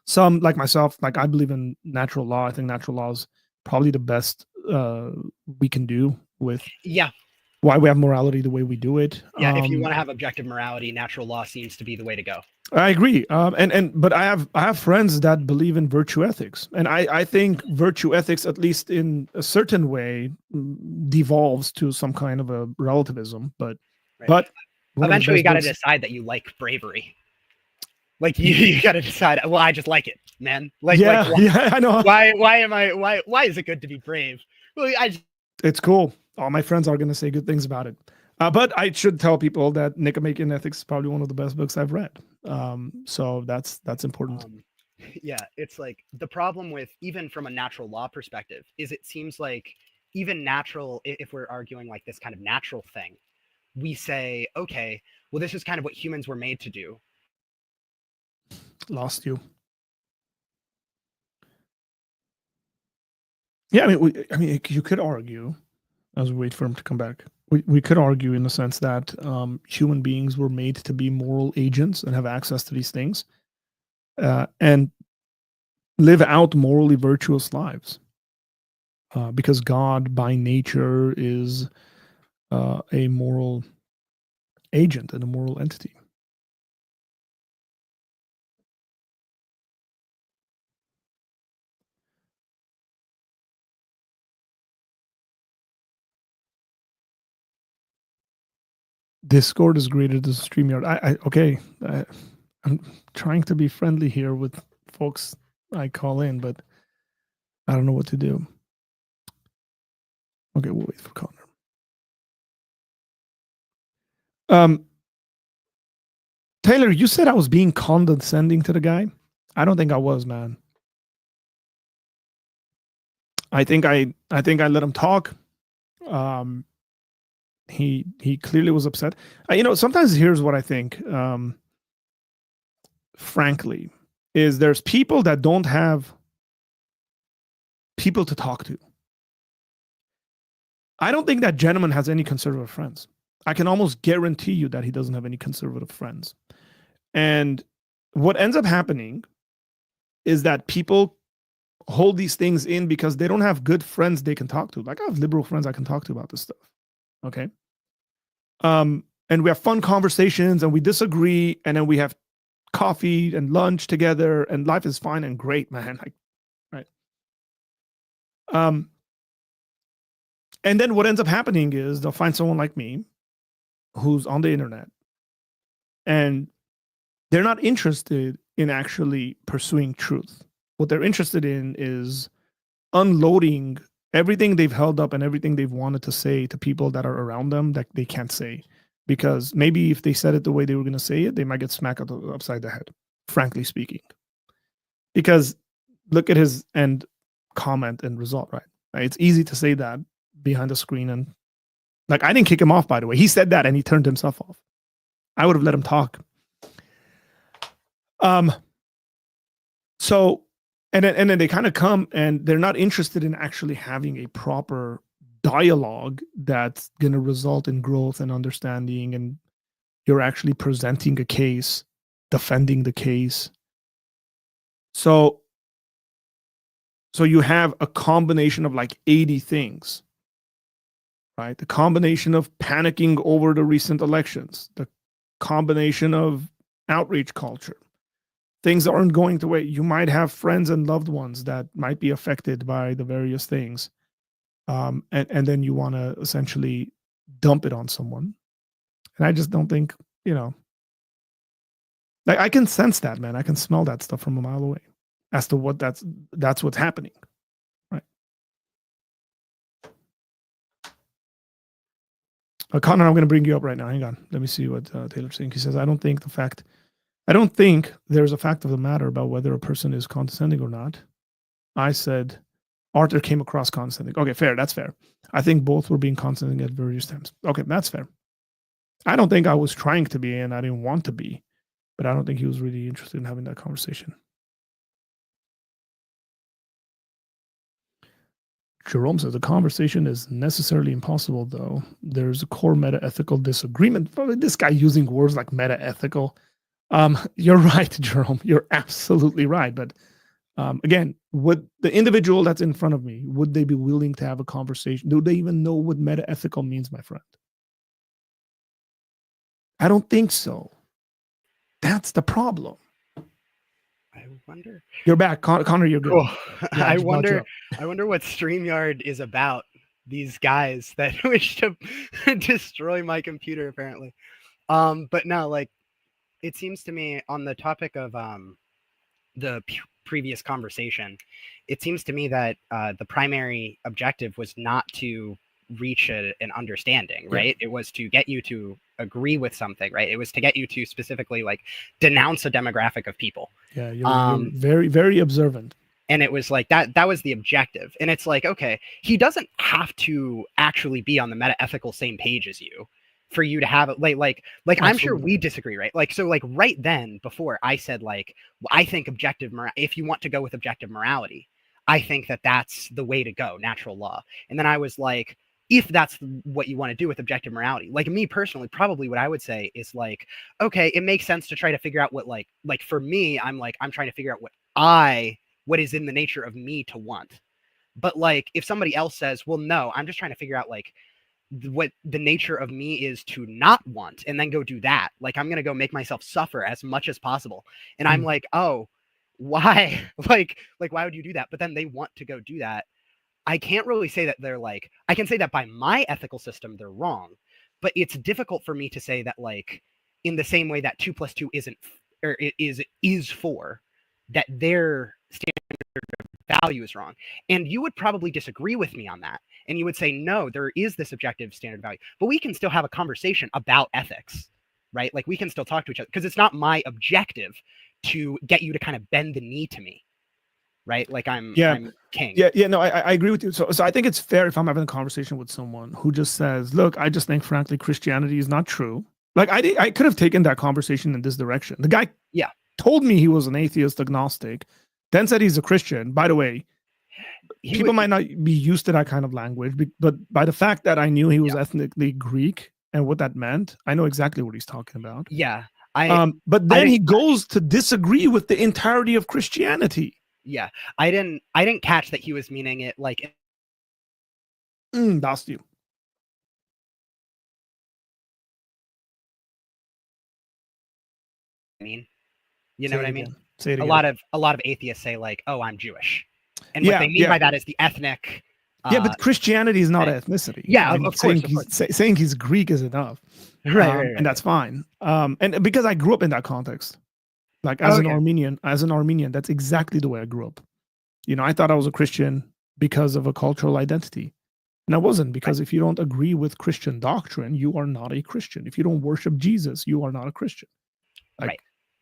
Some, like myself, like I believe in natural law. I think natural law is probably the best we can do with why we have morality the way we do it. Yeah, if you want to have objective morality, natural law seems to be the way to go. I agree. But I have friends that believe in virtue ethics, and I think virtue ethics, at least in a certain way, devolves to some kind of a relativism. But eventually, you got to decide that you like bravery. Like you got to decide. Well, I just like it, man. Like I know. Why is it good to be brave? Well, it's cool. All my friends are going to say good things about it. But I should tell people that Nicomachean Ethics is probably one of the best books I've read. So that's important. Yeah, it's like the problem with, even from a natural law perspective, is it seems like even natural, if we're arguing like this kind of natural thing, we say, okay, well, this is kind of what humans were made to do. Lost you. Yeah, I mean, you could argue, as we wait for him to come back, we could argue in the sense that human beings were made to be moral agents and have access to these things, and live out morally virtuous lives, because God, by nature, is a moral agent and a moral entity. Discord is graded as StreamYard. I'm trying to be friendly here with folks I call in, but I don't know what to do. Okay, we'll wait for Connor. Taylor, you said I was being condescending to the guy. I don't think I was, man. I think I let him talk. He clearly was upset. Sometimes here's what I think. Frankly, is there's people that don't have people to talk to. I don't think that gentleman has any conservative friends. I can almost guarantee you that he doesn't have any conservative friends. And what ends up happening is that people hold these things in because they don't have good friends they can talk to. Like, I have liberal friends I can talk to about this stuff. Okay. And we have fun conversations and we disagree, and then we have coffee and lunch together, and life is fine and great, man. Like, right. And then what ends up happening is they'll find someone like me who's on the internet, and they're not interested in actually pursuing truth. What they're interested in is unloading everything they've held up and everything they've wanted to say to people that are around them that they can't say. Because maybe if they said it the way they were going to say it, they might get smacked upside the head, frankly speaking. Because look at his end comment and result, right? It's easy to say that behind the screen, and like I didn't kick him off, by the way. He said that and he turned himself off. I would have let him talk. So, and then they kind of come and they're not interested in actually having a proper dialogue that's going to result in growth and understanding, and you're actually presenting a case, defending the case. So you have a combination of like 80 things, right? The combination of panicking over the recent elections, the combination of outrage culture, things aren't going the way. You might have friends and loved ones that might be affected by the various things. And then you want to essentially dump it on someone. And I just don't think, like I can sense that, man. I can smell that stuff from a mile away as to what that's what's happening. Right. Connor, I'm going to bring you up right now. Hang on. Let me see what Taylor's saying. He says, I don't think there's a fact of the matter about whether a person is condescending or not. I said Arthur came across condescending. Okay, fair. That's fair. I think both were being condescending at various times. Okay, that's fair. I don't think I was trying to be, and I didn't want to be, but I don't think he was really interested in having that conversation. Jerome says the conversation is necessarily impossible, though. There's a core meta-ethical disagreement. Probably this guy using words like meta-ethical. You're right, Jerome. You're absolutely right. But again, would the individual that's in front of me, would they be willing to have a conversation? Do they even know what meta-ethical means, my friend? I don't think so. That's the problem. I wonder. You're back, Connor. You're good. Cool. Yeah, I wonder what StreamYard is about. These guys that wish to destroy my computer, apparently. But no, like it seems to me on the topic of the previous conversation, it seems to me that the primary objective was not to reach an understanding, right? It was to get you to agree with something, right? It was to get you to specifically like denounce a demographic of people. Yeah, you're very, very observant. And it was like that was the objective. And it's like, okay, he doesn't have to actually be on the meta-ethical same page as you for you to have it like I'm sure we disagree, right? Like, so like right then before I said like, well, I think if you want to go with objective morality, I think that that's the way to go, natural law. And then I was like, if that's what you want to do with objective morality, like me personally, probably what I would say is like, okay, it makes sense to try to figure out what like for me, I'm trying to figure out what is in the nature of me to want. But like, if somebody else says, well, no, I'm just trying to figure out like what the nature of me is to not want, and then go do that. Like, I'm going to go make myself suffer as much as possible. And I'm like, oh, why? like, why would you do that? But then they want to go do that. I can't really say that they're like, I can say that by my ethical system, they're wrong, but it's difficult for me to say that like, in the same way that 2 + 2 isn't, or is 4, that their standard of value is wrong. And you would probably disagree with me on that. And you would say, no, there is this objective standard of value, but we can still have a conversation about ethics, right? Like we can still talk to each other, because it's not my objective to get you to kind of bend the knee to me. Right? Like I'm king. Yeah. No, I agree with you. So I think it's fair if I'm having a conversation with someone who just says, look, I just think frankly, Christianity is not true. Like I could have taken that conversation in this direction. The guy told me he was an atheist agnostic, then said he's a Christian. By the way, people might not be used to that kind of language, but by the fact that I knew he was ethnically Greek and what that meant, I know exactly what he's talking about. Yeah. But then he goes to disagree with the entirety of Christianity. Yeah, I didn't catch that he was meaning it like. Lost you. I mean, you know what I mean? Say it again. A lot of atheists say like, "Oh, I'm Jewish," and what they mean by that is the ethnic. But Christianity is not ethnicity. Yeah, of course. Saying he's Greek is enough, right. And that's fine. And because I grew up in that context, like as an Armenian, that's exactly the way I grew up. You know, I thought I was a Christian because of a cultural identity. And I wasn't, because if you don't agree with Christian doctrine, you are not a Christian. If you don't worship Jesus, you are not a Christian. Like,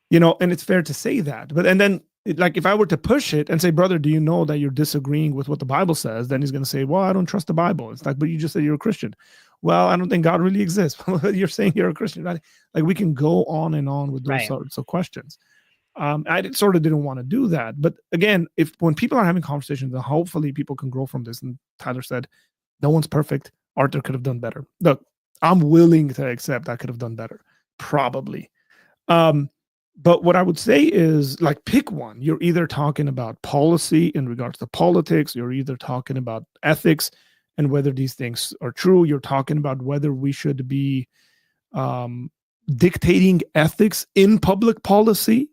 you know, and it's fair to say that. But and then like if I were to push it and say, brother, do you know that you're disagreeing with what the Bible says? Then he's going to say, well, I don't trust the Bible. It's like, but you just said you're a Christian. Well, I don't think God really exists. You're saying you're a Christian, right? Like we can go on and on with those Right. sorts of questions. Sort of didn't want to do that. But again, when people are having conversations, then hopefully people can grow from this. And Tyler said, no one's perfect. Arthur could have done better. Look, I'm willing to accept I could have done better. Probably. But what I would say is, like, pick one. You're either talking about policy in regards to politics, you're either talking about ethics and whether these things are true, you're talking about whether we should be dictating ethics in public policy.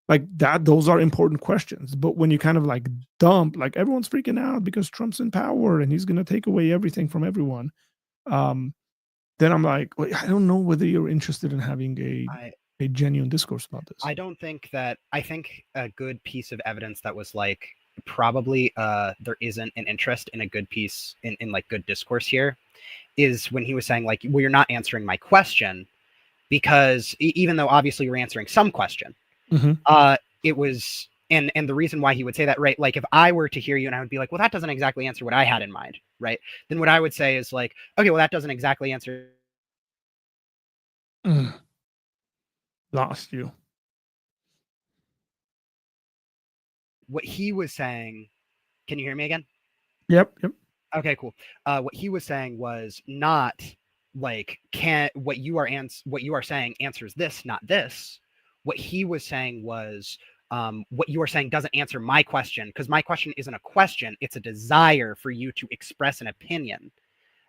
Like that, those are important questions. But when you kind of like dump, like everyone's freaking out because Trump's in power and he's going to take away everything from everyone, then I'm like, well, I don't know whether you're interested in having a genuine discourse about this. I think a good piece of evidence that was like probably there isn't an interest in a good piece in like good discourse here is when he was saying like, well, you're not answering my question because even though obviously you're answering some question, it was and the reason why he would say that, right? Like if I were to hear you and I would be like, well, that doesn't exactly answer what I had in mind, right? Then what I would say is like, okay, well, that doesn't exactly answer. Lost you. What he was saying, can you hear me again? Yep. Okay, cool. What he was saying was not like what you are saying answers this, not this. What he was saying was what you are saying doesn't answer my question because my question isn't a question; it's a desire for you to express an opinion,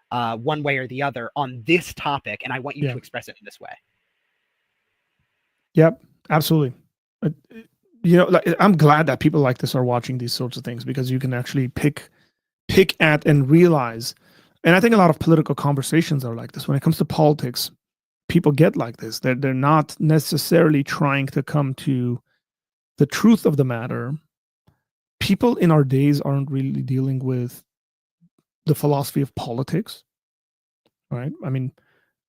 one way or the other, on this topic, and I want you to express it in this way. Yep, absolutely. Like, I'm glad that people like this are watching these sorts of things because you can actually pick at and realize. And I think a lot of political conversations are like this. When it comes to politics, people get like this. They're not necessarily trying to come to the truth of the matter. People in our days aren't really dealing with the philosophy of politics, right? I mean,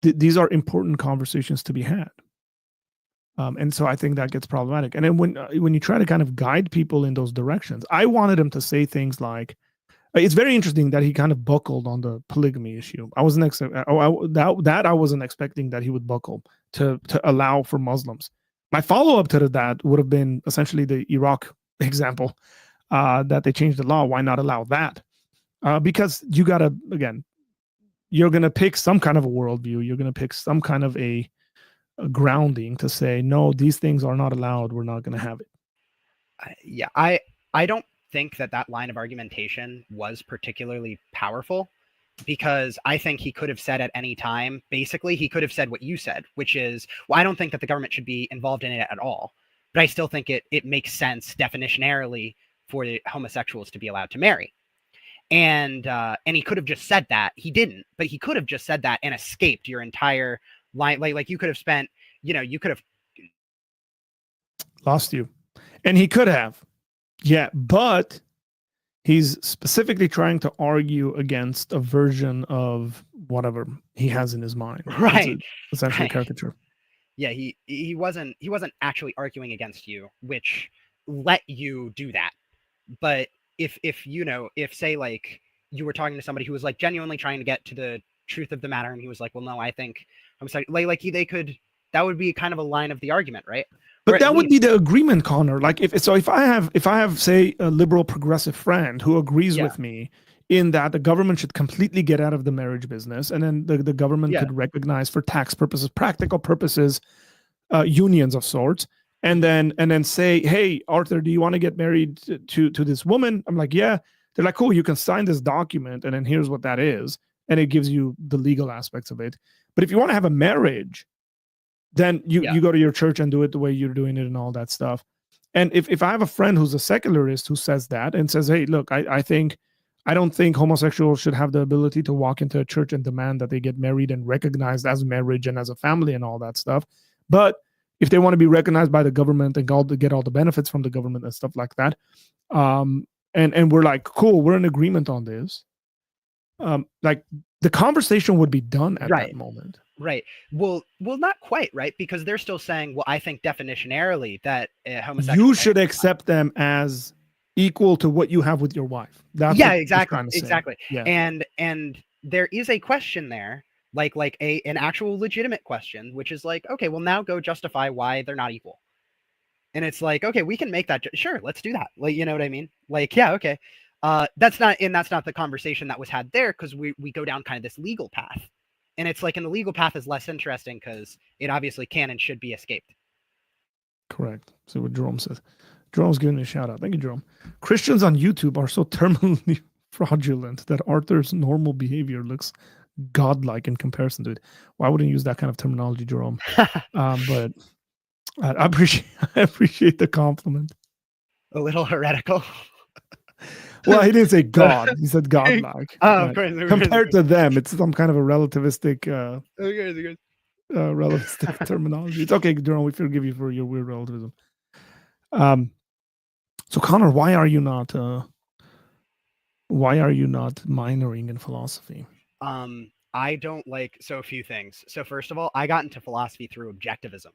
these are important conversations to be had. And so I think that gets problematic. And then when you try to kind of guide people in those directions, I wanted him to say things like, it's very interesting that he kind of buckled on the polygamy issue. I wasn't I wasn't expecting that he would buckle to allow for Muslims. My follow-up to that would have been essentially the Iraq example, that they changed the law. Why not allow that? Because you got to, again, you're going to pick some kind of a worldview. You're going to pick some kind of a grounding to say, no, these things are not allowed. We're not going to have it. I don't think that line of argumentation was particularly powerful because I think he could have said at any time, basically, he could have said what you said, which is, well, I don't think that the government should be involved in it at all. But I still think it makes sense definitionarily for the homosexuals to be allowed to marry. And he could have just said that. He didn't, but he could have just said that and escaped your entire line. Like you could have spent, you could have lost you. And he could have. Yeah, but he's specifically trying to argue against a version of whatever he has in his mind. Right. Essentially caricature. Yeah, he wasn't actually arguing against you, which let you do that. But if say like you were talking to somebody who was like genuinely trying to get to the truth of the matter and he was like, well, no, I think I'm sorry, that would be kind of a line of the argument, right? But that would be the agreement, Connor. Like if I have say a liberal progressive friend who agrees with me in that the government should completely get out of the marriage business, and then the government could recognize for tax purposes, practical purposes, unions of sorts, and then say, hey, Arthur, do you want to get married to this woman? I'm like, yeah. They're like, cool, you can sign this document, and then here's what that is, and it gives you the legal aspects of it. But if you want to have a marriage, then you go to your church and do it the way you're doing it and all that stuff. And if I have a friend who's a secularist who says that and says, hey, look, I don't think homosexuals should have the ability to walk into a church and demand that they get married and recognized as marriage and as a family and all that stuff. But if they want to be recognized by the government and get all the benefits from the government and stuff like that, and we're like, cool, we're in agreement on this. Like the conversation would be done at that moment. Right. Well, not quite, right? Because they're still saying, well, I think definitionarily that homosexual. You should accept them as equal to what you have with your wife. That's yeah, what exactly, trying to say. exactly. Yeah. And there is a question there, like an actual legitimate question, which is like, okay, well, now go justify why they're not equal. And it's like, okay, we can make that. Sure, let's do that. Like, you know what I mean? Like, yeah, okay. That's not the conversation that was had there, because we go down kind of this legal path. And it's like, and the legal path is less interesting because it obviously can and should be escaped. Correct. So what Jerome says. Jerome's giving me a shout out. Thank you, Jerome. Christians on YouTube are so terminally fraudulent that Arthur's normal behavior looks godlike in comparison to it. Well, I wouldn't use that kind of terminology, Jerome. But I appreciate the compliment. A little heretical. Well, he didn't say God. He said godlike. Oh, of course. Compared to them, it's some kind of a relativistic relativistic terminology. It's okay, Jerome. We forgive you for your weird relativism. So Connor, why are you not minoring in philosophy? I don't like, so a few things. So first of all, I got into philosophy through objectivism.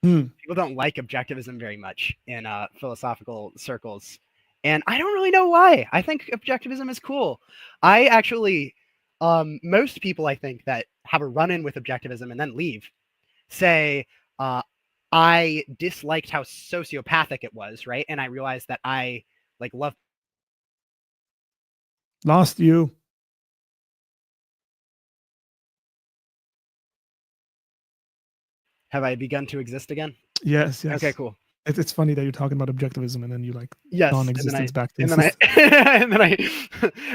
People don't like objectivism very much in philosophical circles. And I don't really know why. I think objectivism is cool. I actually, most people I think that have a run-in with objectivism and then leave say, I disliked how sociopathic it was, right? And I realized that I like love. Lost you. Have I begun to exist again? Yes. Okay, cool. It's funny that you're talking about objectivism and then you like non-existence back to and then I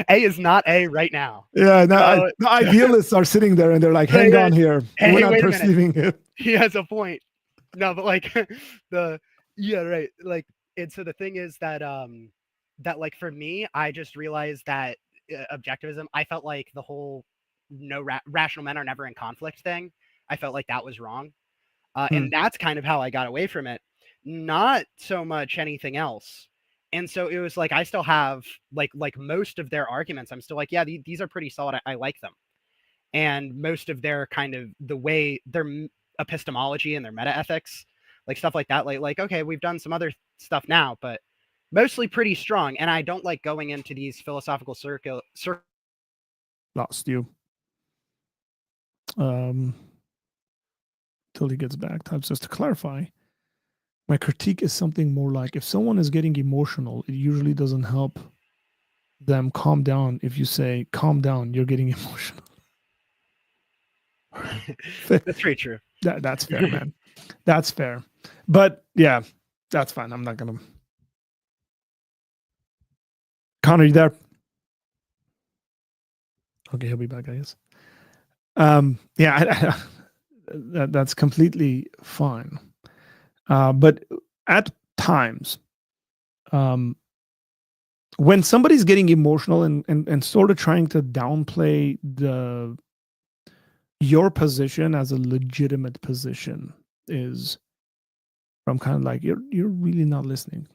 A is not A right now. Yeah, the idealists are sitting there and they're like, hang on here. Hey, we're not perceiving it. He has a point. No, but like right. Like, and so the thing is that that like for me, I just realized that objectivism, I felt like the whole rational men are never in conflict thing, I felt like that was wrong. And that's kind of how I got away from it. Not so much anything else. And so it was like, I still have like most of their arguments. I'm still like, yeah, these are pretty solid. I like them. And most of their kind of the way their epistemology and their meta ethics, like stuff like that, like, okay, we've done some other stuff now, but mostly pretty strong. And I don't like going into these philosophical circle. Lost you. Till he gets back. Types just to clarify. My critique is something more like, if someone is getting emotional, it usually doesn't help them calm down. If you say, calm down, you're getting emotional. That's very true. That's fair, man. That's fair. But yeah, that's fine. I'm not going to. Connor, you there? Okay, he'll be back, I guess. Yeah, that's completely fine. But at times, when somebody's getting emotional and sort of trying to downplay your position as a legitimate position, is from kind of like, you're really not listening.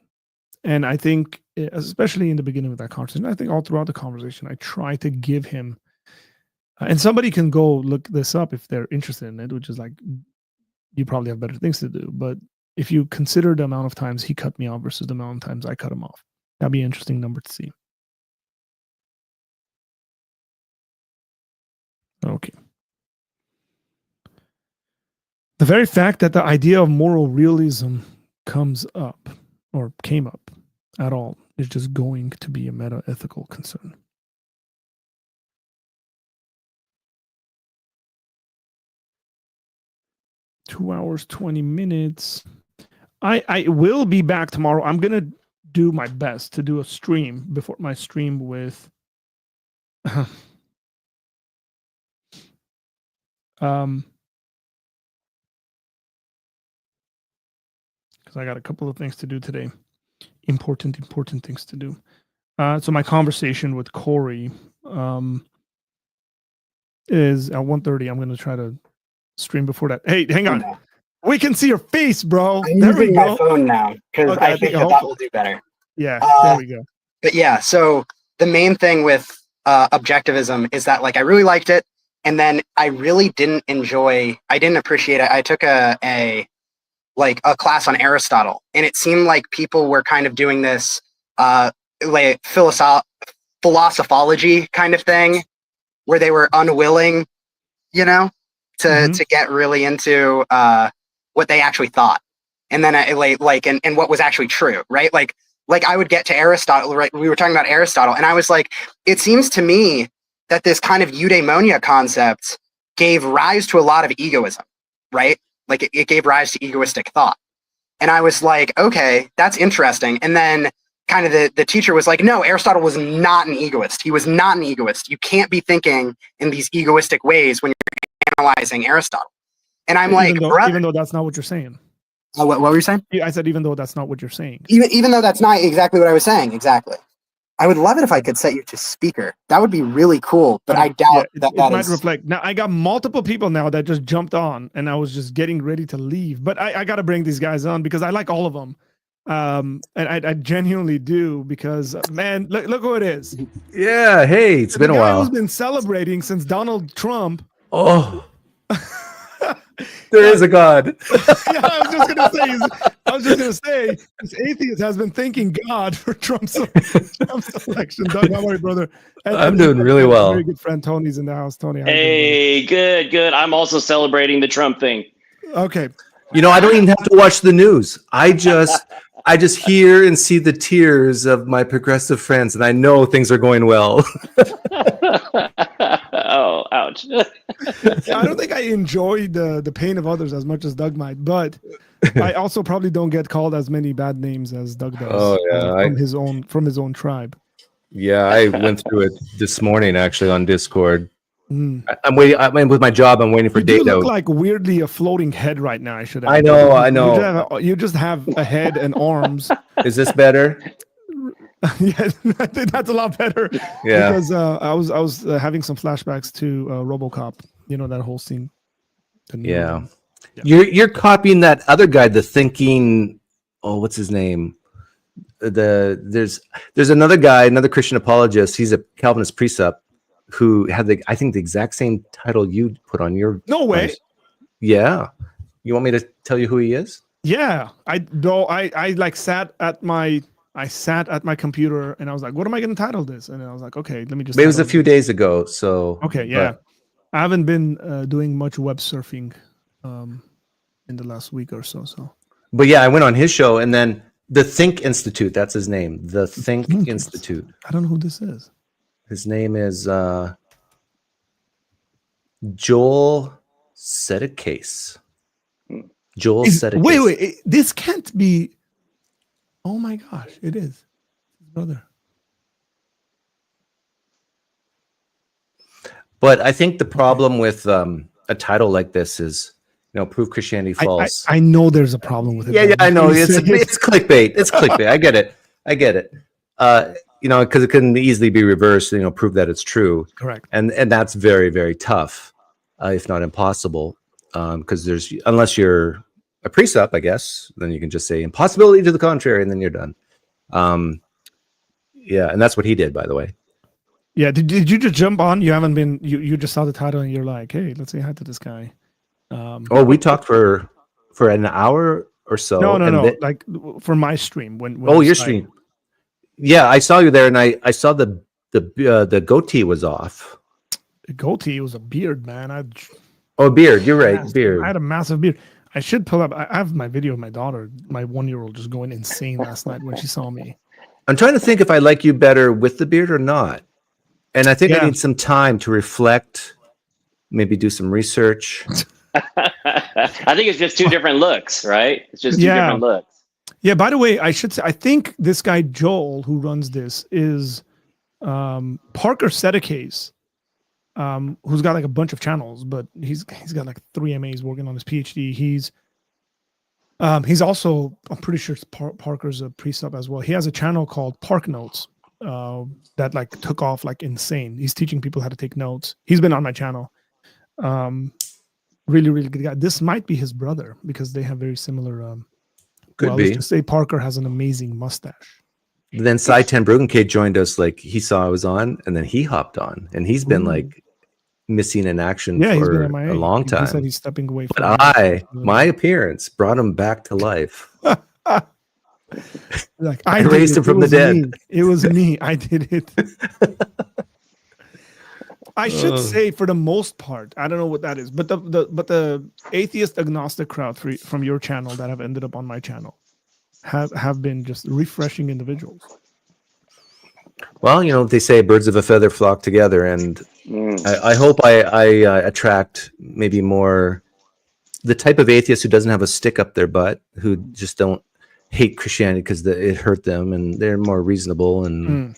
And I think, especially in the beginning of that conversation, I think all throughout the conversation, I try to give him, and somebody can go look this up if they're interested in it, which is like, you probably have better things to do. But if you consider the amount of times he cut me off versus the amount of times I cut him off, that'd be an interesting number to see. Okay. The very fact that the idea of moral realism comes up or came up at all is just going to be a meta-ethical concern. Two hours, 20 minutes. I will be back tomorrow. I'm going to do my best to do a stream before my stream with because I got a couple of things to do today. Important things to do. So my conversation with Corey is at 1:30. I'm going to try to stream before that. Hey, hang on. We can see your face, bro. I'm using my phone now because I think that will do better. Yeah, there we go. But yeah, so the main thing with objectivism is that, like, I really liked it. And then I really didn't appreciate it. I took a class on Aristotle, and it seemed like people were kind of doing this like philosophology kind of thing, where they were unwilling, to get really into what they actually thought, and then and what was actually true, right? Like I would get to Aristotle, right? We were talking about Aristotle, and I was like, it seems to me that this kind of eudaimonia concept gave rise to a lot of egoism, right? Like it gave rise to egoistic thought. And I was like, okay, that's interesting. And then kind of the teacher was like, no, Aristotle was not an egoist. He was not an egoist. You can't be thinking in these egoistic ways when you're analyzing Aristotle. And I'm even though that's not what you're saying. What were you saying? I said, even though that's not what you're saying. Even though that's not exactly what I was saying. Exactly. I would love it if I could set you to speaker. That would be really cool, but I doubt that might reflect. Now, I got multiple people now that just jumped on, and I was just getting ready to leave. But I got to bring these guys on because I like all of them. And I genuinely do because, man, look who it is. Yeah, hey, it's been a while. Who's been celebrating since Donald Trump. Oh. There is a God. Yeah, I was just gonna say, this atheist has been thanking God for Trump's election. Doug, how are you, brother? I'm doing really well. Very good friend Tony's in the house. Tony, hey, good. I'm also celebrating the Trump thing. Okay. I don't even have to watch the news. I just hear and see the tears of my progressive friends, and I know things are going well. Oh, ouch. I don't think I enjoy the pain of others as much as Doug might, but I also probably don't get called as many bad names as Doug does. Oh yeah, from his own tribe. Yeah, I went through it this morning actually on Discord. I'm waiting. I mean, with my job, I'm waiting for data. You look like weirdly a floating head right now. I should. I know. You just have a head and arms. Is this better? Yeah, I think that's a lot better. Yeah, because I was having some flashbacks to RoboCop. That whole scene. Yeah. You're copying that other guy, the thinking. Oh, what's his name? There's another guy, another Christian apologist. He's a Calvinist precept who had the exact same title you put on your. No way. Yeah. You want me to tell you who he is? Yeah, I sat at my computer and I was like, what am I going to title this? And then I was like, okay, let me just. It was a few days ago, so. Okay, yeah. I haven't been doing much web surfing in the last week or so. But yeah, I went on his show, and then the Think Institute, that's his name. The Think Institute. I don't know who this is. His name is Joel Sedicase. Joel Sedicase. Wait, this can't be. Oh my gosh, it is. His brother. But I think the problem with a title like this is, prove Christianity false. I know there's a problem with it. Yeah, I know. It's clickbait. It's clickbait. I get it. Because it can easily be reversed, prove that it's true. Correct. And that's very, very tough, if not impossible. Because unless you're a precept, I guess, then you can just say impossibility to the contrary, and then you're done. Yeah, and that's what he did, by the way. Yeah, did you just jump on? You haven't been. You just saw the title and you're like, hey, let's say hi to this guy. We talked for an hour or so. No. Like for my stream when your stream. Yeah, I saw you there, and I saw the goatee was off. The goatee was a beard, man. Beard. You're right, beard. I had a massive beard. I should pull up. I have my video of my daughter, my 1-year-old, just going insane last night when she saw me. I'm trying to think if I like you better with the beard or not. And I think I need some time to reflect, maybe do some research. I think it's just two different looks, right? It's just two different looks. Yeah, by the way, I should say, I think this guy, Joel, who runs this, is Parker Sedicase, who's got like a bunch of channels, but he's got like 3 MAs working on his PhD. He's also, I'm pretty sure Parker's a precept as well. He has a channel called Park Notes that like took off like insane. He's teaching people how to take notes. He's been on my channel. Really, really good guy. This might be his brother because they have very similar. Could be. Let's just say Parker has an amazing mustache. Then Cy Ten Bruggencade joined us. Like he saw I was on, and then he hopped on, and he's been like missing in action Yeah, he's for been MIA. a long He said time. he's stepping away from. But my appearance brought him back to life. Like I raised him from the dead. It was me. I did it. I should say, for the most part, I don't know what that is, but the atheist agnostic crowd from your channel that have ended up on my channel have been just refreshing individuals. Well, you know, they say birds of a feather flock together, and I hope I attract maybe more the type of atheist who doesn't have a stick up their butt, who just don't hate Christianity because it hurt them, and they're more reasonable. And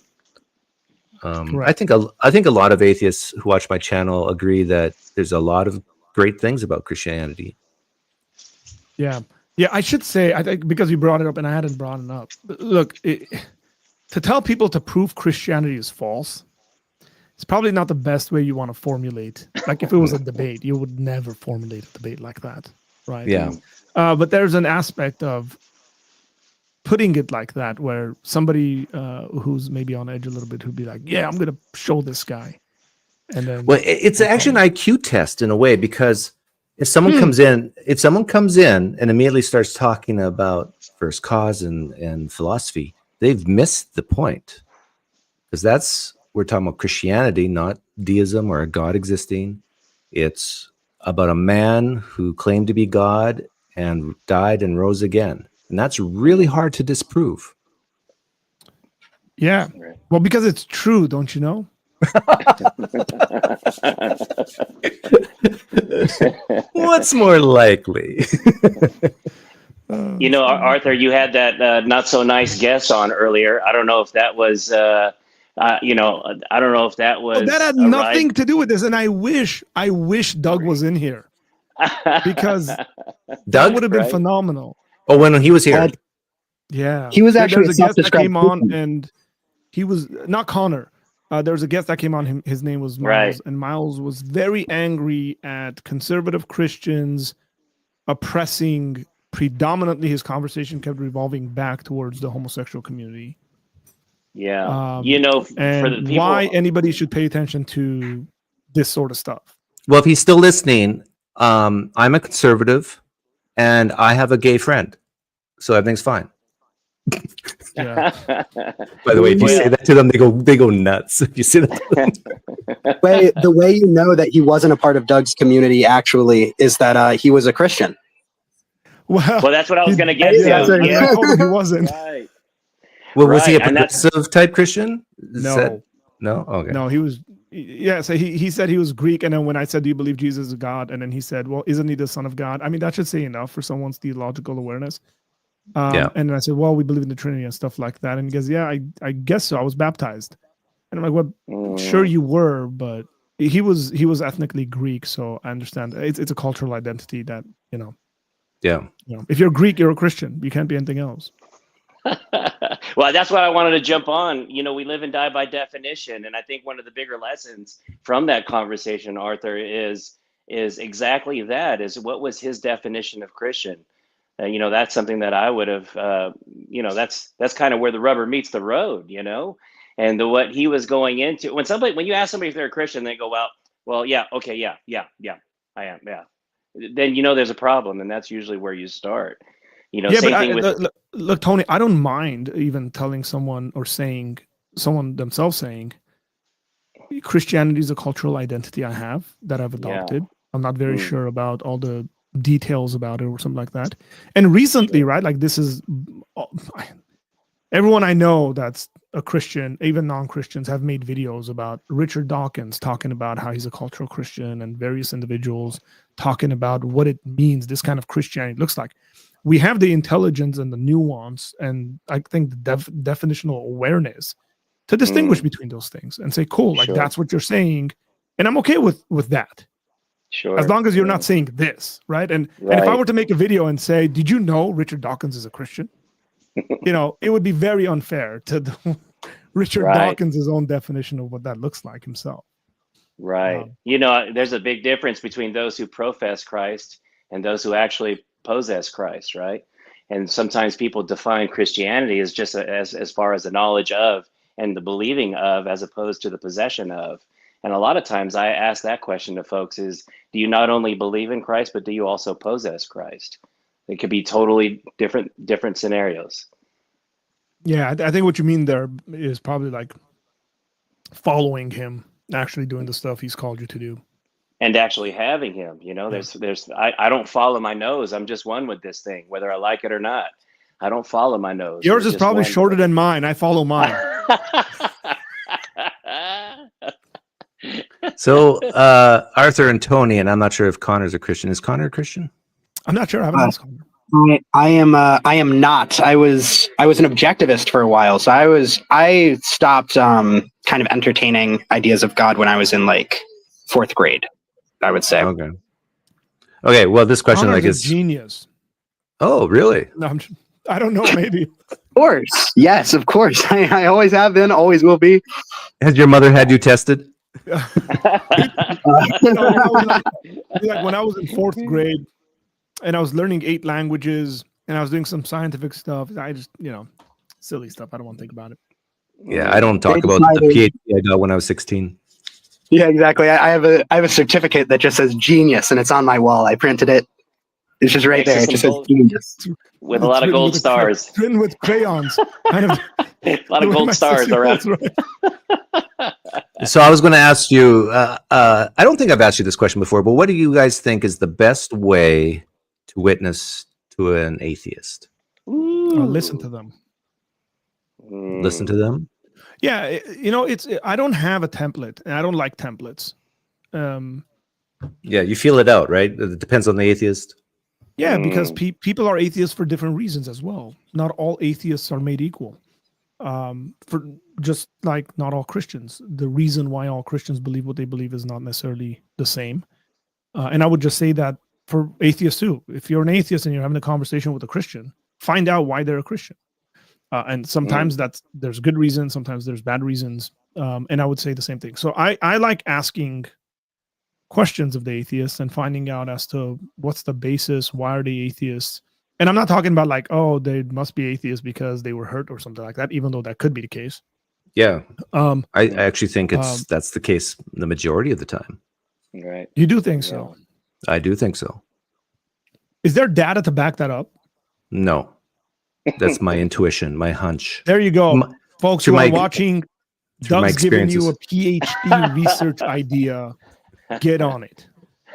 I think a lot of atheists who watch my channel agree that there's a lot of great things about Christianity. Yeah. I should say, I think because you brought it up and I hadn't brought it up. Look, to tell people to prove Christianity is false, it's probably not the best way you want to formulate. Like if it was a debate, you would never formulate a debate like that, right? Yeah. But there's an aspect of putting it like that where somebody who's maybe on edge a little bit who'd be like, yeah, I'm going to show this guy. And then, well, it's actually an IQ test in a way, because if someone comes in and immediately starts talking about first cause and philosophy, they've missed the point, because we're talking about Christianity, not deism or a God existing. It's about a man who claimed to be God and died and rose again. And that's really hard to disprove. Yeah. Well, because it's true, don't you know? What's more likely? You know, Arthur, you had that not so nice guest on earlier. I don't know if that was, I don't know if that was. Well, that had nothing to do with this. And I wish Doug was in here, because that would have been phenomenal. Oh, when he was here. Yeah. He was actually a guest that came on, and he was not Connor. There was a guest that came on. His name was Miles, and Miles was very angry at conservative Christians oppressing. Predominantly, his conversation kept revolving back towards the homosexual community. Yeah, and for the people, why anybody should pay attention to this sort of stuff. Well, if he's still listening, I'm a conservative, and I have a gay friend, so everything's fine. Yeah. By the way, if you say that to them, they go nuts. If you say that to them. The way you know that he wasn't a part of Doug's community actually is that he was a Christian. Well, that's what I was going to get to. Yeah, he wasn't. Right. Well, was he a progressive type Christian? No. No? Okay. No, he was. Yeah, so he said he was Greek, and then when I said, "Do you believe Jesus is God?" and then he said, "Well, isn't he the Son of God?" I mean, that should say enough for someone's theological awareness. And then I said, "Well, we believe in the Trinity and stuff like that." And he goes, "Yeah, I guess so. I was baptized." And I'm like, "Well, sure you were, but he was ethnically Greek, so I understand. It's a cultural identity that Yeah. If you're Greek, you're a Christian. You can't be anything else." Well, that's what I wanted to jump on. We live and die by definition, and I think one of the bigger lessons from that conversation, Arthur, is exactly that. Is what was his definition of Christian? That's something that I would have. That's kind of where the rubber meets the road. And what he was going into when you ask somebody if they're a Christian, they go, well, yeah, okay, yeah, I am, yeah. Then there's a problem, and that's usually where you start. Look, Tony, I don't mind even telling someone or saying Christianity is a cultural identity I have that I've adopted. Yeah. I'm not very sure about all the details about it or something like that. And recently, right, like this is everyone I know that's a Christian, even non-Christians, have made videos about Richard Dawkins talking about how he's a cultural Christian, and various individuals talking about what it means, this kind of Christianity looks like. We have the intelligence and the nuance, and I think the definitional awareness to distinguish between those things and say, cool, like that's what you're saying, and I'm okay with that. Sure. As long as you're not saying this, right? And if I were to make a video and say, did you know Richard Dawkins is a Christian? It would be very unfair to Richard Dawkins' own definition of what that looks like himself. Right. There's a big difference between those who profess Christ and those who actually possess Christ, right? And sometimes people define Christianity as just as far as the knowledge of and the believing of, as opposed to the possession of. And a lot of times I ask that question to folks is, do you not only believe in Christ, but do you also possess Christ? It could be totally different scenarios. Yeah, I think what you mean there is probably like following him, actually doing the stuff he's called you to do. And actually having him, I don't follow my nose. I'm just one with this thing, whether I like it or not. I don't follow my nose. Yours is probably shorter than mine. I follow mine. So Arthur and Tony, and I'm not sure if Connor's a Christian. Is Connor a Christian? I'm not sure. I haven't asked Connor. I am not. I was an objectivist for a while, so I stopped kind of entertaining ideas of God when I was in like 4th grade, I would say. Okay. Well, this question Connor's like is genius. Oh, really? No, I don't know. Maybe. Of course, yes, of course. I always have been, always will be. Has your mother had you tested? When I was in 4th grade, and I was learning 8 languages, and I was doing some scientific stuff. I just, silly stuff. I don't want to think about it. Yeah, I don't talk about the PhD I got when I was 16. Yeah, exactly. I have a certificate that just says genius, and it's on my wall. I printed it. It's just right there. It just says genius. With a lot of gold stars. Written with crayons. Kind of, a lot of gold stars around. So I was going to ask you, I don't think I've asked you this question before, but what do you guys think is the best way to witness to an atheist? Listen to them. Listen to them? Yeah, I don't have a template, and I don't like templates. Yeah, you feel it out, right? It depends on the atheist. Yeah, because people are atheists for different reasons as well. Not all atheists are made equal. For just like not all Christians, the reason why all Christians believe what they believe is not necessarily the same. And I would just say that for atheists too. If you're an atheist and you're having a conversation with a Christian, find out why they're a Christian. And sometimes there's good reasons, sometimes there's bad reasons. And I would say the same thing. So I like asking questions of the atheists and finding out as to what's the basis, why are they atheists? And I'm not talking about like, oh, they must be atheists because they were hurt or something like that, even though that could be the case. Yeah. I actually think that's the case the majority of the time. Right. You do think so? I do think so. Is there data to back that up? No. That's my intuition, my hunch. There you go. Folks who are watching, Doug's giving you a PhD research idea. Get on it.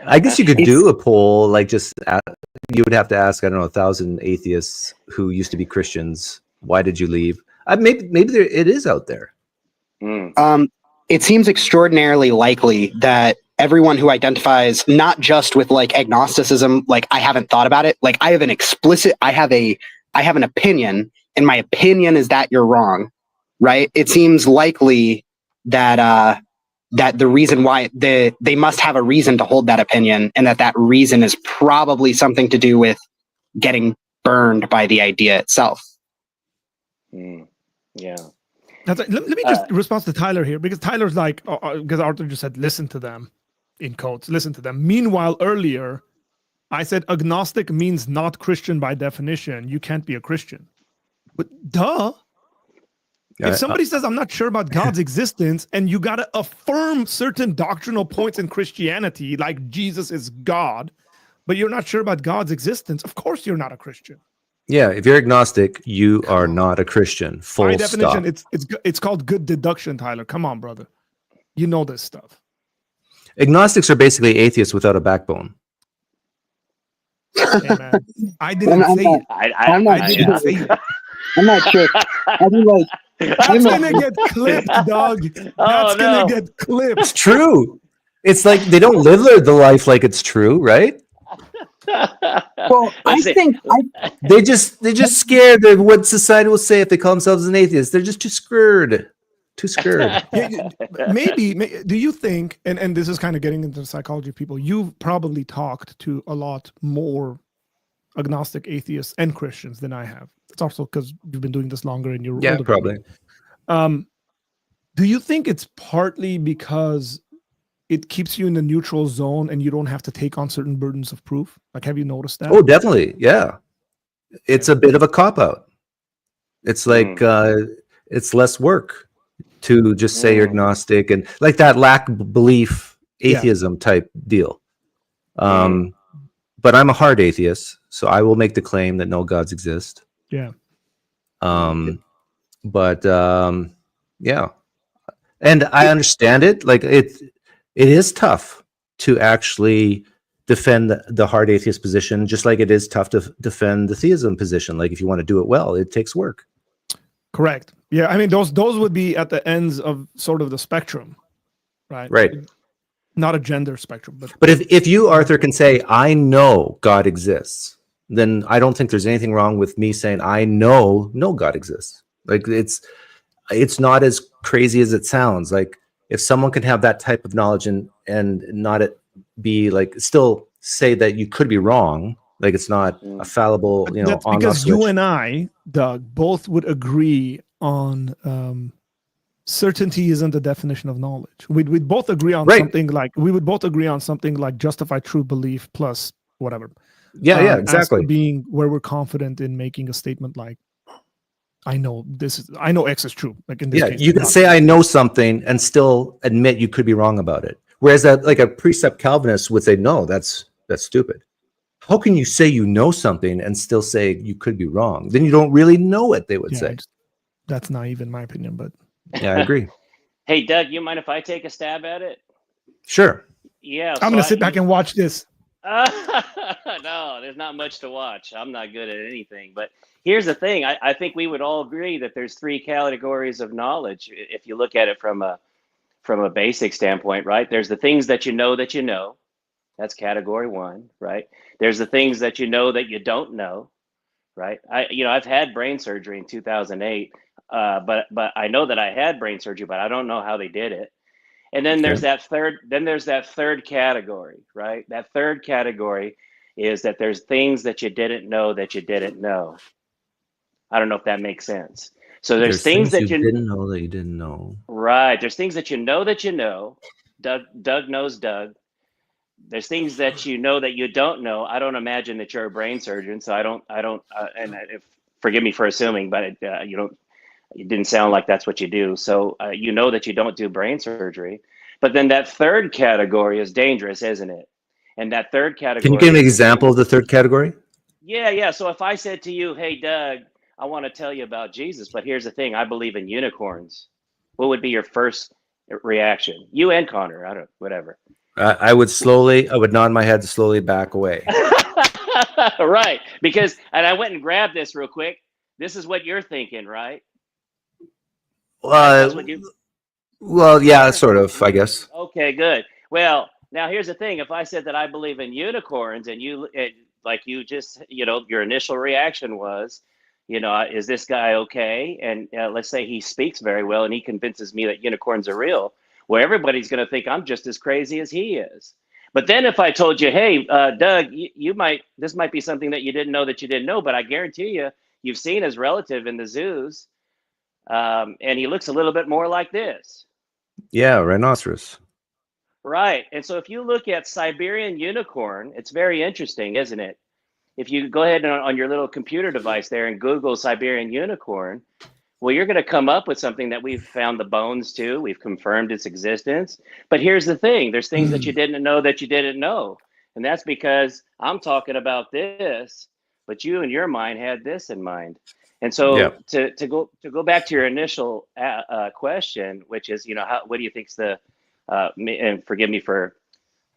I guess you could do a poll, like you would have to ask, I don't know, 1,000 atheists who used to be Christians, why did you leave? Maybe it is out there. It seems extraordinarily likely that everyone who identifies not just with like agnosticism, like I haven't thought about it, like I have an opinion, and my opinion is that you're wrong, right? It seems likely that that the reason why they must have a reason to hold that opinion, and that reason is probably something to do with getting burned by the idea itself. Yeah. Let me just respond to Tyler here, because Tyler's like, because Arthur just said, listen to them, in quotes, listen to them. Meanwhile, earlier, I said agnostic means not Christian by definition. You can't be a Christian. But duh. If somebody says, I'm not sure about God's existence, and you got to affirm certain doctrinal points in Christianity, like Jesus is God, but you're not sure about God's existence, of course you're not a Christian. Yeah, if you're agnostic, you are not a Christian. Full by definition, stop. It's called good deduction, Tyler. Come on, brother. You know this stuff. Agnostics are basically atheists without a backbone. Hey, man. I didn't say it. I didn't say it. I'm not sure. I mean, like, that's gonna get clipped, dog. That's gonna get clipped. It's true. It's like they don't live the life like it's true, right? Well, I think they're just scared of what society will say if they call themselves an atheist. They're just too scared. Maybe. Do you think? And this is kind of getting into the psychology of people. You've probably talked to a lot more agnostic atheists and Christians than I have. It's also because you've been doing this longer and you're older. Probably. Do you think it's partly because it keeps you in the neutral zone and you don't have to take on certain burdens of proof? Like, have you noticed that? Oh, definitely. Yeah. It's a bit of a cop-out. It's like it's less work. to just say you're agnostic and like that lack of belief atheism type deal. But I'm a hard atheist, so I will make the claim that no gods exist. Yeah. But yeah, and I understand it. Like it is tough to actually defend the hard atheist position, just like it is tough to defend the theism position. Like if you want to do it well, it takes work. Correct. Yeah, I mean those would be at the ends of sort of the spectrum, right? Right. Not a gender spectrum, but if you, Arthur, can say I know God exists, then I don't think there's anything wrong with me saying I know no God exists. Like it's not as crazy as it sounds. Like if someone can have that type of knowledge and not it be like still say that you could be wrong, like it's not a fallible, you know, that's because you and I, Doug, both would agree on certainty isn't the definition of knowledge. We'd both agree on something like justified true belief plus whatever. Yeah, exactly. Being where we're confident in making a statement like, I know X is true. Like in this case, you can say I know something and still admit you could be wrong about it. Whereas that like a precept Calvinist would say, no, that's stupid. How can you say you know something and still say you could be wrong? Then you don't really know it, they would say. That's naive in my opinion, but yeah, I agree. Hey, Doug, you mind if I take a stab at it? Sure. Yeah. I'm going to sit back and watch this. No, there's not much to watch. I'm not good at anything. But here's the thing. I think we would all agree that there's three categories of knowledge. If you look at it from a basic standpoint, right? There's the things that you know. That's category one, right? There's the things that you know that you don't know, right? I've had brain surgery in 2008. But I know that I had brain surgery, but I don't know how they did it. And then there's that third category, right? That third category is that there's things that you didn't know that you didn't know. I don't know if that makes sense. So there's things that you didn't know that you didn't know. Right. There's things that you know that you know. Doug knows Doug. There's things that you know that you don't know. I don't imagine that you're a brain surgeon, so I don't. Forgive me for assuming, but you don't. It didn't sound like that's what you do. So you know that you don't do brain surgery. But then that third category is dangerous, isn't it? And that third category. Can you give me an example of the third category? Yeah. So if I said to you, hey, Doug, I want to tell you about Jesus, but here's the thing. I believe in unicorns. What would be your first reaction? You and Connor, whatever. I would nod my head to slowly back away. Right. And I went and grabbed this real quick. This is what you're thinking, right? Well, yeah, sort of, I guess. Okay, good. Well, now here's the thing. If I said that I believe in unicorns and your initial reaction was, is this guy okay? And let's say he speaks very well and he convinces me that unicorns are real. Well, everybody's going to think I'm just as crazy as he is. But then if I told you, hey, Doug, this might be something that you didn't know, but I guarantee you've seen his relative in the zoos. And he looks a little bit more like this. Yeah, rhinoceros. Right. And so if you look at Siberian unicorn, it's very interesting, isn't it? If you go ahead on your little computer device there and Google Siberian unicorn, well, you're going to come up with something that we've found the bones to. We've confirmed its existence. But here's the thing. There's things that you didn't know that you didn't know. And that's because I'm talking about this, but you in your mind had this in mind. And so to go back to your initial question, which is, what do you think's the, and forgive me for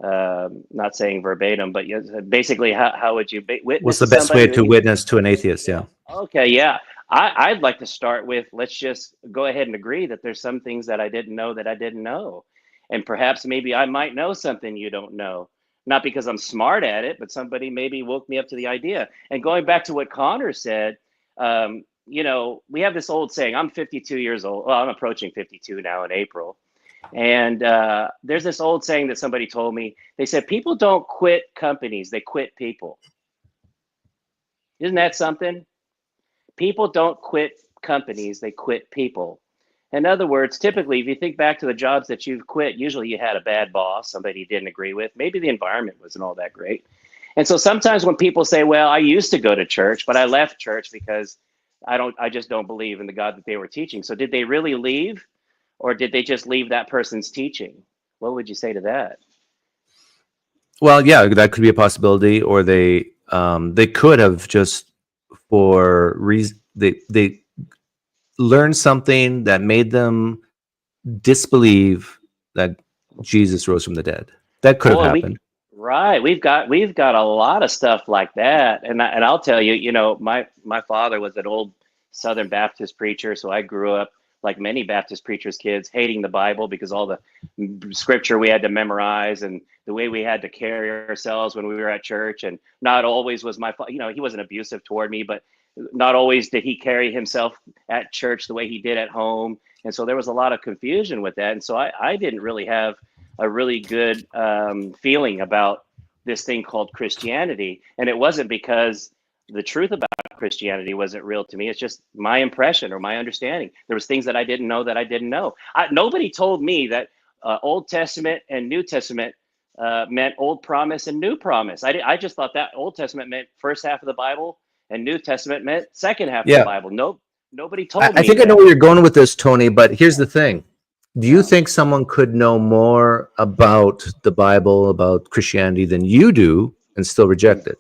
not saying verbatim, but basically how would you witness? What's the best way to witness to an atheist? Yeah. Okay. Yeah. I'd like to start with, let's just go ahead and agree that there's some things that I didn't know that I didn't know. And perhaps maybe I might know something you don't know. Not because I'm smart at it, but somebody maybe woke me up to the idea. And going back to what Connor said, we have this old saying, I'm 52 years old. Well, I'm approaching 52 now in April. And there's this old saying that somebody told me. They said, people don't quit companies, they quit people. Isn't that something? People don't quit companies, they quit people. In other words, typically, if you think back to the jobs that you've quit, usually you had a bad boss, somebody you didn't agree with. Maybe the environment wasn't all that great. And so sometimes when people say, well, I used to go to church, but I left church because I just don't believe in the God that they were teaching. So did they really leave? or did they just leave that person's teaching? What would you say to that? Well, yeah, that could be a possibility, or they could have just for reason they learned something that made them disbelieve that Jesus rose from the dead. That could have happened. We've got a lot of stuff like that, and I'll tell you, you know, my father was an old Southern Baptist preacher, so I grew up like many Baptist preachers' kids, hating the Bible because all the scripture we had to memorize and the way we had to carry ourselves when we were at church. And not always was you know, he wasn't abusive toward me, but not always did he carry himself at church the way he did at home. And so there was a lot of confusion with that. And so I didn't really have a really good feeling about this thing called Christianity. And it wasn't because the truth about Christianity wasn't real to me. It's just my impression or my understanding. There was things that I didn't know that I didn't know. Nobody told me that Old Testament and New Testament meant Old Promise and New Promise. I just thought that Old Testament meant first half of the Bible and New Testament meant second half of the Bible. Nobody told me. I think I know where you're going with this, Tony, but here's the thing. Do you think someone could know more about the Bible, about Christianity than you do and still reject it?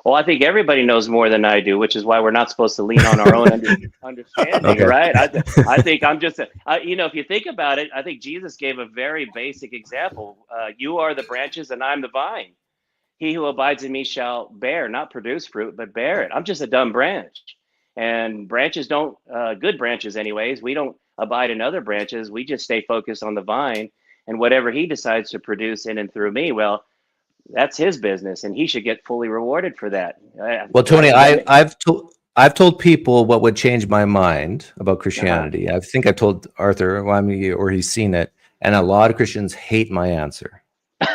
Well, I think everybody knows more than I do, which is why we're not supposed to lean on our own understanding, Okay. right? I think I'm just, you know, if you think about it, I think Jesus gave a very basic example. You are the branches and I'm the vine. He who abides in me shall bear, not produce fruit, but bear it. I'm just a dumb branch. And branches don't, good branches anyways, we don't abide in other branches. We just stay focused on the vine, and whatever he decides to produce in and through me, well, that's his business, and he should get fully rewarded for that. Well, Tony, I've told people what would change my mind about Christianity. I think I've told Arthur, or he's seen it, and a lot of Christians hate my answer.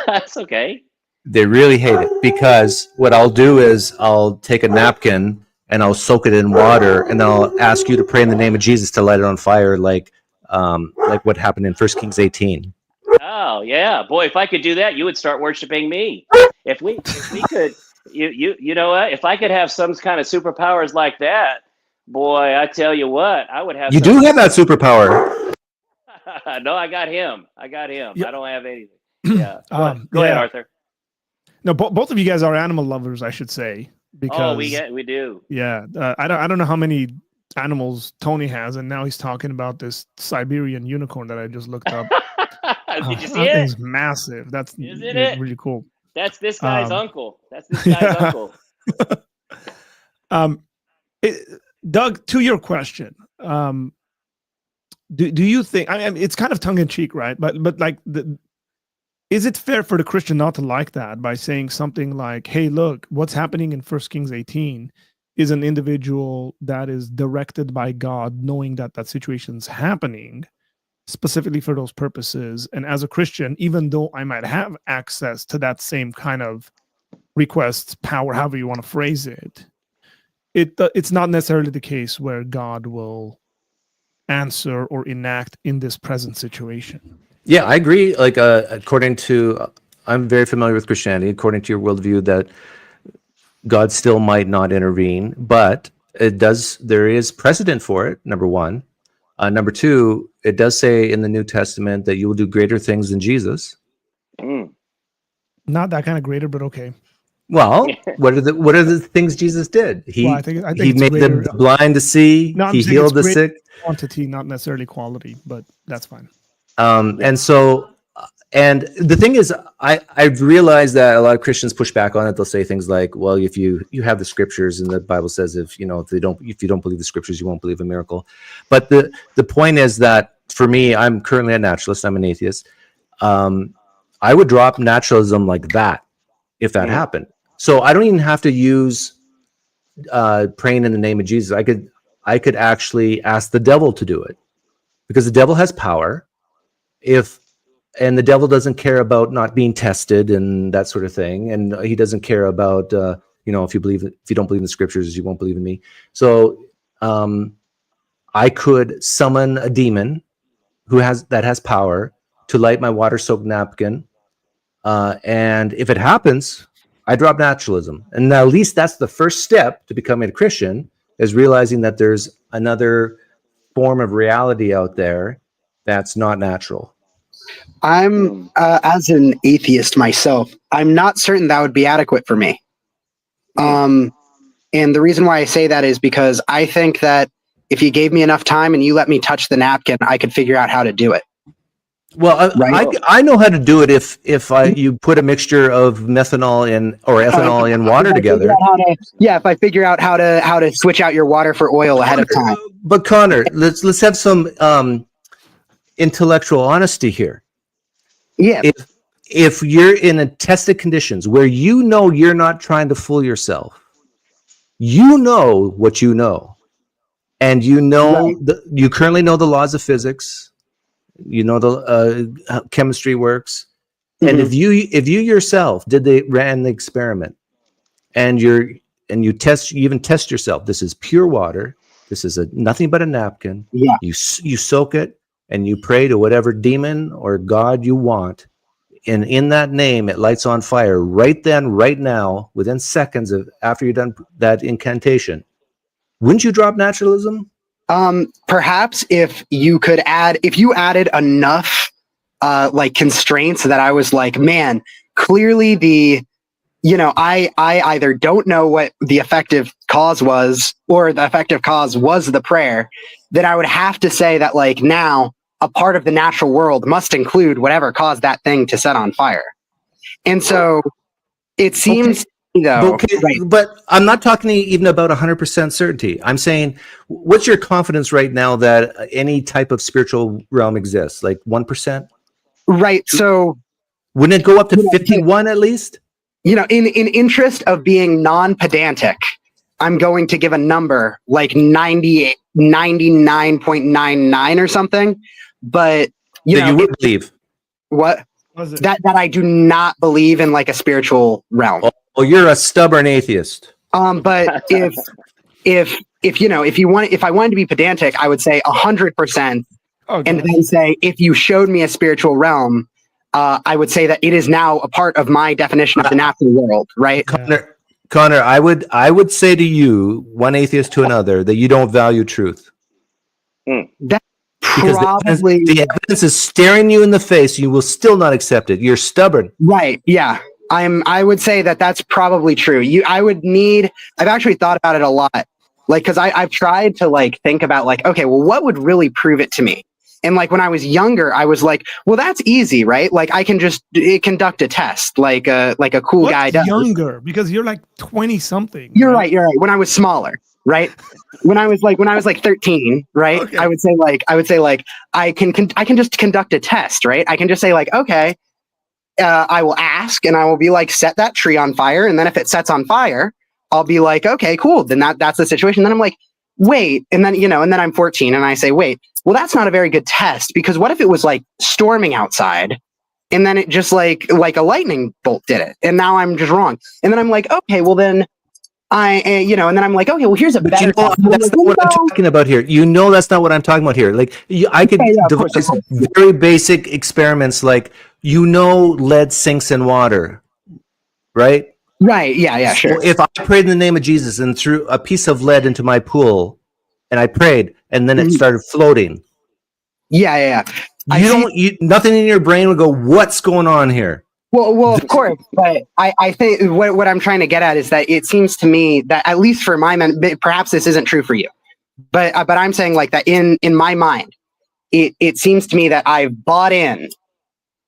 That's okay. They really hate it, because what I'll do is I'll take a napkin and I'll soak it in water, and then I'll ask you to pray in the name of Jesus to light it on fire, like what happened in 1 Kings 18. Oh yeah, boy! If I could do that, you would start worshiping me. If we could, you know what? If I could have some kind of superpowers like that, boy, I tell you what, I would have. You do have that superpower. No, I got him. Yep. I don't have anything. Yeah. Go ahead, Arthur. No, both of you guys are animal lovers, I should say. Because we do. Yeah, I don't know how many animals Tony has, and now he's talking about this Siberian unicorn that I just looked up. Did you see that it? thing's massive. That's really cool. That's this guy's uncle. That's this guy's uncle. Doug, to your question, do you think? I mean, it's kind of tongue in cheek, right? But like, is it fair for the Christian not to like that by saying something like, "Hey, look, what's happening in 1 Kings 18 is an individual that is directed by God, knowing that that situation's happening." Specifically for those purposes, and as a Christian, even though I might have access to that same kind of request, power, however you want to phrase it, it's not necessarily the case where God will answer or enact in this present situation. Yeah, I agree. Like, according to, I'm very familiar with Christianity. According to your worldview, that God still might not intervene, but there is precedent for it. Number one. Number two, it does say in the New Testament that you will do greater things than Jesus. Not that kind of greater, but okay. Well, what are the things Jesus did? He made the blind to see. He healed the sick. Quantity, not necessarily quality, but that's fine. And the thing is, I've realized that a lot of Christians push back on it. They'll say things like, "Well, if you have the scriptures, and the Bible says if you don't believe the scriptures, you won't believe a miracle." But the point is that for me, I'm currently a naturalist. I'm an atheist. I would drop naturalism like that if that happened. So I don't even have to use praying in the name of Jesus. I could actually ask the devil to do it, because the devil has power. And the devil doesn't care about not being tested and that sort of thing, and he doesn't care about if you don't believe in the scriptures, you won't believe in me. So I could summon a demon that has power to light my water-soaked napkin, and if it happens, I drop naturalism. And now at least that's the first step to becoming a Christian, is realizing that there's another form of reality out there That's not natural. I'm as an atheist myself, I'm not certain that would be adequate for me. And the reason why I say that is because I think that if you gave me enough time and you let me touch the napkin, I could figure out how to do it. Well, Right. I know how to do it if you put a mixture of methanol or ethanol in water together. If I figure out how to switch out your water for oil ahead of time. But Connor, let's have some intellectual honesty here. Yeah. If you're in a tested conditions where you know you're not trying to fool yourself, you know what you know, and you know you currently know the laws of physics, you know the how chemistry works, and if you yourself ran the experiment, and you even test yourself, this is pure water, this is nothing but a napkin. Yeah. You soak it and you pray to whatever demon or god you want. And in that name, it lights on fire right then, right now, within seconds after you've done that incantation. Wouldn't you drop naturalism? Perhaps if you added enough like constraints that I was like, man, clearly I either don't know what the effective cause was, or the effective cause was the prayer, then I would have to say that like now a part of the natural world must include whatever caused that thing to set on fire. And so it seems, though, but I'm not talking even about 100% certainty. I'm saying, what's your confidence right now that any type of spiritual realm exists? Like 1%? Right. So wouldn't it go up to 51 at least? In interest of being non-pedantic, I'm going to give a number like 99.99 or something. But you would believe what? That I do not believe in like a spiritual realm. Oh, you're a stubborn atheist. But if I wanted to be pedantic, I would say 100%, and then say if you showed me a spiritual realm, I would say that it is now a part of my definition of the natural world, right? Connor, I would say to you, one atheist to another, that you don't value truth. That because the evidence is staring you in the face, you will still not accept it. You're stubborn. Right. Yeah. I would say that that's probably true. I've actually thought about it a lot. Like, cause I've tried to like think about like, okay, well, what would really prove it to me? And like when I was younger, I was like, well, that's easy, right? Like I can just conduct a test like a cool guy does. Younger, because you're like 20 something. You're right. When I was smaller, right? when I was like 13, right? Okay. I would say I can just conduct a test, right? I can just say like, okay, I will ask and I will be like, set that tree on fire. And then if it sets on fire, I'll be like, okay, cool. Then that's the situation. Then I'm like, wait. And then, and then I'm 14 and I say, wait, well, that's not a very good test, because what if it was like storming outside and then it just like a lightning bolt did it. And now I'm just wrong. And then I'm like, okay, well then and then I'm like, okay, well, here's a better. That's not what I'm talking about here. That's not what I'm talking about here. Like I could devise very basic experiments, like, lead sinks in water, right? Right. Yeah, sure. So if I prayed in the name of Jesus and threw a piece of lead into my pool and I prayed and then it started floating. Yeah. Nothing in your brain would go, what's going on here? Well, of course, but I think what I'm trying to get at is that it seems to me that, at least for my mind, perhaps this isn't true for you, but I'm saying like that in my mind, it seems to me that I've bought in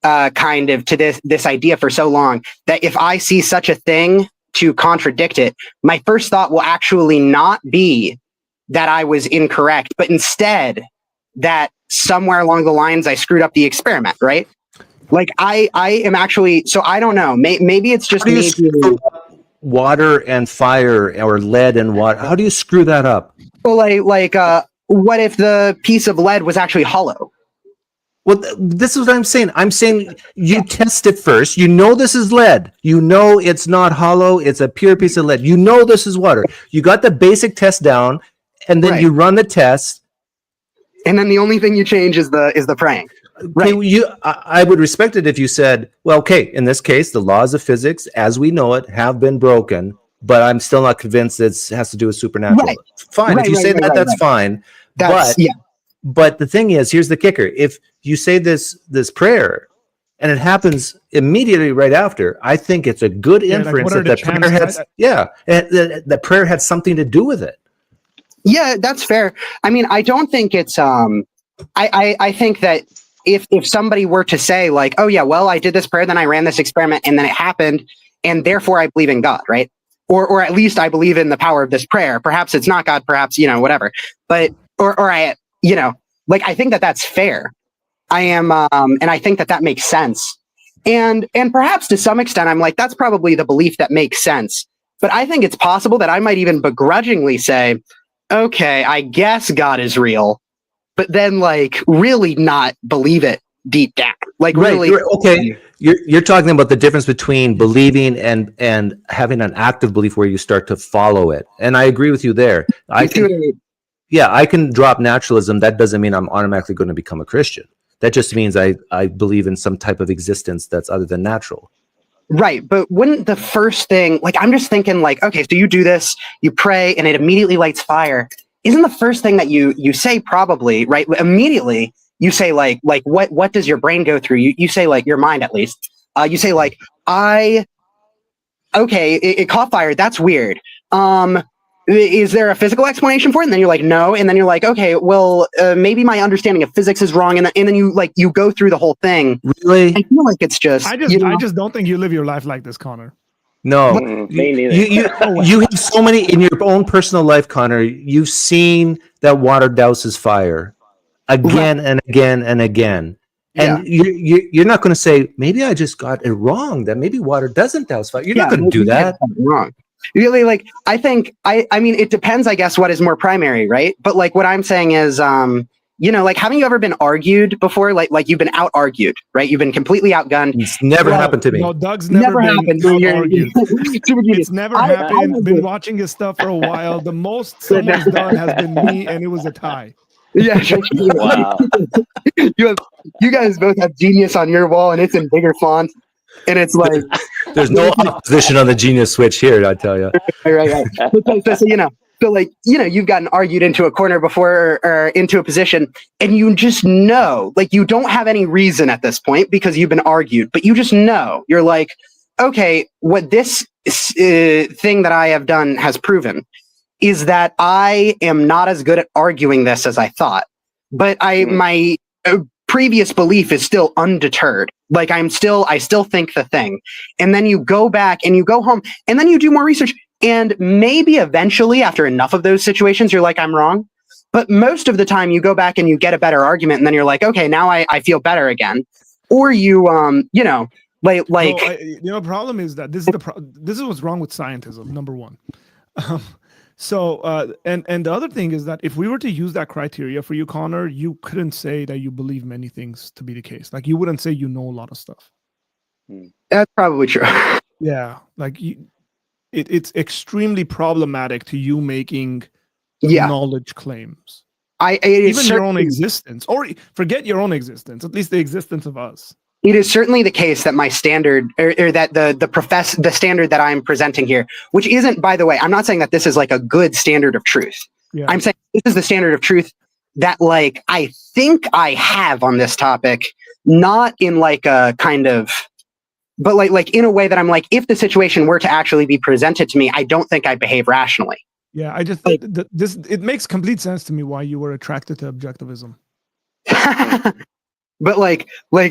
kind of to this idea for so long that if I see such a thing to contradict it, my first thought will actually not be that I was incorrect, but instead that somewhere along the lines I screwed up the experiment, right? Like I am actually, so I don't know. Maybe it's just me. Water and fire, or lead and water. How do you screw that up? Well, what if the piece of lead was actually hollow? Well, this is what I'm saying. I'm saying you test it first. This is lead. It's not hollow. It's a pure piece of lead. This is water. You got the basic test down, and then you run the test. And then the only thing you change is the praying. Right. I would respect it if you said, well, okay, in this case, the laws of physics as we know it have been broken, but I'm still not convinced it has to do with supernatural. Right. Fine. If you say that, that's fine. But the thing is, here's the kicker: if you say this prayer, and it happens immediately right after, I think it's a good inference that the prayer had, the prayer had something to do with it. Yeah, that's fair. I mean, I don't think it's I think that if somebody were to say like, oh yeah, well, I did this prayer, then I ran this experiment, and then it happened, and therefore I believe in God, right? Or at least I believe in the power of this prayer. Perhaps it's not God, perhaps, whatever. But or I, like, I think that that's fair. I am, and I think that that makes sense. And perhaps to some extent, I'm like, that's probably the belief that makes sense. But I think it's possible that I might even begrudgingly say, okay, I guess God is real, but then like really not believe it deep down. Like really, okay. You're talking about the difference between believing and having an active belief where you start to follow it. And I agree with you there. I can drop naturalism. That doesn't mean I'm automatically going to become a Christian. That just means I believe in some type of existence that's other than natural. Right. But wouldn't the first thing, like, I'm just thinking like, okay, so you do this, you pray, and it immediately lights fire. Isn't the first thing that you say probably, right? Immediately you say like what does your brain go through? You say like your mind, at least. You say like, it caught fire. That's weird. Is there a physical explanation for it? And then you're like, no. And then you're like, okay, well, maybe my understanding of physics is wrong. And then you go through the whole thing. Really? I feel like it's just, I just don't think you live your life like this, Connor. No, me neither. You have so many in your own personal life, Connor. You've seen that water douses fire again and again and again. And you're not going to say, maybe I just got it wrong, that maybe water doesn't douse fire. You're not going to do that. Wrong. Really, like, I think, I mean, it depends, I guess, what is more primary, right? But like, what I'm saying is, like, haven't you ever been argued before? Like you've been out-argued, right? You've been completely outgunned. It's never happened to me. No, Doug's never been out-argued. It's never happened. Been watching his stuff for a while. The most someone's done has been me, and it was a tie. Yeah. Wow. You guys both have genius on your wall, and it's in bigger font. And it's like, there's no opposition on the genius switch here, I tell you. Right. So like, you've gotten argued into a corner before or into a position, and you just know, like, you don't have any reason at this point because you've been argued, but you just know. You're like, okay, what this thing that I have done has proven is that I am not as good at arguing this as I thought. But my previous belief is still undeterred. Like I still think the thing. And then you go back and you go home and then you do more research. And maybe eventually after enough of those situations, you're like, I'm wrong. But most of the time you go back and you get a better argument. And then you're like, okay, now I feel better again. Or you, the problem is that this is what's wrong with scientism, number one. And the other thing is that if we were to use that criteria for you, Connor, you couldn't say that you believe many things to be the case. Like you wouldn't say you know a lot of stuff. That's probably true. Yeah, like it's extremely problematic to you making knowledge claims. Even your own existence, or forget your own existence, at least the existence of us. It is certainly the case that my standard, or that the standard that I'm presenting here, which isn't, by the way, I'm not saying that this is like a good standard of truth. Yeah. I'm saying this is the standard of truth that, like, I think I have on this topic, not in like a kind of, but like in a way that I'm like, if the situation were to actually be presented to me, I don't think I'd behave rationally. Yeah, I just think it makes complete sense to me why you were attracted to objectivism. But like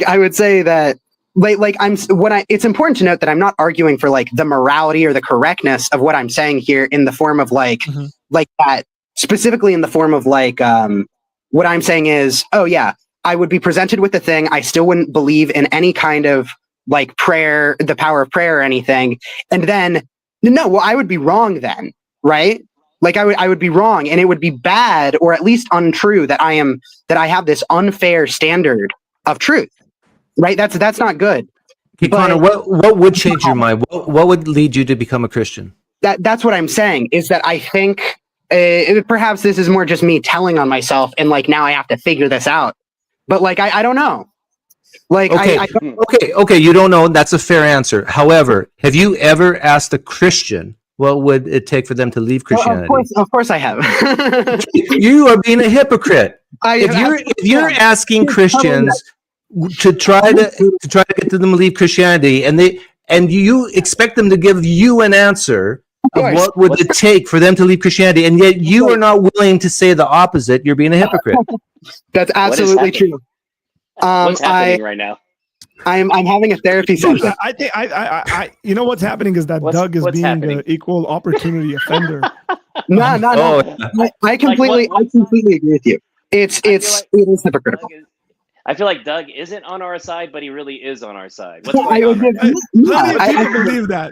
I would say that it's important to note that I'm not arguing for like the morality or the correctness of what I'm saying here in the form of like that, specifically in the form of like what I'm saying is, oh yeah, I would be presented with the thing, I still wouldn't believe in any kind of like prayer, the power of prayer or anything, and then I would be wrong then, right? Like I would be wrong, and it would be bad, or at least untrue, that I have this unfair standard of truth, right? That's not good. Hey, Connor, what would change your mind? What would lead you to become a Christian? That's what I'm saying, is that I think perhaps this is more just me telling on myself, and like now I have to figure this out. But like I don't know. Like okay, you don't know. That's a fair answer. However, have you ever asked a Christian what would it take for them to leave Christianity? Of course I have. You are being a hypocrite. If you're asking Christians to try to get them to leave Christianity, and you expect them to give you an answer of what would it take for them to leave Christianity, and yet you are not willing to say the opposite, you're being a hypocrite. That's absolutely true. What's happening right now? I'm having a therapy session. I think I you know what's happening is that Doug is being happening? the equal opportunity offender. No. Oh, I completely agree with you. It is hypocritical. I feel like Doug isn't on our side, but he really is on our side. What's going on? Plenty of people believe that.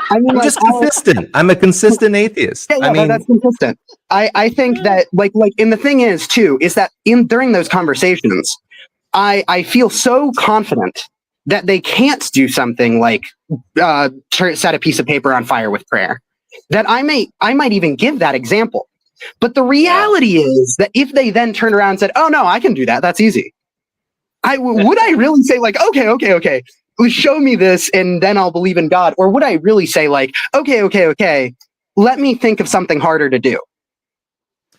I mean, I'm just consistent. I'm a consistent atheist. Yeah, I mean, that's consistent. I think that and the thing is too, is that during those conversations, I feel so confident that they can't do something like set a piece of paper on fire with prayer, that I might even give that example. But the reality is that if they then turn around and said, "Oh no, I can do that. That's easy," would I really say like, okay, show me this and then I'll believe in God? Or would I really say like, okay, let me think of something harder to do?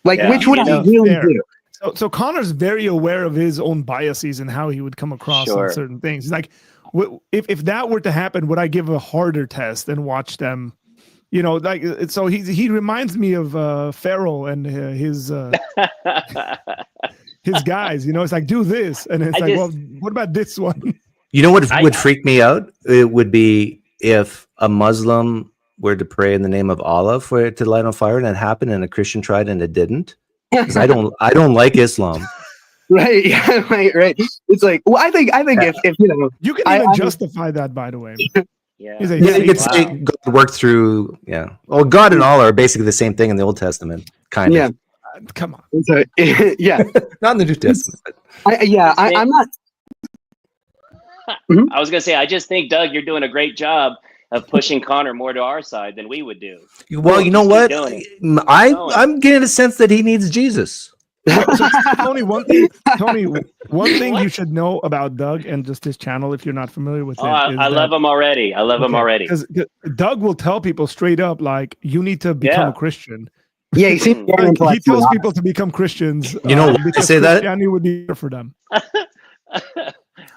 Like, which would I really do? So Connor's very aware of his own biases and how he would come across on certain things. He's like, if that were to happen, would I give a harder test and watch them? You know, like, so he reminds me of Farrell and his guys. You know, it's like, do this, and it's well, what about this one? You know what would freak me out? It would be if a Muslim were to pray in the name of Allah for it to light on fire, and it happened, and a Christian tried and it didn't. Because I don't like Islam. Right. Yeah. Right. It's like, well, I think if you know, you can even justify that, by the way. Yeah. You could say God worked through. Yeah. Well, God and Allah are basically the same thing in the Old Testament, kind of. Come on. So, yeah. Not in the New Testament. I'm not. I was gonna say, I just think, Doug, you're doing a great job of pushing Connor more to our side than we would do. Well, you know what? I'm getting a sense that he needs Jesus. So, Tony, one thing you should know about Doug and just his channel, if you're not familiar with it. I love him already. Because Doug will tell people straight up, like, you need to become a Christian. Yeah, he tells people to become Christians. You know, I say that Christianity would be better for them.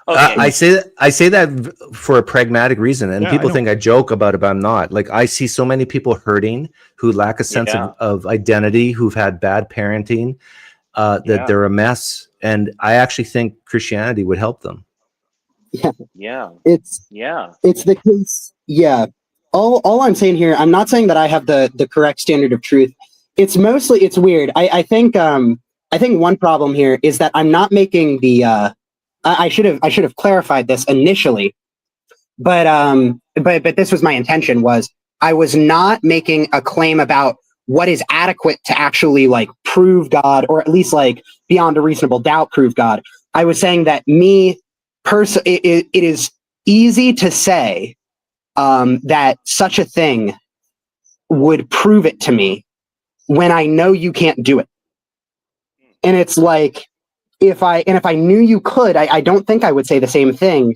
Okay. I say that for a pragmatic reason, and people think I joke about it, but I'm not. Like, I see so many people hurting who lack a sense of identity, who've had bad parenting, that they're a mess, and I actually think Christianity would help them. Yeah. It's the case. Yeah. All I'm saying here, I'm not saying that I have the correct standard of truth. It's weird. I think one problem here is that I'm not making the I should have clarified this initially, but this was my intention. Was I was not making a claim about what is adequate to actually like prove God, or at least like beyond a reasonable doubt prove God. I was saying that it is easy to say that such a thing would prove it to me when I know you can't do it, and it's like. If I knew you could, I don't think I would say the same thing.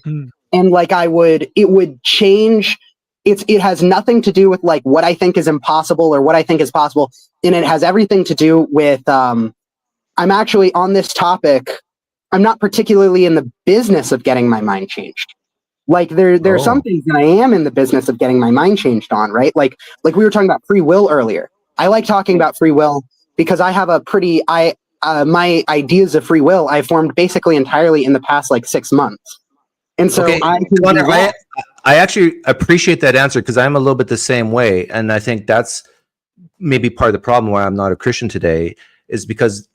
And like it would change. It has nothing to do with like what I think is impossible or what I think is possible. And it has everything to do with, I'm actually on this topic. I'm not particularly in the business of getting my mind changed. Like there are some things that I am in the business of getting my mind changed on, right? Like we were talking about free will earlier. I like talking about free will because I have my ideas of free will I formed basically entirely in the past like 6 months. And so I actually appreciate that answer, because I'm a little bit the same way. And I think that's maybe part of the problem why I'm not a Christian today, is because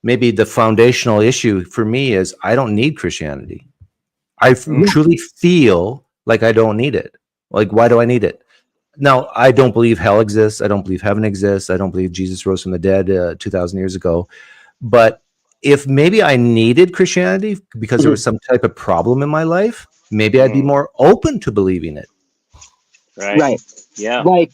maybe the foundational issue for me is I don't need Christianity. I truly feel like I don't need it. Like, why do I need it? Now, I don't believe hell exists. I don't believe heaven exists. I don't believe Jesus rose from the dead 2,000 years ago. But if maybe I needed Christianity because there was some type of problem in my life, maybe I'd be more open to believing it. Right. Yeah. Like,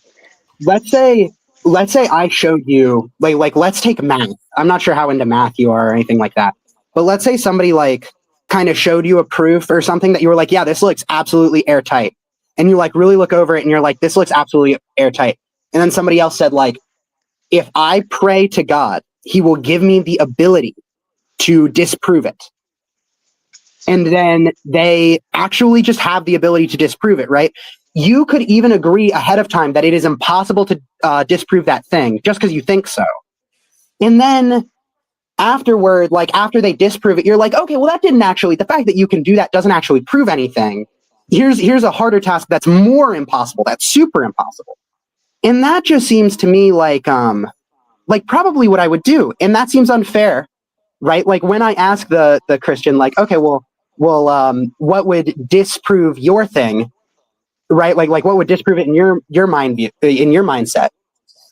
let's say I showed you, like let's take math. I'm not sure how into math you are or anything like that. But let's say somebody like kind of showed you a proof or something that you were like, yeah, this looks absolutely airtight. and you like really look over it and you're like, this looks absolutely airtight. And then somebody else said, like, if I pray to God, he will give me the ability to disprove it. And then they actually just have the ability to disprove it, right? You could even agree ahead of time that it is impossible to disprove that thing just because you think so. And then afterward, like after they disprove it, you're like, okay, well, that didn't actually, the fact that you can do that doesn't actually prove anything. Here's a harder task that's more impossible, that's super impossible. And that just seems to me like probably what I would do. And that seems unfair, right? Like when I ask the Christian, like, okay, well, what would disprove your thing, right? Like what would disprove it in your mind view, in your mindset?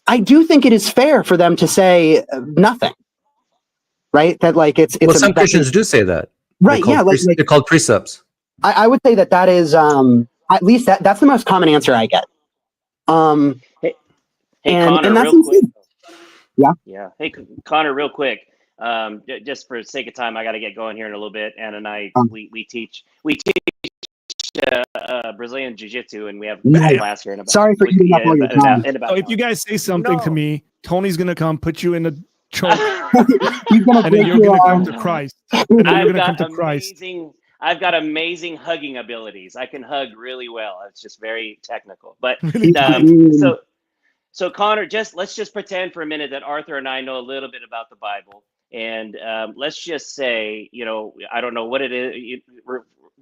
I do think it is fair for them to say nothing, right? That like it's well, some Christians do say that, right? Yeah, they're called precepts. I would say that is at least that's the most common answer I get. Hey, Connor, and that's real quick. Yeah. Hey, Connor, real quick. Just for the sake of time, I got to get going here in a little bit. Ann and I, we teach Brazilian Jiu-Jitsu, and we have a class here in about. Sorry for eating up all your time. So if you guys say something to me, Tony's gonna come put you in a choke, He's gonna and then you're gonna come to Christ. And then you're gonna come to Christ. I've got amazing hugging abilities. I can hug really well. It's just very technical. But so Connor, let's just pretend for a minute that Arthur and I know a little bit about the Bible, and let's just say, I don't know what it is.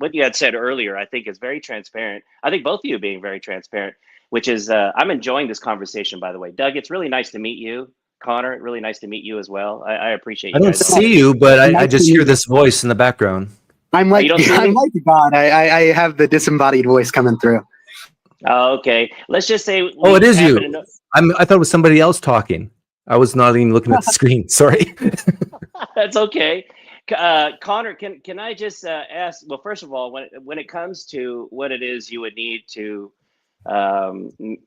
What you had said earlier, I think, is very transparent. I think both of you being very transparent, which is I'm enjoying this conversation. By the way, Doug, it's really nice to meet you. Connor, really nice to meet you as well. I appreciate you. I don't see you, but I just hear this voice in the background. I'm like God. I have the disembodied voice coming through. Oh, okay. Let's just say. Oh, it is you. I thought it was somebody else talking. I was not even looking at the screen. Sorry. That's okay. Connor, can I just ask? Well, first of all, when it comes to what it is you would need to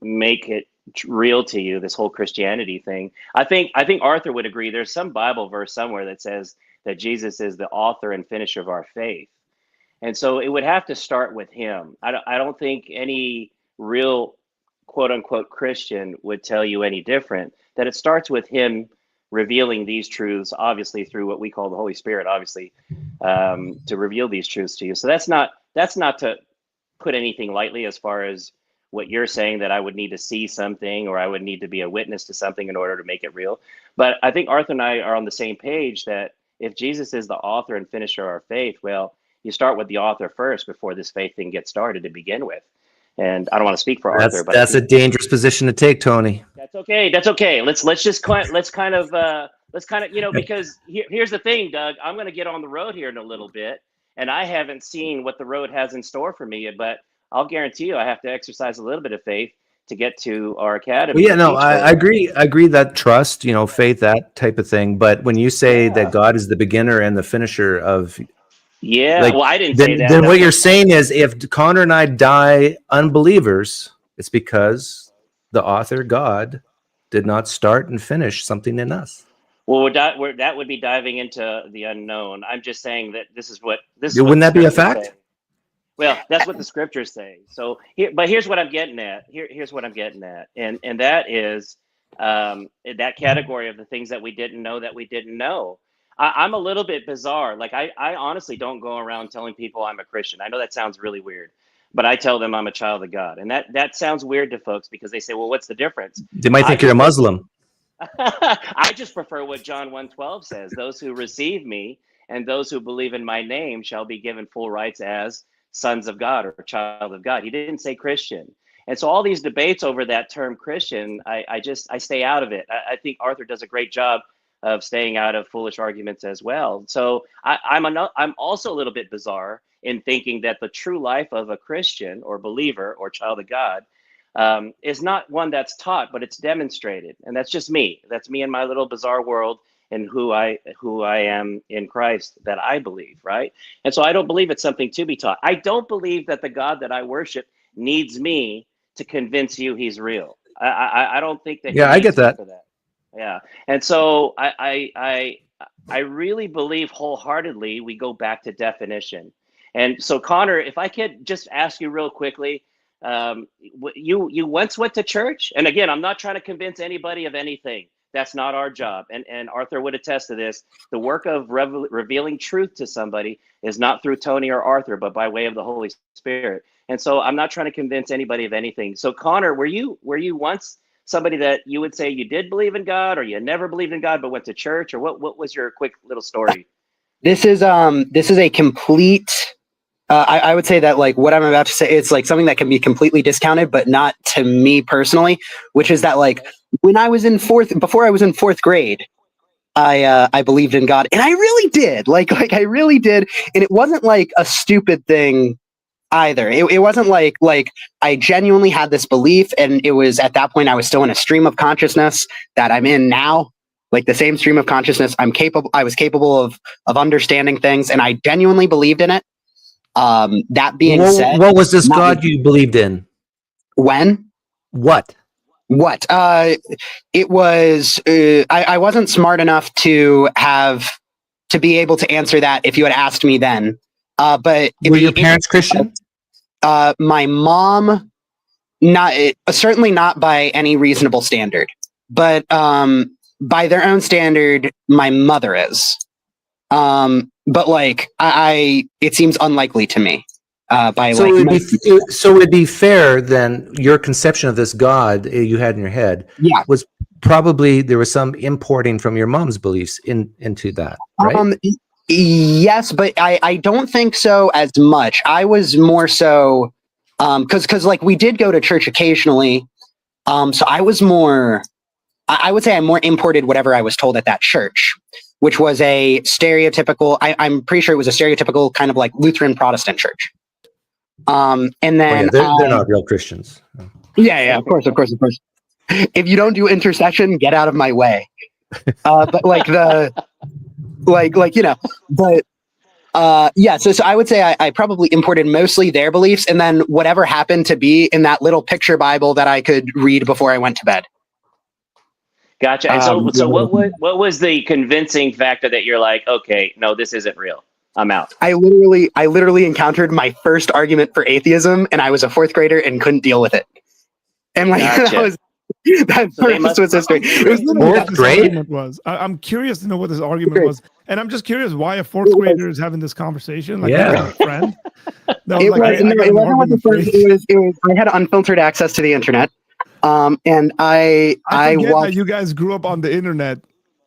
make it real to you, this whole Christianity thing, I think Arthur would agree. There's some Bible verse somewhere that says that Jesus is the author and finisher of our faith, and so it would have to start with him. I don't think any real quote unquote Christian would tell you any different. That it starts with him revealing these truths, obviously through what we call the Holy Spirit, obviously, to reveal these truths to you. So that's not to put anything lightly as far as what you're saying, that I would need to see something or I would need to be a witness to something in order to make it real. But I think Arthur and I are on the same page that if Jesus is the author and finisher of our faith, well, you start with the author first before this faith thing gets started to begin with. And I don't want to speak for Arthur, but that's a dangerous position to take, Tony. That's okay. Let's kind of because here's the thing, Doug. I'm going to get on the road here in a little bit, and I haven't seen what the road has in store for me yet. But I'll guarantee you, I have to exercise a little bit of faith to get to our academy. Well, yeah, no, I agree. I agree that trust, faith, that type of thing. But when you say that God is the beginner and the finisher of. Yeah, well, I didn't say that. Then what you're saying is if Connor and I die unbelievers, it's because the author, God, did not start and finish something in us. Well, that would be diving into the unknown. I'm just saying that this is what. Wouldn't that be a fact? Say. Well, that's what the scriptures say. So, here's what I'm getting at. Here's what I'm getting at, and that is that category of the things that we didn't know. I'm a little bit bizarre. Like I honestly don't go around telling people I'm a Christian. I know that sounds really weird, but I tell them I'm a child of God. And that sounds weird to folks because they say, well, what's the difference? They might think you're a Muslim. I just prefer what John 1:12 says. Those who receive me and those who believe in my name shall be given full rights as sons of God or child of God. He didn't say Christian. And so all these debates over that term Christian, I stay out of it. I think Arthur does a great job of staying out of foolish arguments as well. So I'm also a little bit bizarre in thinking that the true life of a Christian or believer or child of God is not one that's taught, but it's demonstrated. And that's just me. That's me in my little bizarre world and who I am in Christ that I believe, right? And so I don't believe it's something to be taught. I don't believe that the God that I worship needs me to convince you he's real. I don't think that. Yeah, I get that. For that. Yeah, and so I really believe wholeheartedly we go back to definition. And so Connor, if I could just ask you real quickly, You once went to church, and again, I'm not trying to convince anybody of anything. That's not our job. And Arthur would attest to this. The work of revealing truth to somebody is not through Tony or Arthur, but by way of the Holy Spirit. And so I'm not trying to convince anybody of anything. So Connor, were you once somebody that you would say you did believe in God, or you never believed in God but went to church, or what was your quick little story? This is a complete. I would say that like what I'm about to say, it's like something that can be completely discounted, but not to me personally, which is that like when I was before I was in fourth grade, I believed in God, and I really did. Like I really did, and it wasn't like a stupid thing either. It wasn't like I genuinely had this belief, and it was at that point I was still in a stream of consciousness that I'm in now, like the same stream of consciousness. I was capable of understanding things, and I genuinely believed in it. That being said, what was this God you believed in? When? What? It was. I wasn't smart enough to be able to answer that if you had asked me then. But were your parents Christian? My mom, certainly not by any reasonable standard, but by their own standard, my mother is. But like it seems unlikely to me. So it'd be fair then. Your conception of this God you had in your head, was probably there was some importing from your mom's beliefs into that, right? Yes, but I don't think so as much. I was more so because like we did go to church occasionally. So I was more. I would say I more imported whatever I was told at that church, which was a stereotypical. I'm pretty sure it was a stereotypical kind of like Lutheran Protestant church. And then they're not real Christians. Yeah, of course. If you don't do intercession, get out of my way. But like So I would say I probably imported mostly their beliefs, and then whatever happened to be in that little picture Bible that I could read before I went to bed. Gotcha. And so what was the convincing factor that you're like, okay, no, this isn't real, I'm out? I literally encountered my first argument for atheism, and I was a fourth grader and couldn't deal with it. And like Gotcha. that was history. It was fourth grade. I'm curious to know what this argument was, and I'm just curious why a fourth grader is having this conversation. Like, a friend. It wasn't with the first. It was. I had unfiltered access to the internet. And I forget that you guys grew up on the internet.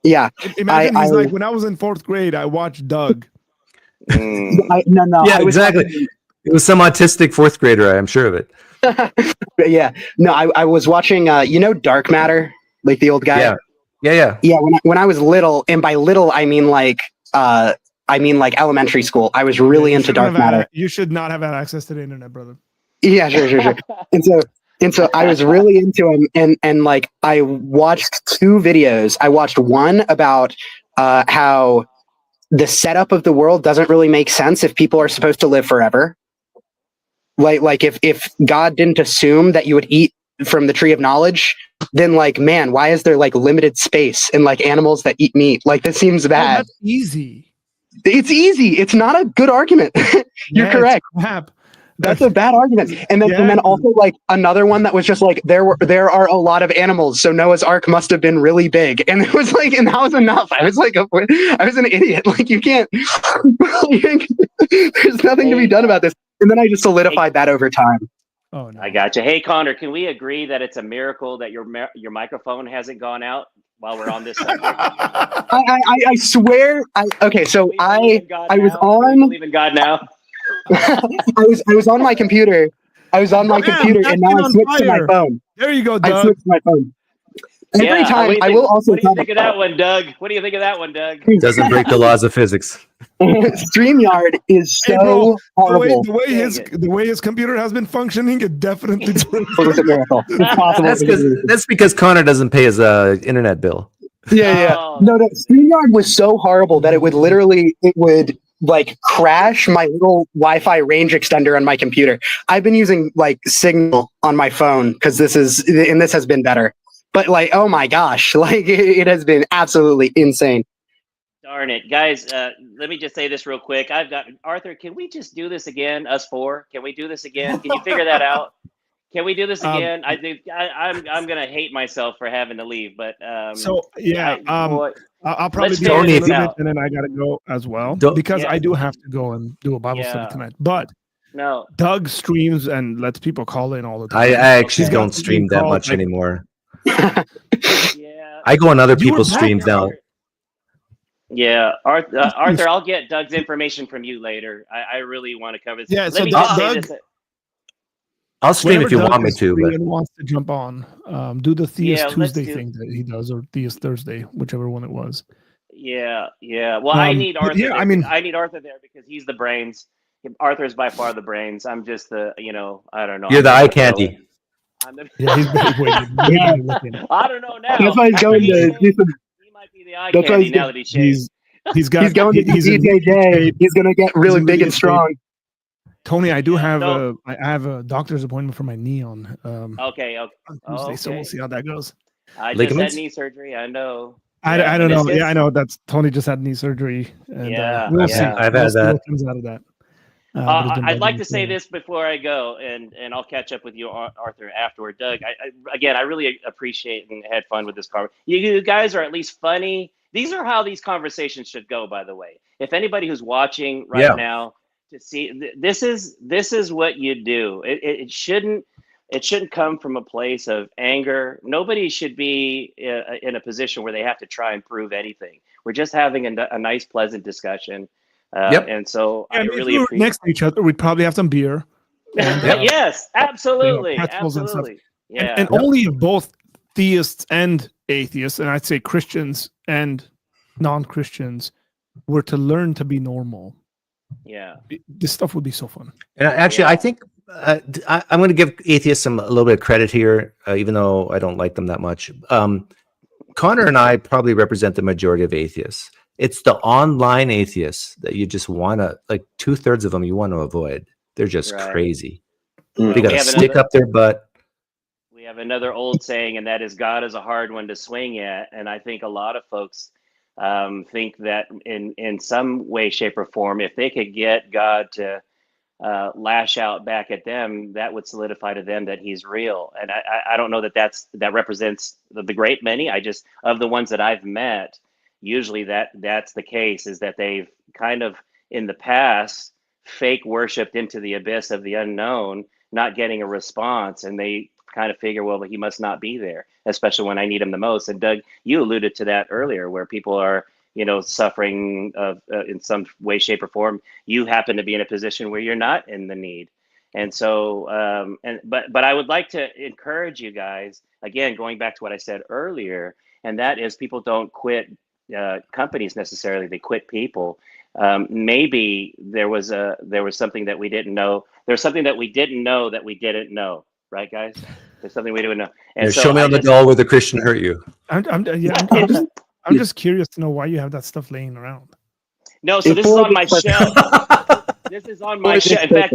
Yeah. Imagine he's like, when I was in fourth grade, I watched Doug. Yeah, exactly. It was some autistic fourth grader. I'm sure of it. Yeah. No, I was watching, Dark Matter, like the old guy. Yeah. Yeah. When I was little, and by little, I mean like elementary school, I was really into Dark Matter. You should not have had access to the internet, brother. Yeah, sure. And so I was really into him, and like I watched two videos. I watched one about how the setup of the world doesn't really make sense if people are supposed to live forever. Like if God didn't assume that you would eat from the tree of knowledge, then like, man, why is there like limited space in like animals that eat meat? Like this seems bad. That's easy. It's easy. It's not a good argument. You're correct. That's a bad argument. And then also like another one that was just like there are a lot of animals, so Noah's Ark must have been really big. And it was like, and that was enough. I was an idiot. Like you can't. There's nothing to be done about this. And then I just solidified that over time. Oh no. I got you. Hey Connor, can we agree that it's a miracle that your microphone hasn't gone out while we're on this subject? I swear. Okay, so I was on. Believe in God now. I was on my computer. And now I switched to my phone. There you go, Doug. I switched to my phone. Every time, I will also. What do you think of that one, Doug? Doesn't break the laws of physics. StreamYard is so horrible. The way his computer has been functioning, it definitely it was a miracle. It's possible. That's because Connor doesn't pay his internet bill. Yeah. Oh. No, StreamYard was so horrible that it would like crash my little Wi-Fi range extender on my computer. I've been using like Signal on my phone because this has been better. But like, oh my gosh, like it has been absolutely insane. Darn it, guys! Let me just say this real quick. I've got Arthur. Can we just do this again? Us four? Can we do this again? Can you figure that out? Can we do this Um, again? I'm gonna hate myself for having to leave, but So yeah, boy, I'll probably let's be figure on in a Tony, this little bit, out. and then I gotta go as well Don't- because Yeah, I do have to go and do a Bible study yeah. tonight. But No, Doug streams and lets people call in all the I time. actually Okay. don't stream that much Like, anymore. yeah. I go on other You were people's back streams now. Yeah, Arthur, I'll get Doug's information from you later. I really want to cover this. Yeah, Let so me just say Doug, this. I'll stream whenever if you Doug want me is to, free but and wants to jump on, do the Theist Yeah, let's Tuesday do. thing that he does, or Theist Thursday, whichever one it was. Yeah, yeah. Well, I need But Arthur. yeah, there. I mean, I need Arthur there because he's the brains. Arthur is by far the brains. I'm just the, I don't know. you're I'm the just eye the throw-in. candy. I'm the. yeah, he's waiting, looking. I don't know now. That's why he's After going he to shaved, do some. he might be the eye That's why candy he's now going. that he shaved. He's got He's going to he's in BJJ. really good He's going to get really in big really and good strong. Tony, I do Yeah, have so- I have a doctor's appointment for my knee on Okay. on Tuesday, so we'll Okay. see how that goes. I just Ligaments? had knee surgery. I know. I Yeah, don't know. meniscus? Yeah, I know. That's Tony just had knee surgery, and Yeah, we'll yeah. see. I've We'll had see that. what comes out of that. But it's been I'd like bugging to me say for- this before I go, and I'll catch up with you, Arthur, afterward. Doug, I really appreciate and had fun with this conversation. You guys are at least funny. These are how these conversations should go, by the way. If anybody who's watching right Yeah. now to see, this is what you do. It shouldn't come from a place of anger. Nobody should be in a position where they have to try and prove anything. We're just having a nice, pleasant discussion. Yep. And so Yeah, I I mean, if really we were appreciate. next to each other, we'd probably have some beer. And, Yes, absolutely, pretzels and stuff. absolutely. Yeah, and only if both theists and atheists, and I'd say Christians and non-Christians, were to learn to be normal, yeah. this stuff would be so fun. And actually, Yeah. I think I'm going to give atheists a little bit of credit here, even though I don't like them that much. Connor and I probably represent the majority of atheists. It's the online atheists that you just want to, like 2/3 of them you want to avoid. They're just Right. crazy. Mm. They got We to have stick up their butt. We have another old saying, and that is God is a hard one to swing at. And I think a lot of folks think that in some way, shape, or form, if they could get God to lash out back at them, that would solidify to them that he's real. And I don't know that represents the great many. Of the ones that I've met, usually that's the case, is that they've kind of in the past fake worshipped into the abyss of the unknown, not getting a response, and they kind of figure, well, he must not be there, especially when I need him the most. And Doug, you alluded to that earlier, where people are suffering of in some way, shape, or form. You happen to be in a position where you're not in the need. And so but I would like to encourage you guys, again, going back to what I said earlier, and that is people don't quit companies necessarily, they quit people. Maybe there was something that we didn't know. There's something that we didn't know that we didn't know, right, guys? There's something we didn't know. And so Show me on the doll where the Christian hurt you. I'm just curious to know why you have that stuff laying around. No, so this is on my shelf. This is on my shelf. In fact,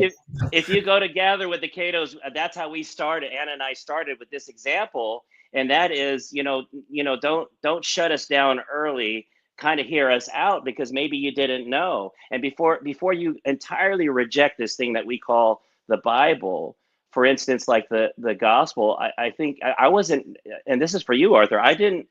if you go to Gather with the Catos, that's how we started. Anna and I started with this example, and that is, don't shut us down early. Kind of hear us out, because maybe you didn't know. And before you entirely reject this thing that we call the Bible, for instance, like the gospel, I think I wasn't, and this is for you, Arthur. I didn't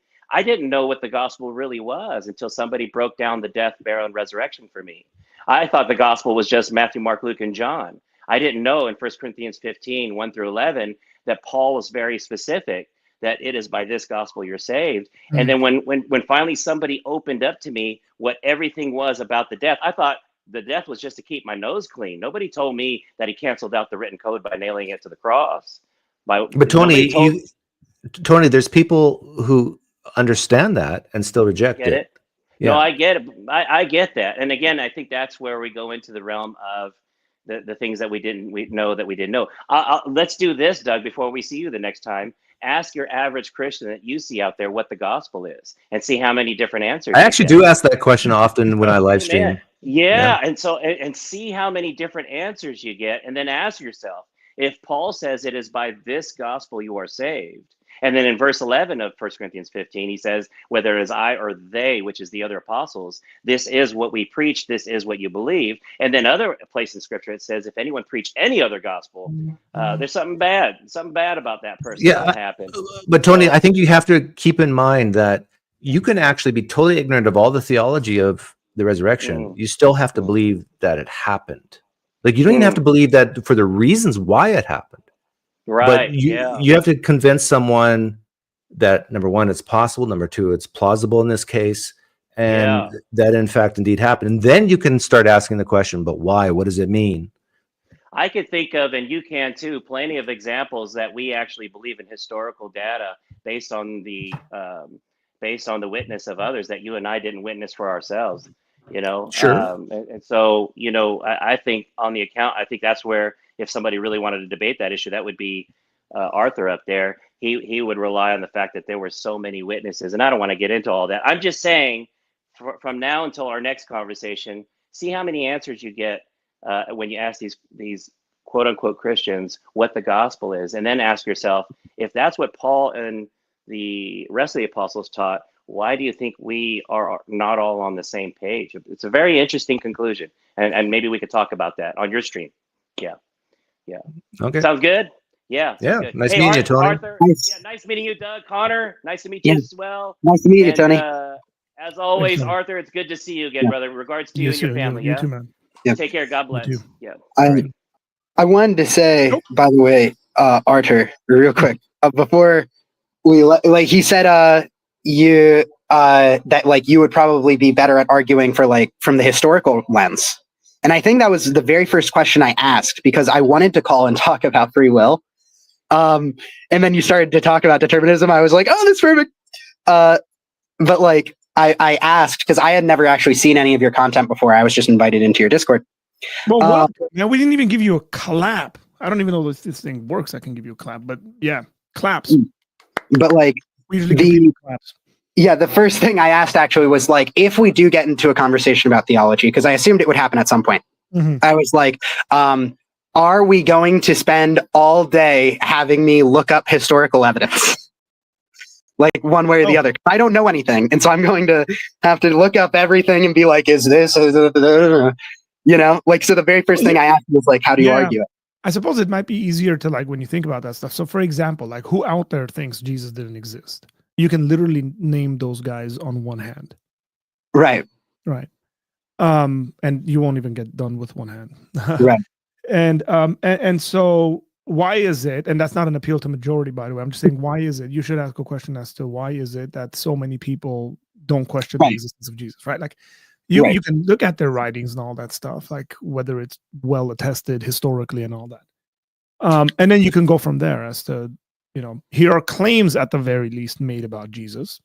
know what the gospel really was until somebody broke down the death, burial, and resurrection for me. I thought the gospel was just Matthew, Mark, Luke, and John. I didn't know in 1 Corinthians 15, 1-11, that Paul was very specific that it is by this gospel you're saved. Mm. And then when finally somebody opened up to me what everything was about the death, I thought the death was just to keep my nose clean. Nobody told me that he canceled out the written code by nailing it to the cross. But Tony, Tony, there's people who understand that and still reject Get it? Yeah. No, I get it. I get that. And again, I think that's where we go into the realm of the things that we didn't know. Let's do this, Doug, before we see you the next time. Ask your average Christian that you see out there what the gospel is, and see how many different answers. I actually do ask that question often when I live stream. Yeah. And so, and see how many different answers you get, and then ask yourself, if Paul says it is by this gospel you are saved, And then in verse 11 of 1 Corinthians 15, he says, whether it is I or they, which is the other apostles, this is what we preach, this is what you believe. And then other place in scripture, it says, if anyone preach any other gospel, there's something bad about that person that happened. But Tony, I think you have to keep in mind that you can actually be totally ignorant of all the theology of the resurrection. You still have to believe that it happened. Like, you don't even have to believe that for the reasons why it happened. Right. But you have to convince someone that, number one, it's possible. Number two, it's plausible in this case. And that, in fact, indeed happened. And then you can start asking the question, but why? What does it mean? I could think of, and you can too, plenty of examples that we actually believe in historical data based on the witness of others that you and I didn't witness for ourselves. Sure. And so, I think on the account, I think that's where, if somebody really wanted to debate that issue, that would be Arthur up there. He would rely on the fact that there were so many witnesses, and I don't want to get into all that. I'm just saying, from now until our next conversation, see how many answers you get when you ask these quote unquote Christians what the gospel is, and then ask yourself, if that's what Paul and the rest of the apostles taught, why do you think we are not all on the same page? It's a very interesting conclusion, and maybe we could talk about that on your stream. Yeah. Okay. Sounds good. Yeah. Yeah. Good. Nice meeting you, Tony. Arthur, nice. Yeah, nice meeting you, Doug. Connor, nice to meet you as well. Nice to meet you, Tony. As always, Arthur, it's good to see you again, brother. Regards to you and your family. You too, man. Take care. God bless. Yeah. I wanted to say, by the way, Arthur, real quick, before we he said, you that you would probably be better at arguing for from the historical lens. And I think that was the very first question I asked, because I wanted to call and talk about free will. And then you started to talk about determinism. I was like, oh, that's perfect. But I asked because I had never actually seen any of your content before. I was just invited into your Discord. Well, we didn't even give you a clap. I don't even know if this thing works. I can give you a clap, but yeah, claps. But we usually give people claps. Yeah, the first thing I asked actually was if we do get into a conversation about theology, because I assumed it would happen at some point. I was like, are we going to spend all day having me look up historical evidence? One way or the other. I don't know anything. And so I'm going to have to look up everything and be like, is this, so the very first thing I asked was how do you argue it? I suppose it might be easier to when you think about that stuff. So for example, who out there thinks Jesus didn't exist? You can literally name those guys on one hand. Right. And you won't even get done with one hand. Right. And so why is it, and that's not an appeal to majority, by the way, I'm just saying, why is it? You should ask a question as to why is it that so many people don't question the existence of Jesus, right? You can look at their writings and all that stuff, whether it's well attested historically and all that. And then you can go from there as to, here are claims at the very least made about Jesus.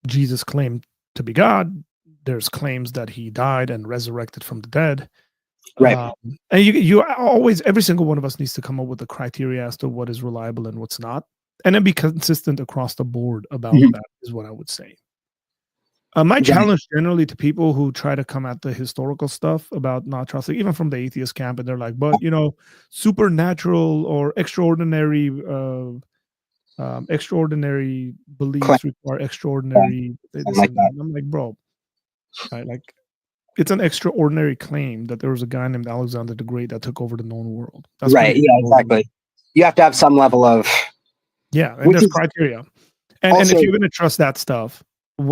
Jesus claimed to be God. There's claims that he died and resurrected from the dead. Right. And you always, every single one of us needs to come up with a criteria as to what is reliable and what's not, and then be consistent across the board about that is what I would say. My challenge generally to people who try to come at the historical stuff about not trusting, even from the atheist camp, and they're like, but supernatural or extraordinary beliefs require extraordinary. I'm like, bro, right? It's an extraordinary claim that there was a guy named Alexander the Great that took over the known world. That's right. Yeah, exactly. You have to have some level of and there's criteria. And if you're going to trust that stuff,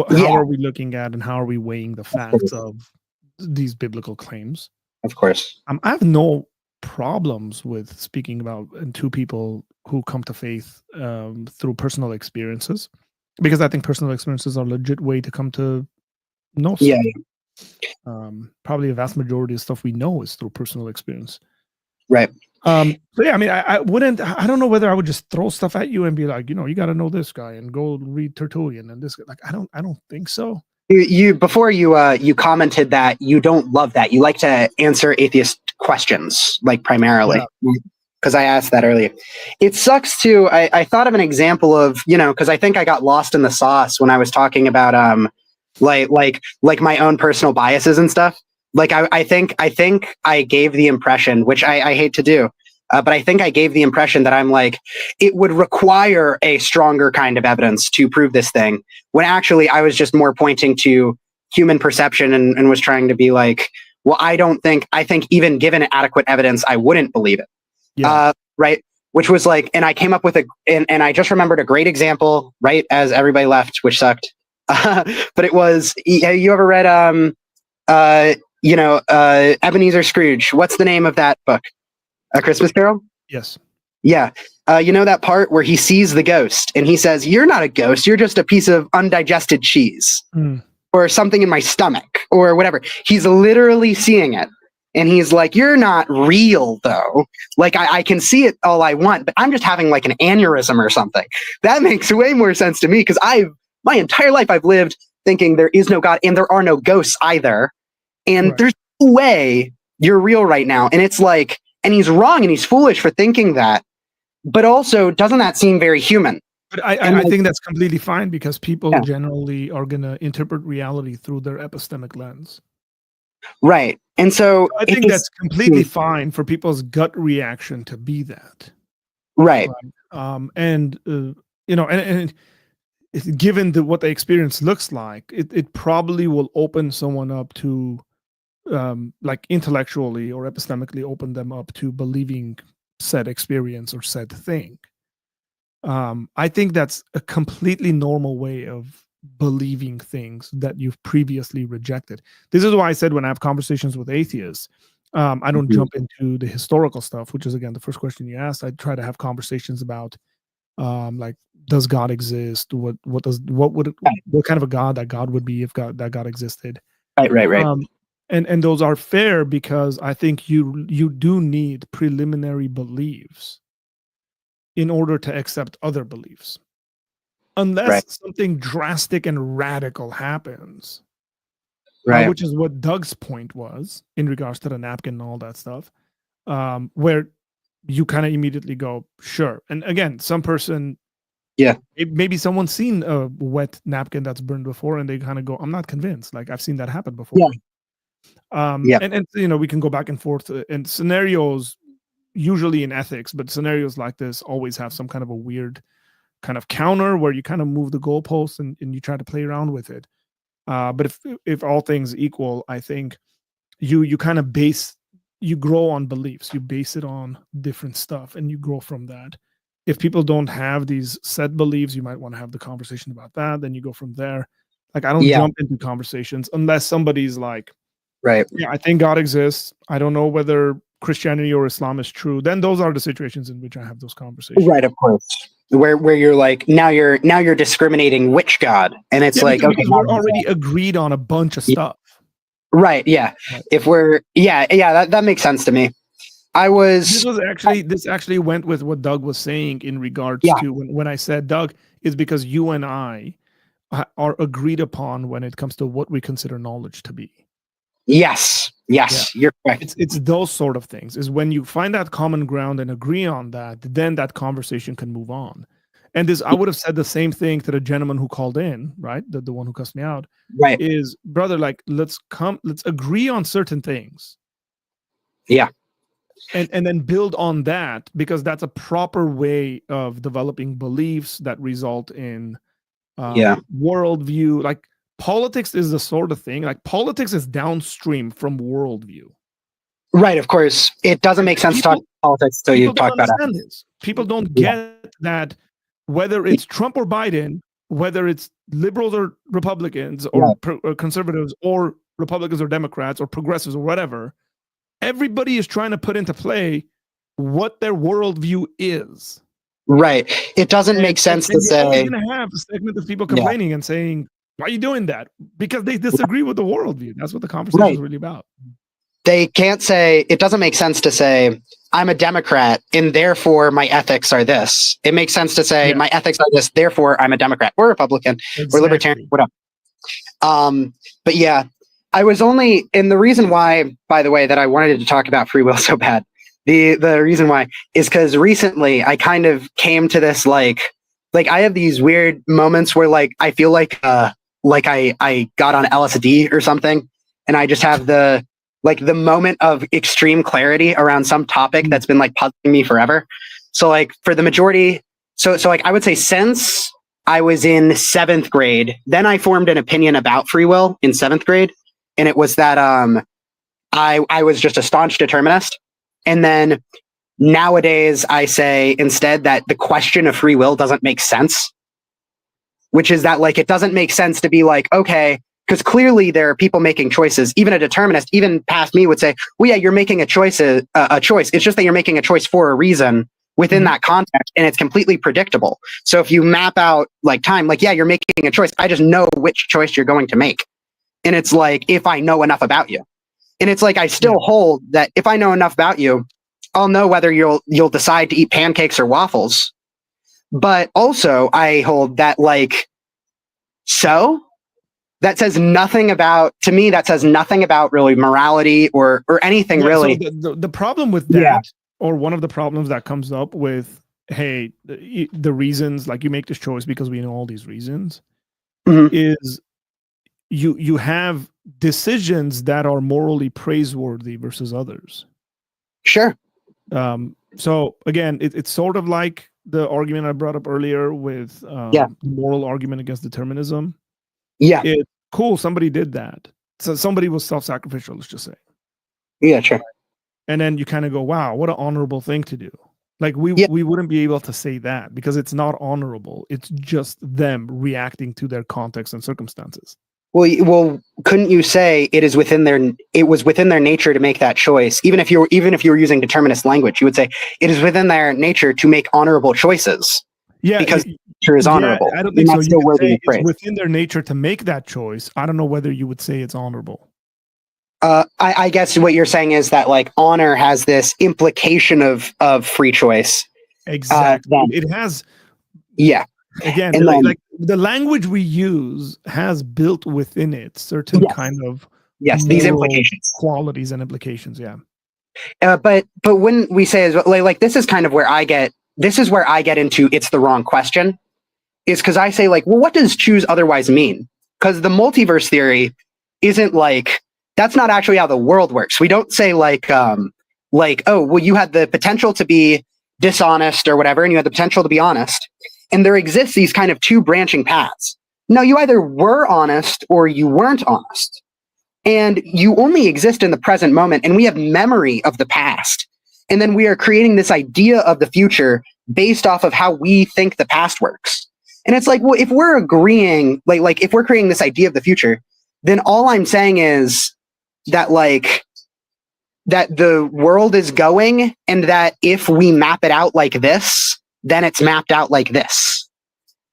how are we looking at and how are we weighing the facts of these biblical claims? Of course. I have no problems with speaking about two people who come to faith through personal experiences, because I think personal experiences are a legit way to come to know stuff. Probably a vast majority of stuff we know is through personal experience. Right. So yeah, I mean, I don't know whether I would just throw stuff at you and be like, you got to know this guy and go read Tertullian and this guy. I don't think so. You before you commented that you don't love that. You like to answer atheist questions, primarily. Because I asked that earlier. It sucks too. I thought of an example of, because I think I got lost in the sauce when I was talking about like my own personal biases and stuff. I think I gave the impression, which I hate to do, But I think I gave the impression that I'm like, it would require a stronger kind of evidence to prove this thing, when actually I was just more pointing to human perception and was trying to be like, well, I think even given adequate evidence, I wouldn't believe it. Yeah. Right. Which was like, and I came up with and I just remembered a great example, right as everybody left, which sucked. But it was, you ever read, Ebenezer Scrooge? What's the name of that book? A Christmas Carol? Yes. Yeah. You know that part where he sees the ghost and he says, "You're not a ghost. You're just a piece of undigested cheese or something in my stomach or whatever." He's literally seeing it. And he's like, "You're not real, though. Like, I can see it all I want, but I'm just having like an aneurysm or something." That makes way more sense to me, because my entire life I've lived thinking there is no God and there are no ghosts either. And there's no way you're real right now. And it's like, and he's wrong and he's foolish for thinking that. But also, doesn't that seem very human? But I think that's completely fine, because people generally are going to interpret reality through their epistemic lens. Right. And so I think that's completely fine for people's gut reaction to be that. Right. And given what the experience looks like, it probably will open someone up to, like intellectually or epistemically open them up to believing said experience or said thing. I think that's a completely normal way of believing things that you've previously rejected. This is why I said when I have conversations with atheists, I don't jump into the historical stuff, which is again the first question you asked. I try to have conversations about like, does God exist? What kind of a God that God would be if that God existed? Right. And those are fair, because I think you do need preliminary beliefs in order to accept other beliefs. Unless something drastic and radical happens, which is what Doug's point was in regards to the napkin and all that stuff, where you kind of immediately go, sure. And again, some person, maybe someone's seen a wet napkin that's burned before, and they kind of go, I'm not convinced. Like, I've seen that happen before. And we can go back and forth, and scenarios, usually in ethics, but scenarios like this always have some kind of a weird kind of counter where you kind of move the goalposts and you try to play around with it. But if all things equal, I think you kind of you grow on beliefs, you base it on different stuff, and you grow from that. If people don't have these set beliefs, you might want to have the conversation about that. Then you go from there. Like, I don't jump into conversations unless somebody's like, yeah, I think God exists. I don't know whether Christianity or Islam is true. Then those are the situations in which I have those conversations. Right, of course. Where you're like, now you're discriminating which God, and it's like, because we're already agreed on a bunch of stuff. Right. Yeah. If we're that makes sense to me. This actually went with what Doug was saying in regards to when I said, Doug, is because you and I are agreed upon when it comes to what we consider knowledge to be. Yes, you're correct. It's those sort of things. Is when you find that common ground and agree on that, then that conversation can move on. And I would have said the same thing to the gentleman who called in, right? The one who cussed me out. Right. Is, brother, like, let's agree on certain things. Yeah. And then build on that, because that's a proper way of developing beliefs that result in worldview. Like, politics is the sort of thing, like, politics is downstream from worldview. Right, of course. It doesn't make sense to talk politics until you talk about it. People don't get that whether it's Trump or Biden, whether it's liberals or Republicans or conservatives or Republicans or Democrats or progressives or whatever, everybody is trying to put into play what their worldview is. Right. It doesn't make sense to say. You're going to have a segment of people complaining and saying, why are you doing that? Because they disagree with the worldview. That's what the conversation is really about. They can't say, it doesn't make sense to say, I'm a Democrat and therefore my ethics are this. It makes sense to say my ethics are this, therefore I'm a Democrat or Republican or Libertarian, whatever. But yeah, I was only, and the reason why, by the way, that I wanted to talk about free will so bad, the reason why is because recently I kind of came to this, like I have these weird moments where like I feel like I got on LSD or something, and I just have the like the moment of extreme clarity around some topic that's been like puzzling me forever. So like for the majority, so like I would say since I was in 7th grade, then I formed an opinion about free will in 7th grade. And it was that I was just a staunch determinist. And then nowadays I say instead that the question of free will doesn't make sense, which is that like it doesn't make sense to be like, okay, because clearly there are people making choices. Even a determinist, even past me, would say, well, yeah, you're making a choice. It's just that you're making a choice for a reason within that context, and it's completely predictable. So if you map out like time, like, yeah, you're making a choice. I just know which choice you're going to make. And it's like, if I know enough about you. And it's like, I still hold that if I know enough about you, I'll know whether you'll decide to eat pancakes or waffles. But also I hold that like, so that says nothing about, to me, that says nothing about really morality or anything really. So the problem with that, or one of the problems that comes up with, hey, the reasons, like you make this choice because we know all these reasons, is you have decisions that are morally praiseworthy versus others. Sure. So again, it's sort of like the argument I brought up earlier with the moral argument against determinism. Yeah. It's cool. Somebody did that. So somebody was self-sacrificial, let's just say. Yeah, sure. And then you kind of go, wow, what an honorable thing to do. Like we wouldn't be able to say that because it's not honorable. It's just them reacting to their context and circumstances. Well, couldn't you say it was within their nature to make that choice? Even if you were using determinist language, you would say it is within their nature to make honorable choices. Yeah, because nature is honorable. I don't think so. You could say it's within their nature to make that choice. I don't know whether you would say it's honorable. I guess what you're saying is that like honor has this implication of free choice. Exactly. It has. Yeah. Again, and like the language we use has built within it certain kind of these implications, qualities, and implications. Yeah. But when we say like this is kind of where I get into it's the wrong question, is because I say like, well, what does choose otherwise mean? Because the multiverse theory isn't like, that's not actually how the world works. We don't say like, oh, well, you had the potential to be dishonest or whatever, and you had the potential to be honest. And there exists these kind of two branching paths. No, you either were honest or you weren't honest. And you only exist in the present moment, and we have memory of the past. And then we are creating this idea of the future based off of how we think the past works. And it's like, well, if we're agreeing, like if we're creating this idea of the future, then all I'm saying is that like, that the world is going, and that if we map it out like this, then it's mapped out like this.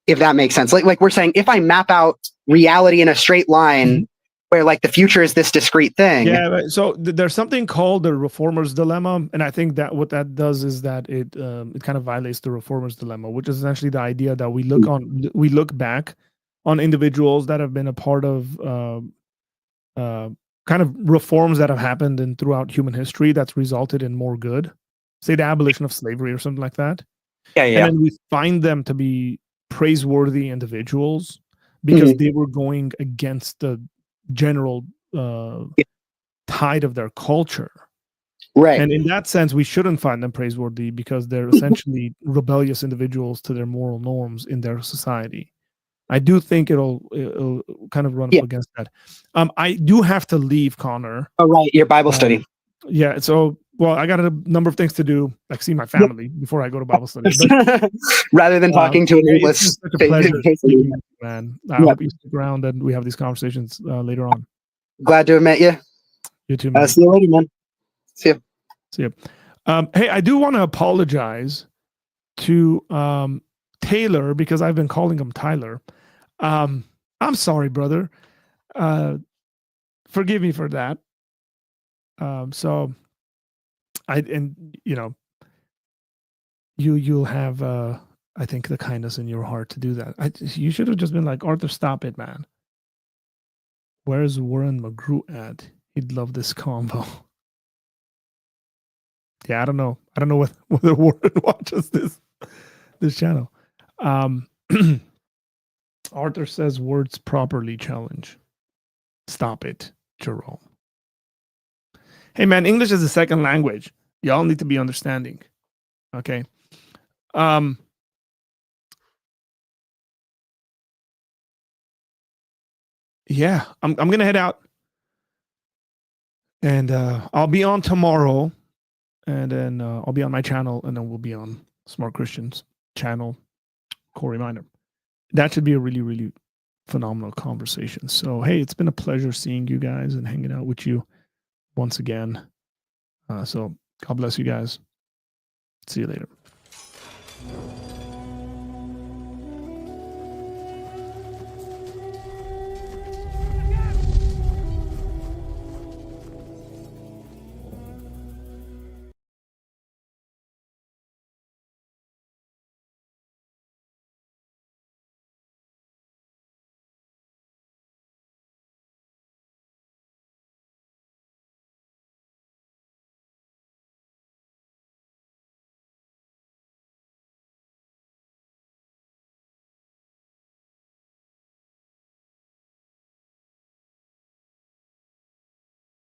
If that makes sense. Like we're saying, if I map out reality in a straight line, where like the future is this discrete thing. Yeah. So there's something called the reformer's dilemma, and I think that what that does is that it kind of violates the reformer's dilemma, which is essentially the idea that we look back on individuals that have been a part of kind of reforms that have happened throughout human history that's resulted in more good, say the abolition of slavery or something like that. Yeah. And then we find them to be praiseworthy individuals because they were going against the general tide of their culture. Right. And in that sense, we shouldn't find them praiseworthy because they're essentially rebellious individuals to their moral norms in their society. I do think it'll kind of run up against that. I do have to leave, Connor. Oh, right. Your Bible study. Yeah. So, well, I got a number of things to do, like see my family before I go to Bible study. But, rather than talking to an English. It's such a pleasure speaking with you, man. I hope you stick around and we have these conversations later on. Glad to have met you. You too, man. See you later, man. See you. See you. Hey, I do want to apologize to Taylor because I've been calling him Tyler. I'm sorry, brother. Forgive me for that. So you'll have I think the kindness in your heart to do that. You should have just been like, Arthur, stop it, man. Where's Warren McGrew at? He'd love this combo. Yeah, I don't know whether Warren watches this channel. Arthur says words properly challenge. Stop it, Jerome. Hey man, English is a second language. Y'all need to be understanding. Okay. Yeah, I'm gonna head out, and I'll be on tomorrow, and then I'll be on my channel, and then we'll be on Smart Christians channel. Core reminder. That should be a really, really phenomenal conversation. So hey, it's been a pleasure seeing you guys and hanging out with you once again. So God bless you guys. See you later.